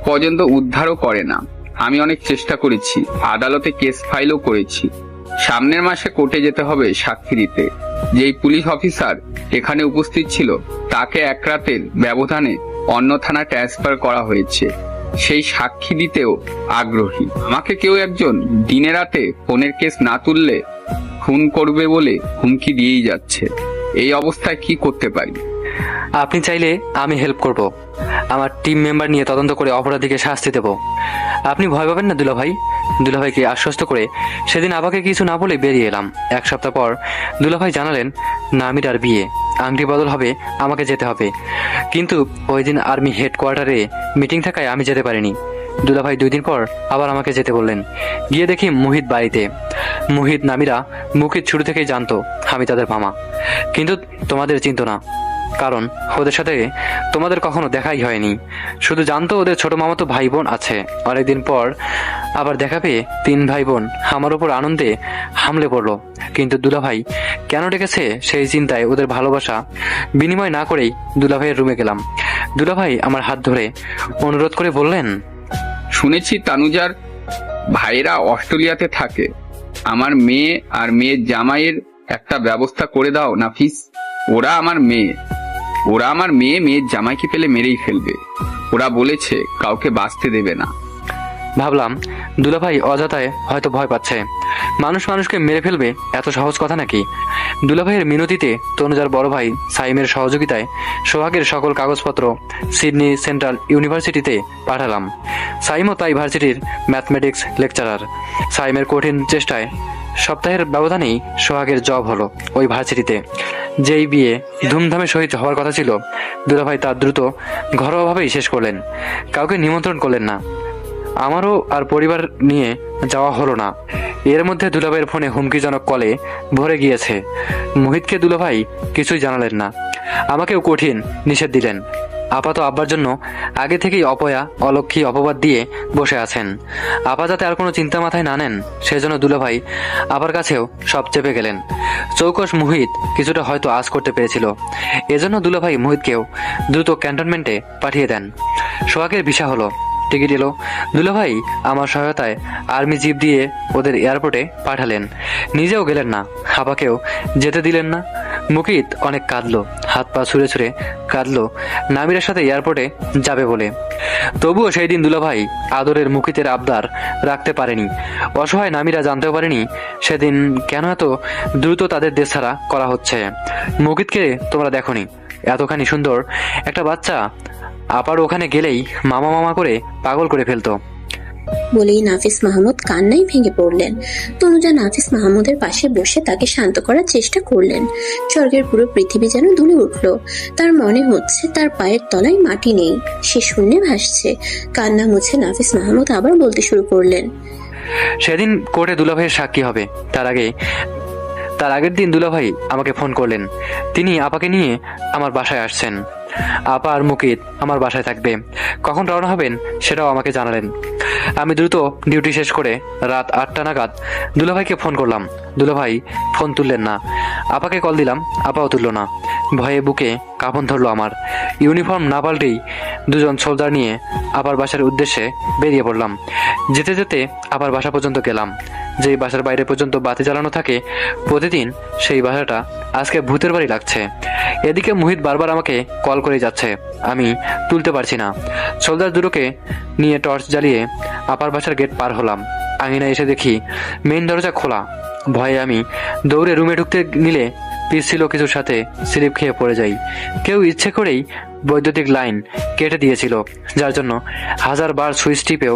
পর্যন্ত উদ্ধারও করে না। আমি অনেক চেষ্টা করেছি, আদালতে কেস ফাইলও করেছি। সামনের মাসে কোর্টে যেতে হবে সাক্ষী দিতে। যেই পুলিশ অফিসার এখানে উপস্থিত ছিল তাকে এক রাতের ব্যবধানে অন্য থানা ট্রান্সফার করা হয়েছে। সেই সাক্ষী দিতেও আগ্রহী। আমাকে কেউ একজন দিনে রাতে ফোনের কেস না তুললে খুন করবে বলে হুমকি দিয়েই যাচ্ছে। এই অবস্থায় কি করতে পারি? আপনি চাইলে আমি হেল্প করব। আমার টিম মেম্বার নিয়ে তদন্ত করে অপরাধীকে শাস্তি দেব। আপনি ভয় পাবেন না দুলাভাই। দুলাভাইকে আশ্বস্ত করে সেদিন আপাকে কিছু না বলে বেরিয়ে এলাম। এক সপ্তাহ পর দুলাভাই জানালেন নামিরার বিয়ে, আংটি বদল হবে, আমাকে যেতে হবে। কিন্তু ওই দিন আর্মি হেডকোয়ার্টারে মিটিং থাকায় আমি যেতে পারিনি। দুলাভাই 2 দিন পর আবার আমাকে যেতে বললেন। গিয়ে দেখি মুহিত বাড়িতে। মুহিত নামিরা মুকিত শুরু থেকেই জানতো আমি তাদের মামা, কিন্তু তোমাদের চিনতো না, কারণ ওদের সাথে তোমাদের কখনো দেখাই হয়নি। শুধু জানতো ওদের ছোট মামাতো ভাই বোন আছে। অনেকদিন পর আবার দেখা পেয়ে 3 ভাই বোন আমার উপর আনন্দে হামলে পড়লো। কিন্তু দুলাভাই কেন ডেকেছে সেই চিন্তায় ওদের ভালোবাসা বিনিময় না করেই দুলাভাইয়ের রুমে গেলাম। দুলাভাই আমার হাত ধরে অনুরোধ করে বললেন, শুনেছি তানুজার ভাইয়েরা অস্ট্রেলিয়াতে থাকে। আমার মেয়ে আর মেয়ের জামাইয়ের একটা ব্যবস্থা করে দাও নাফিস। ওরা আমার মেয়ে মেয়ের জামাইকে পেলে মেরেই ফেলবে। ওরা বলেছে কাউকে বাঁচতে দেবে না। ভাবলাম দুলাভাই অযথায় হয়তো ভয় পাচ্ছে। মানুষ মানুষকে মেরে ফেলবে এত সহজ কথা নাকি? দুলাভাইয়ের মিনতিতে তনুজার বড় ভাই সাইমের সহযোগিতায় সোহাগের সকল কাগজপত্র সিডনি সেন্ট্রাল ইউনিভার্সিটিতে পাঠালাম। সাইমও তাই ভার্সিটির ম্যাথমেটিক্স লেকচারার। সাইমের কঠিন চেষ্টায় সপ্তাহের ব্যবধানেই সোহাগের জব হলো ওই ভার্সিটিতে। যেই বিয়ে ধুমধামে সহিত হওয়ার কথা ছিল, দুলাভাই তা দ্রুত ঘরোয়াভাবেই শেষ করলেন। কাউকে নিমন্ত্রণ করলেন না। আমারও আর পরিবার নিয়ে যাওয়া হলো না। এর মধ্যে দুলাভাইয়ের ফোনে হুমকিজনক কলে ভরে গিয়েছে। মোহিতকে দুলাভাই কিছুই জানালেন না, আমাকেও কঠিন নিষেধ দিলেন। আপা তো আব্বার জন্য আগে থেকেই অপয়া অলক্ষী অপবাদ দিয়ে বসে আছেন। আপা যাতে আর কোনো চিন্তা মাথায় না নেন সেজন্য দুলাভাই আপার কাছেও সব চেপে গেলেন। চৌকস মুহিত কিছুটা হয়তো আঁচ করতে পেরেছিল, এজন্য দুলাভাই মুহিতকেও দ্রুত ক্যান্টনমেন্টে পাঠিয়ে দেন। সোহাগের ভিসা হলো, টিকিট এলো। দুলাভাই আমার সহায়তায় আর্মি জিপ দিয়ে ওদের এয়ারপোর্টে পাঠালেন, নিজেও গেলেন না, আপাকেও যেতে দিলেন না। মুকিত অনেক কাঁদলো, হাত পা ছুঁড়ে ছুঁড়ে কাঁদলো নামিরার সাথে এয়ারপোর্টে যাবে বলে। তবুও সেই দিন দুলাভাই আদরের মুকিতের আবদার রাখতে পারেনি। অসহায় নামিরা জানতেও পারেনি সেদিন কেন এত দ্রুত তাদের দেশ ছাড়া করা হচ্ছে। মুকিতকে তোমরা দেখোনি, এতখানি সুন্দর একটা বাচ্চা আপার ওখানে গেলেই মামা মামা করে পাগল করে ফেলতো। বলেই নাফিস মাহমুদ কান্নায় ভেঙে পড়লেন। তনুজা নাফিস মাহমুদের পাশে বসে তাকে শান্ত করার চেষ্টা করলেন। স্বর্গের পুরো পৃথিবী যেন দুলে উঠল। তার মনে হচ্ছে তার পায়ের তলায় মাটি নেই, সে শূন্যে ভাসছে। কান্না মুছে নাফিস মাহমুদ আবার বলতে শুরু করলেন, সেদিন কোর্টে দুলাভাইয়ের সাক্ষী হবে, তার আগের দিন দুলাভাই আমাকে ফোন করলেন। তিনি আপাকে নিয়ে আমার বাসায় আসছেন। আপা আর মুকিত আমার বাসায় থাকবে। কখন রওনা হবেন সেটাও আমাকে জানালেন। আমি দ্রুত ডিউটি শেষ করে রাত 8টা নাগাদ দুলাভাইকে ফোন করলাম। দুলাভাই ফোন তুললেন না। আপাকে কল দিলাম, আপাও তুলল না। ভয়ে বুকে কাঁপন ধরলো আমার। ইউনিফর্ম না পাল্টেই দুজন সোলজার নিয়ে আপার বাসার উদ্দেশ্যে বেরিয়ে পড়লাম। যেতে যেতে আপার বাসা পর্যন্ত গেলাম। যেই বাসার বাইরে পর্যন্ত বাতি জ্বালানো থাকে প্রতিদিন, সেই বাসাটা আজকে ভূতের বাড়ি লাগছে। এদিকে মুহিত বারবার আমাকে কল করে যাচ্ছে, আমি তুলতে পারছি না। সোলজার দুটোকে নিয়ে টর্চ জ্বালিয়ে আপার বাসার গেট পার হলাম। আঙিনায় এসে দেখি মেইন দরজা খোলা। ভয়ে আমি দৌড়ে রুমে ঢুকতে নিলে পিছছিল কিছুর সাথে স্লিপ খেয়ে পড়ে যাই। কেউ ইচ্ছে করেই বৈদ্যুতিক লাইন কেটে দিয়েছিল, যার জন্য 1000বার সুইচ টিপেও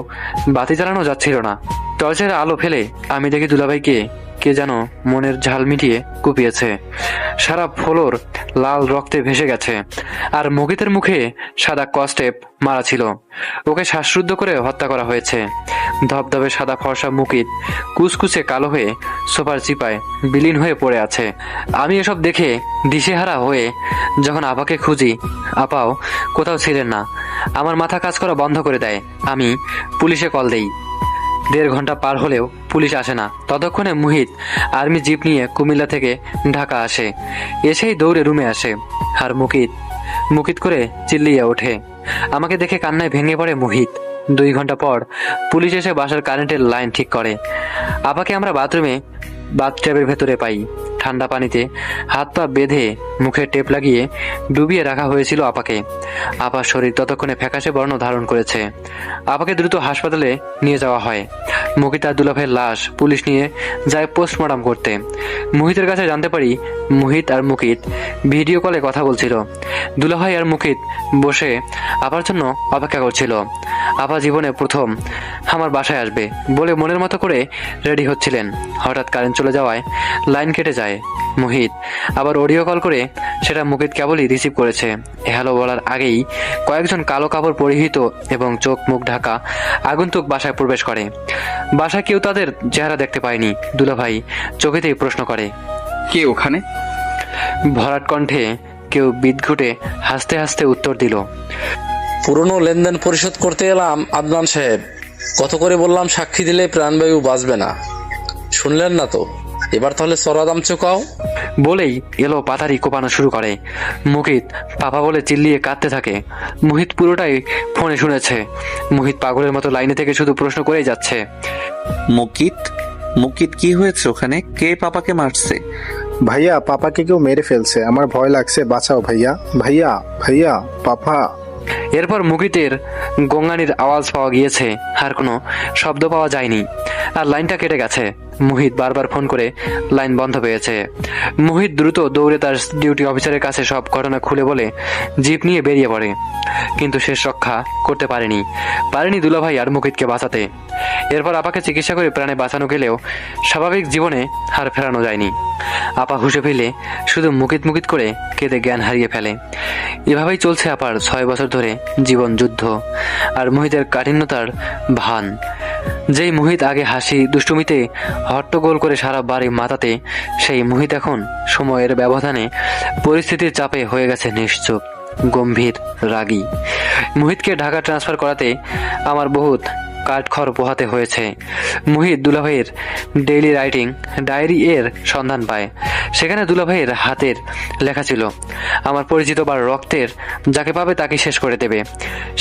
বাতি জ্বালানো যাচ্ছিল না। টর্চের আলো ফেলে আমি দেখি দুলাভাইকে কে যেন মনের ঝাল মিটিয়ে কুপিয়েছে। সারা ফ্লোর লাল রক্তে ভেসে গেছে, আর মুকিতের মুখে সাদা কস্টেপ মারা ছিল। ওকে শ্বাসরুদ্ধ করে হত্যা করা হয়েছে। ধবধবে সাদা ফর্সা মুকিত কুচকুচে কালো হয়ে সোফার চিপায় বিলীন হয়ে পড়ে আছে। আমি এসব দেখে দিশেহারা হয়ে যখন আপাকে খুঁজি, আপাও কোথাও ছিলেন না। আমার মাথা কাজ করা বন্ধ করে দেয়। আমি পুলিশে কল দেই। 1.5 ঘন্টা পার হলেও পুলিশ আসে না। ততক্ষণে মুহিত আর্মি জিপ নিয়ে কুমিল্লা থেকে ঢাকা আসে। এসেই দৌড়ে রুমে আসে, আর মুকিত করে চিল্লিয়ে ওঠে। আমাকে দেখে কান্নায় ভেঙে পড়ে মুহিত। 2 ঘন্টা পর পুলিশ এসে বাসার কারেন্টের লাইন ঠিক করে। আপাকে আমরা বাথট্যাবের ভেতরে পাই। ঠান্ডা পানিতে হাত পা বেঁধে মুখে টেপ লাগিয়ে ডুবিয়ে রাখা হয়েছিল আপাকে। আপার শরীর ততক্ষণে ফ্যাকাশে বর্ণ ধারণ করেছে। আপাকে দ্রুত হাসপাতালে নিয়ে যাওয়া হয়। মুকিত আর দুলাভাইয়ের লাশ পুলিশ নিয়ে যায় পোস্টমর্টম করতে। মুহিতের কাছে জানতে পারি মুহিত আর মুকিত ভিডিও কলে কথা বলছিল। দুলাভাই আর মুকিত বসে আপার জন্য অপেক্ষা করছিল। আপা জীবনে প্রথম আমার বাসায় আসবে বলে মনের মতো করে রেডি হচ্ছিলেন। হঠাৎ কারেন্ট চলে যাওয়ায় লাইন কেটে যায়। মুহিত আবার অডিও কল করে সেটা মুকিত কেবলই রিসিভ করেছে। হ্যালো বলার আগেই কয়েকজন কালো কাপড় পরিহিত এবং চোখ মুখ ঢাকা আগন্তুক বাসায় প্রবেশ করে। বাসায় কেউ তাদের চেহারা দেখতে পায়নি। দুলাভাই চোখেতেই প্রশ্ন করে, কে ওখানে? ভরাট কণ্ঠে কেউ বিদঘুটে হাসতে হাসতে উত্তর দিল, পুরনো লেনদেন পরিশোধ করতে এলাম আদনান সাহেব। কত করে বললাম সাক্ষী দিলে প্রাণবায়ু বাঁচবে না, শুনলেন না তো? এবার তাহলে চড়া দাম চুকাও। বলেই এলো পাতারি কোপানো শুরু করে। মুকিত পাপা বলে চিল্লিয়ে কাঁদতে থাকে। মুহিত পুরোটাই ফোনে শুনেছে। মুহিত পাগলের মতো লাইনে থেকে শুধু প্রশ্ন করেই যাচ্ছে, মুকিত কি হয়েছে ওখানে? কে পাপাকে মারছে? ভাইয়া, পাপাকে কেউ মেরে ফেলছে, আমার ভয় লাগছে, বাঁচাও ভাইয়া, ভাইয়া, ভাইয়া, পাপা। এরপর মুকিতের গঙ্গানির আওয়াজ পাওয়া গিয়েছে, আর কোনো শব্দ পাওয়া যায়নি, আর লাইনটা কেটে গেছে। মুহিত বারবার ফোন করে লাইন বন্ধ পেয়েছে। মুহিত দ্রুত দৌড়ে তার ডিউটি অফিসারের কাছে সব ঘটনা খুলে বলে জিপ নিয়ে বেরিয়ে পড়ে। কিন্তু শেষ রক্ষা করতে পারেনি দুলাভাই আর মুকিতকে বাঁচাতে। এরপর আপাকে চিকিৎসা করে প্রাণে বাঁচানো গেলেও স্বাভাবিক জীবনে হার ফেরানো যায়নি। আপা হুঁশে ফিরলে শুধু মুকিত করে কেঁদে জ্ঞান হারিয়ে ফেলে। এভাবেই চলছে আপার 6 বছর ধরে জীবন যুদ্ধ আর মুহিতের কাঠিন্যতার ভান। যেই মুহিত আগে হাসি দুষ্টুমিতে হট্টগোল করে সারা বাড়ি মাতাতে, সেই মুহিত এখন সময়ের ব্যবধানে পরিস্থিতির চাপে হয়ে গেছে নিশ্চুপ, গম্ভীর, রাগী। মুহিতকে ঢাকা ট্রান্সফার করাতে আমার বহুত কাঠখড় পোহাতে হয়েছে। মুহিত দুলাভাইয়ের ডেইলি রাইটিং ডায়েরি এর সন্ধান পায়। সেখানে দুলাভাইয়ের হাতের লেখা ছিল, আমার পরিচিত বা রক্তের যাকে পাবে তাকে শেষ করে দেবে।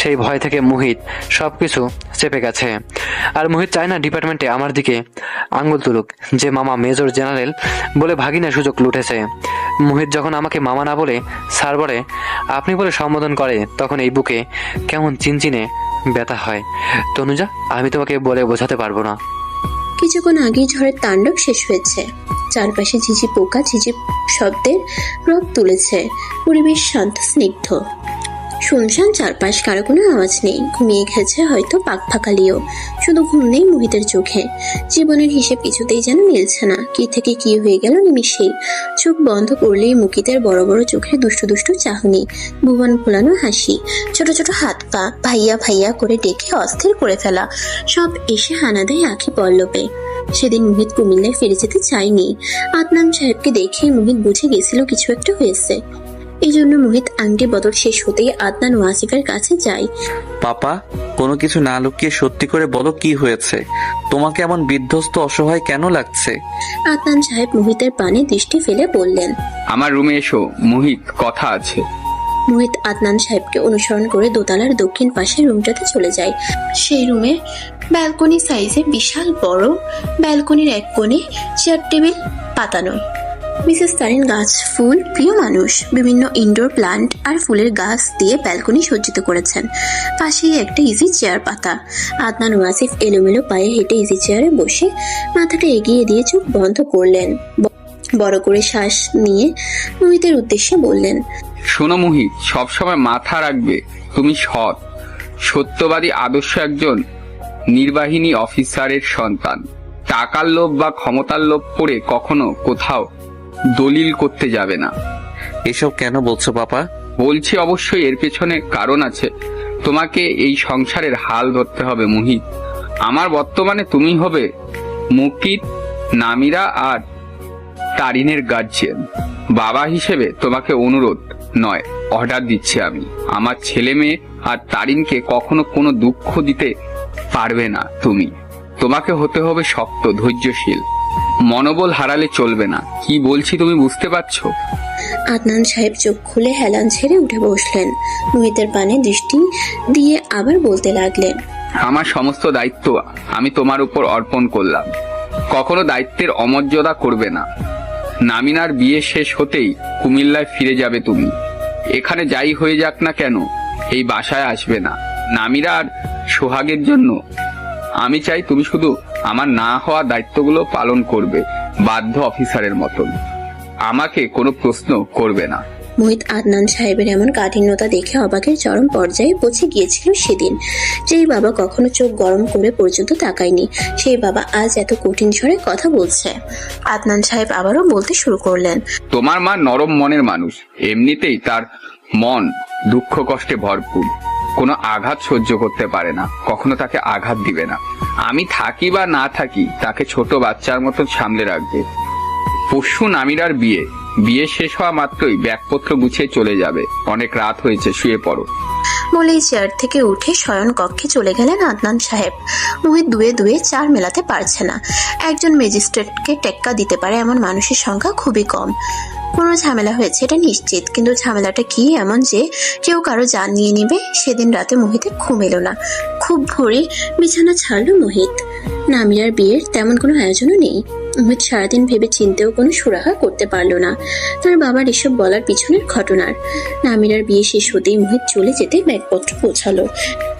সেই ভয় থেকে মুহিত সবকিছু চেপে গেছে। আর মুহিত চায় না ডিপার্টমেন্টে আমার দিকে আঙ্গুল তুলুক যে মামা মেজর জেনারেল বলে ভাগিনা সুযোগ লুটেছে। মুহিত যখন আমাকে মামা না বলে স্যার বলে আপনি বলে সম্বোধন করে, তখন এই বুকে কেমন চিনচিনে ব্যথা হয়। তনুজা, আমি তোমাকে বলে বোঝাতে পারবো না। কিছুক্ষণ আগেই ঝড়ের তাণ্ডব শেষ হয়েছে। চারপাশে ঝিঝি পোকা ঝিঝি শব্দের রব তুলেছে। পরিবেশ শান্ত স্নিগ্ধ, শুনশান চারপাশ, কারো কোনো আওয়াজ নেই। ঘুমিয়ে গেছে হয়তো পাক ফাঁকালিও, শুধু ঘুম নেই মুহিতের চোখে। জীবনের হিসেব কিছুতেই যেন মিলছে না। কি থেকে কি হয়ে গেল নিমিষেই। চোখ বন্ধ করলেই মুকিতের বড় বড় চোখে দুষ্টু দুষ্টু চাহনি, ভুবন ফোলানো হাসি, ছোট ছোট হাত পা ভাইয়া ভাইয়া করে ডেকে অস্থির করে ফেলা, সব এসে হানা দেয় আঁখি পল্লবে। সেদিন মুহিত কুমিল্লায় ফিরে যেতে চায়নি। আদনান সাহেবকে দেখে মুহিত বুঝে গেছিল কিছু একটা হয়েছে। এই জন্য মুহিত আংটি বদল শেষ হতেই আদনান ও আসিফের কাছে যায়। পাপা, কোনো কিছু না লুকিয়ে সত্যি করে বলো কি হয়েছে? তোমাকে এমন বিধ্বস্ত অসহায় কেন লাগছে? আদনান সাহেব মুহিতের পানে দৃষ্টি ফেলে বললেন, আমার রুমে এসো মুহিত, কথা আছে। মুহিত আদনান সাহেবকে অনুসরণ করে দোতলার দক্ষিণ পাশের রুমটাতে চলে যায়। সেই রুমে ব্যালকনি সাইজে বিশাল বড়, ব্যালকনির এক কোণে চেয়ার টেবিল পাতানো। মিসেস তারিন গাছ ফুল প্রিয় মানুষ, বিভিন্ন ইনডোর প্লান্ট আর ফুলের গাছ দিয়ে ব্যালকনি সজ্জিত করেছেন। পাশেই একটা ইজি চেয়ার পাতা। আদনান ওয়াসিফ এলোমেলো পায়ে হেঁটে ইজি চেয়ারে বসে মাথাটা এগিয়ে দিয়ে চোখ বন্ধ করলেন। বড় করে শ্বাস নিয়ে মুহিতের উদ্দেশ্যে বললেন, শোনো মুহিত, সবসময় মাথা রাখবে তুমি সৎ, সত্যবাদী, আদর্শ একজন নির্বাহিনী অফিসারের সন্তান। টাকার লোভ বা ক্ষমতার লোভ করে কখনো কোথাও দলিল করতে যাবে না। এসব কেন বলছো পাপা? বলছি অবশ্যই এর পেছনে কারণ আছে। তোমাকে এই সংসারের হাল ধরতে হবে মুহিত। আমার বর্তমানে তুমি হবে মুকিত, নামিরা আর তারিনের গার্জিয়ান। বাবা হিসেবে তোমাকে অনুরোধ নয়, অর্ডার দিচ্ছি আমি। আমার ছেলে মেয়ে আর তারিনকে কখনো কোনো দুঃখ দিতে পারবে না তুমি। তোমাকে হতে হবে শক্ত, ধৈর্যশীল, মনোবল হারালে চলবে না। কি বলছি তুমি বুঝতে পারছো? আদনান সাহেব চোখ খুলে হেলান ছেড়ে উঠে বসলেন। মুহিতের পানে দৃষ্টি দিয়ে আবার বলতে লাগলেন, আমার সমস্ত দায়িত্ব আমি তোমার উপর অর্পণ করলাম। কখনো দায়িত্বের অমর্যাদা করবে না। নামিনার বিয়ে শেষ হতেই কুমিল্লায় ফিরে যাবে তুমি। এখানে যাই হয়ে যাক না কেন এই বাসায় আসবে না। নামিরা আর সোহাগের জন্য আমি চাই তুমি শুধু আমার না হওয়া দায়িত্বগুলো পালন করবে, বাধ্য অফিসারের মতন। আমাকে কোনো প্রশ্ন করবে না। মুহিত আদনান সাহেবের এমন কাঠিন্যতা দেখে অবাকের চরম পর্যায়ে পৌঁছে গিয়েছিল সেদিন। যেই বাবা কখনো চোখ গরম করে পর্যন্ত তাকায়নি, সেই বাবা আজ এত কঠিন স্বরে কথা বলছে। আদনান সাহেব আবারও বলতে শুরু করলেন, তোমার মা নরম মনের মানুষ, এমনিতেই তার মন দুঃখ কষ্টে ভরপুর। কোনো আঘাত সহ্য করতে পারে না, কখনো তাকে আঘাত দিবে না। আমি থাকি বা না থাকি তাকে ছোট বাচ্চার মতো সামলে রাখবে। পরশু নামিরার বিয়ে, বিয়ে শেষ হওয়া মাত্রই ব্যাগপত্র গুছিয়ে চলে যাবে। অনেক রাত হয়েছে, শুয়ে পড়ো। বলেই চেয়ার থেকে উঠে শয়ন কক্ষে চলে গেলেন আদনান সাহেব। মুহিত দুয়ে দুয়ে চার মেলাতে পারছে না। একজন ম্যাজিস্ট্রেটকে টেক্কা দিতে পারে এমন মানুষের সংখ্যা খুবই কম। কোনো ঝামেলা হয়েছে এটা নিশ্চিত, কিন্তু ঝামেলাটা কি এমন যে কেউ কারো জান নিয়ে নিবে? সেদিন রাতে মুহিতের ঘুম এলো না। খুব ভোরে বিছানা ছাড়লো মুহিত। নামিরার বিয়ের তেমন কোনো আয়োজনও নেই। মুহিত সারাদিন ভেবে চিন্তেও কোনো সুরাহা করতে পারল না তার বাবার এসব বলার পিছনের ঘটনার। নামিরার বিয়ে শেষ হতেই মুহিত চলে যেতে ব্যাগপত্র পৌঁছালো।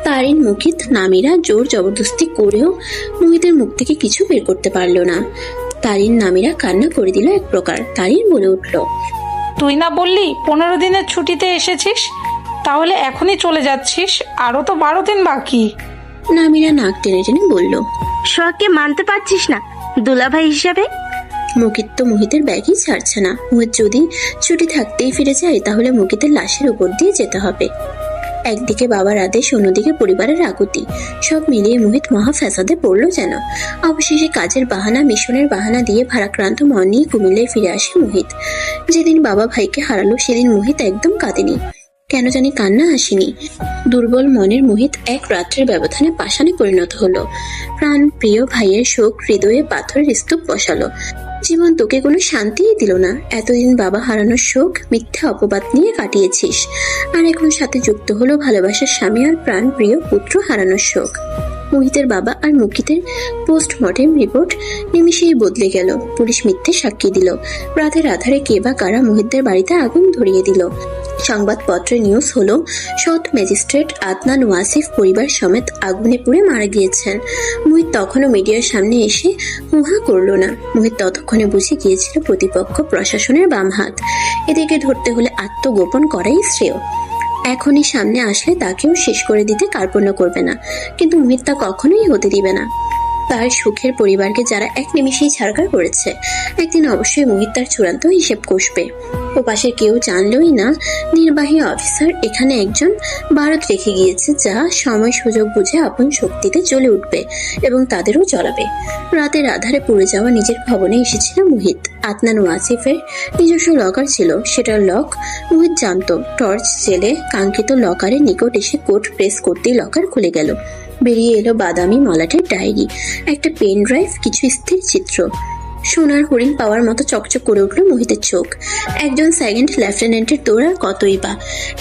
তারিন, মুকিত, নামিরা জোর জবরদস্তি করেও মুহিতের মুখ থেকে কিছু বের করতে পারল না। তারিন নামিরা কান্না করে দিল এক প্রকার। তারিন বলে উঠল, তুই না বললি 15 দিনের ছুটিতে এসেছিস, তাহলে এখনই চলে যাচ্ছিস? আরো তো 12 দিন বাকি। নামিরা নাক টেনে টেনে বলল, সোহাগকে মানতে পারছিস না দুলাভাই হিসাবে? মুকিত তো মুহিতের ব্যাগই ছাড়ছে না। মুহিত যদি ছুটি থাকতেই ফিরে যায় তাহলে মুকিতের লাশের উপর দিয়ে যেতে হবে। একদিকে বাবার আদেশ, অন্যদিকে পরিবারের আকুতি, সব মিলিয়ে মুহিত মহা ফ্যাসাদে পড়ল যেন। অবশেষে কাজের বাহানা, মিশনের বাহানা দিয়ে ভারাক্রান্ত মন নিয়ে কুমিল্লায় ফিরে আসে মুহিত। যেদিন বাবা ভাইকে হারালো সেদিন মুহিত একদম কাঁদেনি। কেন জানি কান্না আসেনি। দুর্বল মনের মোহিত এক রাত্রের ব্যবধানে পাষাণে পরিণত হলো। প্রাণ প্রিয় ভাইয়ের শোক হৃদয়ে পাথরের স্তূপ বসালো। জীবন তোকে কোনো শান্তিই দিল না। এতদিন বাবা হারানোর শোক, মিথ্যা অপবাদ নিয়ে কাটিয়েছিস, আর এখন সাথে যুক্ত হলো ভালোবাসার স্বামী আর প্রাণ প্রিয় পুত্র হারানোর শোক। মোহিতের বাবা আর মুকিতের পোস্টমর্টেম রিপোর্ট নিমিষেই বদলে গেল। পুলিশ মিথ্যে সাক্ষী দিল। রাতের আধারে কে বা কারা মোহিতদের বাড়িতে আগুন ধরিয়ে দিল। সংবাদপত্রে নিউজ হলো সৎ ম্যাজিস্ট্রেট আদনান ওয়াসিফ পরিবার সমেত আগুনে পুড়ে মারা গিয়েছেন। মোহিত তখনও মিডিয়ার সামনে এসে হুহা করল না। মোহিত ততক্ষণে বুঝে গিয়েছিল প্রতিপক্ষ প্রশাসনের বাম হাত। এদেরকে ধরতে হলে আত্মগোপন করাই শ্রেয়। এখনই সামনে আসলে তাকেও শেষ করে দিতে কার্পণ্য করবে না, কিন্তু মোহিত তা কখনোই হতে দিবে না। তার সুখের পরিবারকে যারা এক নিমিষেই ছাড়খাড় করেছে, একদিন অবশ্যই মোহিত তার চূড়ান্ত হিসেব কষবে। ও পাশে কেউ জানলই না নির্বাহী অফিসার এখানে একজন বারত রেখে গিয়েছে, যা সময় সুযোগ বুঝে আপন শক্তিতে জ্বলে উঠবে এবং তাদেরও জ্বলাবে। রাতের আধারে পুড়ে যাওয়া নিজের ভবনে এসেছিল মোহিত। আদনান ওয়াসিফের নিজস্ব লকার ছিল, সেটার লক মোহিত জানত। টর্চ জেলে কাঙ্ক্ষিত লকারের নিকট এসে কোড প্রেস করতেই লকার খুলে গেল। বেরিয়ে এলো বাদামি মলাটের ডায়েরি, একটা পেন ড্রাইভ, কিছু স্থির চিত্র। সোনার হরিণ পাওয়ার মতো চকচক করে উঠল মোহিতের চোখ। একজন সেকেন্ড লেফটেন্যান্টের দৌড় আর কতই বা।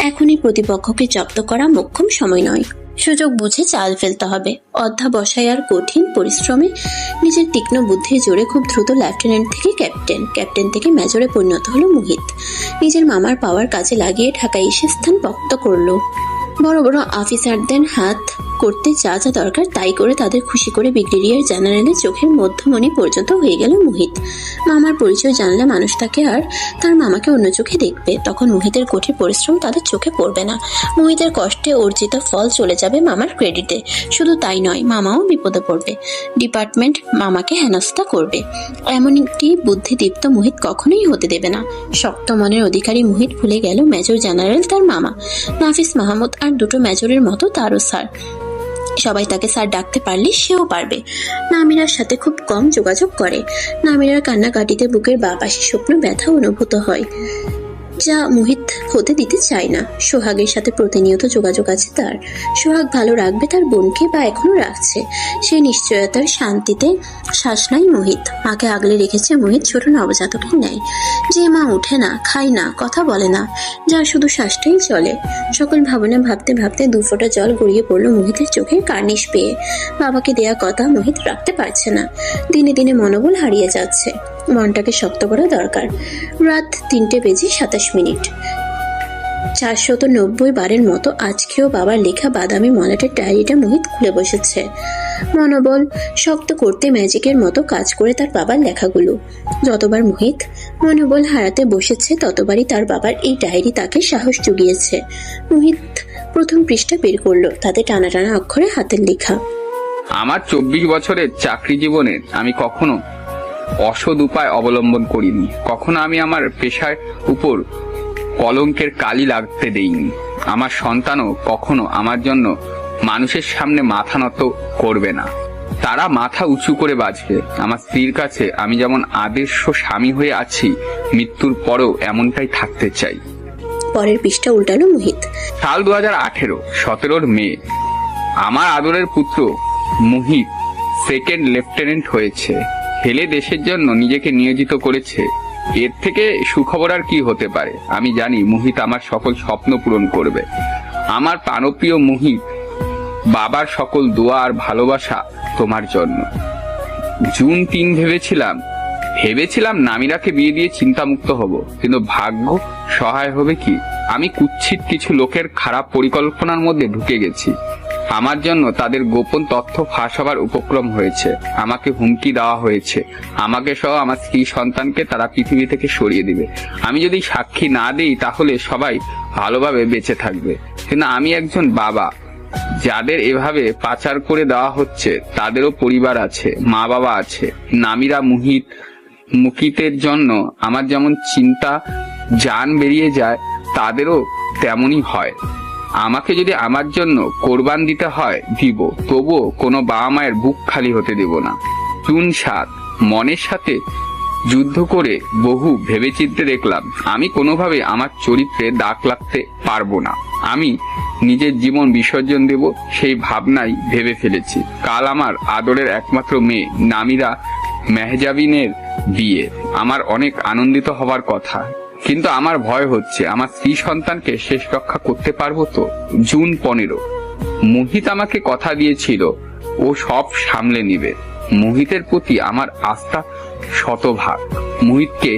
এখনই প্রতিপক্ষকে জব্দ করা মোক্ষম সময় নয়, সুযোগ বুঝে চাল ফেলতে হবে। অধ্যাবসায় আর কঠিন পরিশ্রমে নিজের তীক্ষ্ণ বুদ্ধির জোরে খুব দ্রুত লেফটেন্যান্ট থেকে ক্যাপ্টেন, ক্যাপ্টেন থেকে মেজরে পরিণত হলো মোহিত। নিজের মামার পাওয়ার কাজে লাগিয়ে ঢাকায় এসে স্থান পক্ত করলো। বড় বড় অফিসারদের হাত করতে যা যা দরকার তাই করে তাদের খুশি করে ব্রিগেডিয়ার জেনারেলের চোখের মধ্যমণি পর্যন্ত হয়ে গেল মোহিত। মামার পরিচয় জানলে মানুষ তাকে আর তার মামাকে অন্য চোখে দেখবে। তখন মোহিতের কঠিন পরিশ্রম তাদের চোখে পড়বে না। মোহিতের কষ্টে অর্জিত ফল চলে যাবে মামার ক্রেডিটে। শুধু তাই নয়, মামাও বিপদে পড়বে। ডিপার্টমেন্ট মামাকে হেনস্থা করবে। এমনটি বুদ্ধিদীপ্ত মোহিত কখনোই হতে দেবে না। শক্ত মনের অধিকারী মোহিত ভুলে গেল মেজর জেনারেল তার মামা। নাফিস মাহমুদ আর দুটো মেজরের মতো তারও স্যার। সবাই তাকে স্যার ডাকতে পারলে সেও পারবে। নামিরার সাথে খুব কম যোগাযোগ করে। নামিরার কান্নাকাটিতে বুকের বাঁ পাশে শুকনো ব্যথা অনুভূত হয়, যা মোহিত হতে দিতে চায় না। সোহাগের সাথে প্রতিনিয়ত যোগাযোগ আছে তার। সোহাগ ভালো রাখবে তার বোনকে, বা এখনো রাখছে। সেই নিশ্চয়তার শান্তিতে শ্বাস নাই মোহিত। মাকে আগলে রেখেছে মোহিত ছোট নবজাতকের ন্যায়। যে মা উঠে না, খায় না, কথা বলে না, যার শুধু শ্বাসটাই চলে। সকল ভাবনা ভাবতে ভাবতে দুফোঁটা জল গড়িয়ে পড়লো মোহিতের চোখের কার্নিশ পেয়ে। বাবাকে দেয়া কথা মোহিত রাখতে পারছে না। দিনে দিনে মনোবল হারিয়ে যাচ্ছে। মনটাকে শক্ত করা দরকার। রাত 3:27 490 বারের মতো আজকেও বাবার লেখা বাদামি মলাটের ডায়েরিটা মোহিত খুলে বসেছে। মনোবল শক্ত করতে ম্যাজিকের মতো কাজ করে তার বাবার লেখাগুলো। যতবার মোহিত মনোবল হারাতে বসেছে, ততবারই তার বাবার এই ডায়েরি তাকে সাহস জুগিয়েছে। মোহিত প্রথম পৃষ্ঠা বের করলো, তাতে টানা টানা অক্ষরে হাতের লেখা। আমার 24 বছরের চাকরি জীবনে আমি কখনো অসৎ উপায় অবলম্বন করিনি। কখনো আমি আমার পেশার উপর কলঙ্কের কালি লাগতে দেইনি। আমার সন্তানও কখনো আমার জন্য মানুষের সামনে মাথা নত করবে না। তারা মাথা উঁচু করে বাঁচবে। আমার স্ত্রীর কাছে আমি যেমন আদর্শ স্বামী হয়ে আছি, মৃত্যুর পরেও এমনটাই থাকতে চাই। পরের পৃষ্ঠা উল্টালো মোহিত। সাল 2018, 17 মে। আমার আদরের পুত্র মোহিত সেকেন্ড লেফটেন্যান্ট হয়েছে। হেলে দেশের জন্য নিজেকে নিয়োজিত করেছে। এর থেকে সুখবর আর কি হতে পারে? আমি জানি মোহিত আমার সকল স্বপ্ন পূরণ করবে। আমার প্রাণপ্রিয় মোহিত, বাবার সকল দোয়া আর ভালোবাসা তোমার জন্য। জুন 3 ভেবেছিলাম নামিরাকে বিয়ে দিয়ে চিন্তামুক্ত হব, কিন্তু ভাগ্য সহায় হবে কি? আমি কুৎসিত কিছু লোকের খারাপ পরিকল্পনার মধ্যে ঢুকে গেছি। আমার জন্য তাদের গোপন তথ্য ফাঁস হবার উপক্রম হয়েছে। আমাকে হুমকি দেওয়া হয়েছে, আমাকে সহ আমার স্ত্রী সন্তানকে তারা পৃথিবী থেকে সরিয়ে দিবে। আমি যদি সাক্ষী না দিই তাহলে সবাই ভালোভাবে বেঁচে থাকবে, কিন্তু আমি একজন বাবা। যাদের এভাবে পাচার করে দেওয়া হচ্ছে তাদেরও পরিবার আছে, মা বাবা আছে। নামিরা মুকিতের জন্য আমার যেমন চিন্তা জান বেরিয়ে যায়, তাদেরও তেমনই হয়। আমাকে যদি আমার জন্য কোরবান দিতে হয় দিব, তবুও কোনো বাবা মায়ের বুক খালি হতে দেব না। জুন 7, মনের সাথে যুদ্ধ করে বহু ভেবেচিন্তে দেখলাম আমি কোনোভাবে আমার চরিত্রে দাগ লাগতে পারবো না। আমি নিজের জীবন বিসর্জন দেব সেই ভাবনাই ভেবে ফেলেছি। কাল আমার আদরের একমাত্র মেয়ে নামিরা মেহজাবিনের বিয়ে। আমার অনেক আনন্দিত হবার কথা, কিন্তু আমার ভয় হচ্ছে আমার স্ত্রী সন্তানকে শেষ রক্ষা করতে পারবো তো। জুন 15। মোহিত আমাকে কথা দিয়েছিল ও সব সামলে নিবে। মোহিতের প্রতি আমার আস্থা শতভাগ। মোহিতকে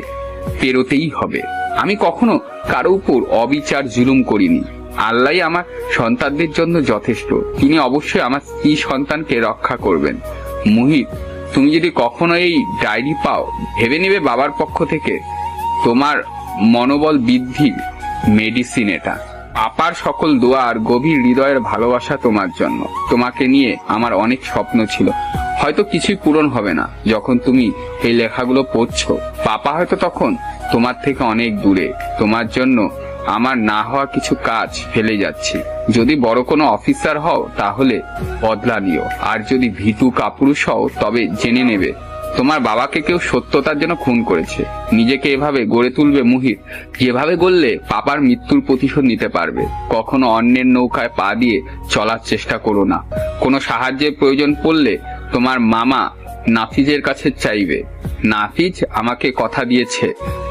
পেরোতেই হবে। আমি কখনো কারো উপর অবিচার জুলুম করিনি। আল্লাহ আমার সন্তানদের জন্য যথেষ্ট। তিনি অবশ্যই আমার স্ত্রী সন্তানকে রক্ষা করবেন। মোহিত, তুমি যদি কখনো এই ডায়েরি পাও, ভেবে নেবে বাবার পক্ষ থেকে তোমার মনোবল বৃদ্ধির মেডিসিন এটা। পাপার সকল দোয়া আর গভীর হৃদয়ের ভালোবাসা তোমার জন্য। তোমাকে নিয়ে আমার অনেক স্বপ্ন ছিল, হয়তো কিছুই পূরণ হবে না। যখন তুমি এই লেখাগুলো পড়ছো, পাপা হয়তো তখন তোমার থেকে অনেক দূরে। তোমার জন্য আমার না হওয়া কিছু কাজ ফেলে যাচ্ছি। যদি বড় কোনো অফিসার হও তাহলে বদলা নিও, আর যদি ভীতু কাপুরুষ হও তবে জেনে নেবে তোমার বাবাকে কেউ সত্যতার জন্য খুন করেছে। নিজেকে এভাবে গড়ে তুলবে মোহিত, যেভাবে গড়লে পাপার মৃত্যুর প্রতিশোধ নিতে পারবে। কখনো অন্যের নৌকায় পা দিয়ে চলার চেষ্টা করো না। কোনো সাহায্যের প্রয়োজন পড়লে তোমার মামা নাফিজের কাছে চাইবে। নাফিজ আমাকে কথা দিয়েছে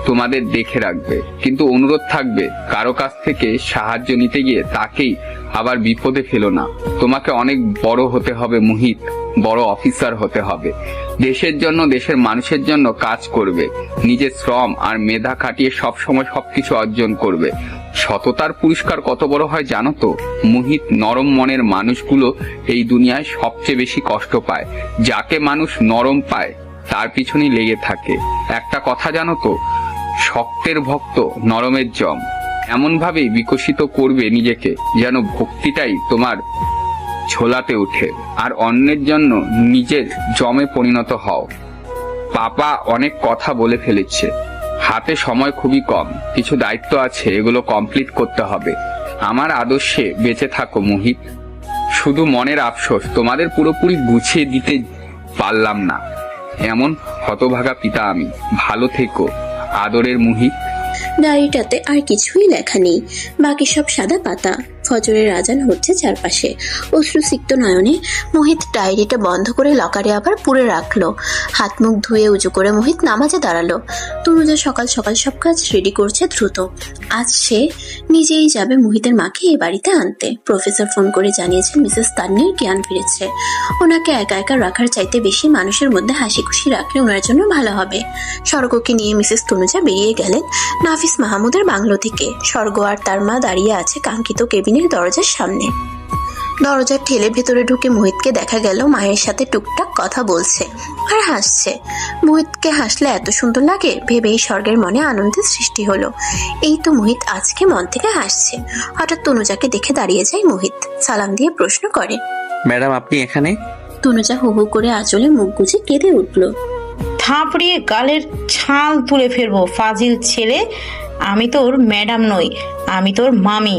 তোমাদের দেখে রাখবে, কিন্তু অনুরোধ থাকবে কারো কাছ থেকে সাহায্য নিতে গিয়ে তাকেই আবার বিপদে ফেলো না। তোমাকে অনেক বড় হতে হবে মোহিত, বড় অফিসার হতে হবে। দেশের জন্য, দেশের মানুষের জন্য কাজ করবে। নিজের শ্রম আর মেধা খাটিয়ে সবসময় সবকিছু অর্জন করবে। সততার পুরস্কার কত বড় হয় জানো তো মোহিত? নরম মনের মানুষগুলো এই দুনিয়ায় সবচেয়ে বেশি কষ্ট পায়। যাকে মানুষ নরম পায় তার পিছনেই লেগে থাকে। একটা কথা জানো তো, শক্তের ভক্ত নরমের জম। এমন ভাবে বিকশিত করবে নিজেকে যেন ভক্তিটাই তোমার ঝোলাতে ওঠে, আর অন্যের জন্য নিজের জমে পরিণত হও। পাপা অনেক কথা বলে ফেলেছে, হাতে সময় খুবই কম, কিছু দায়িত্ব আছে, এগুলো কমপ্লিট করতে হবে। আমার আদর্শে বেঁচে থাকো মোহিত। শুধু মনের আফসোস তোমাদের পুরোপুরি গুছিয়ে দিতে পারলাম না। এমন হতভাগা পিতা আমি। ভালো থেকো আদরের মোহিত। ডায়েরিটাতে আর কিছুই লেখা নেই, বাকি সব সাদা পাতা। ফজরের আজান হচ্ছে চারপাশে। অশ্রুসিক্ত নয়নে মোহিত ডায়েরিটা বন্ধ করে লকারে আবার পুরে রাখলো। হাত মুখ ধুয়ে উজু করে মোহিত নামাজে দাঁড়ালো। তনুজা সকাল সকাল সব কাজ রেডি করছে দ্রুত। আজ সে নিজেই যাবে মোহিতের মাকে এ বাড়িতে আনতে। প্রফেসর ফোন করে জানিয়েছেন মিসেস তান্নির জ্ঞান ফিরেছে। ওনাকে একা একা রাখার চাইতে বেশি মানুষের মধ্যে হাসি খুশি রাখলে ওনার জন্য ভালো হবে। স্বর্গকে নিয়ে মিসেস তনুজা বেরিয়ে গেলেন নাফিস মাহমুদের বাংলো থেকে। স্বর্গ আর তার মা দাঁড়িয়ে আছে কাঙ্ক্ষিত কেবিনের দরজার সামনে। দরজা ঠেলে ভেতরে ঢুকে মোহিতকে দেখা গেল মায়ের সাথে টুকটাক কথা বলছে আর হাসছে। মোহিতকে হাসলে এত সুন্দর লাগে ভেবেই স্বর্গের মনে আনন্দের সৃষ্টি হলো। এই তো মোহিত আজকে মন থেকে হাসছে। হঠাৎ তনুজাকে দেখে দাঁড়িয়ে যায় মোহিত, সালাম দিয়ে প্রশ্ন করে, ম্যাডাম আপনি এখানে? তনুজা হু হু করে আঁচলে মুখ গুজে কেঁদে উঠল। থাপড়িয়ে গালের ছাল তুলে ফেলবো ফাজিল ছেলে। আমি তোর ম্যাডাম নই, আমি তোর মামি।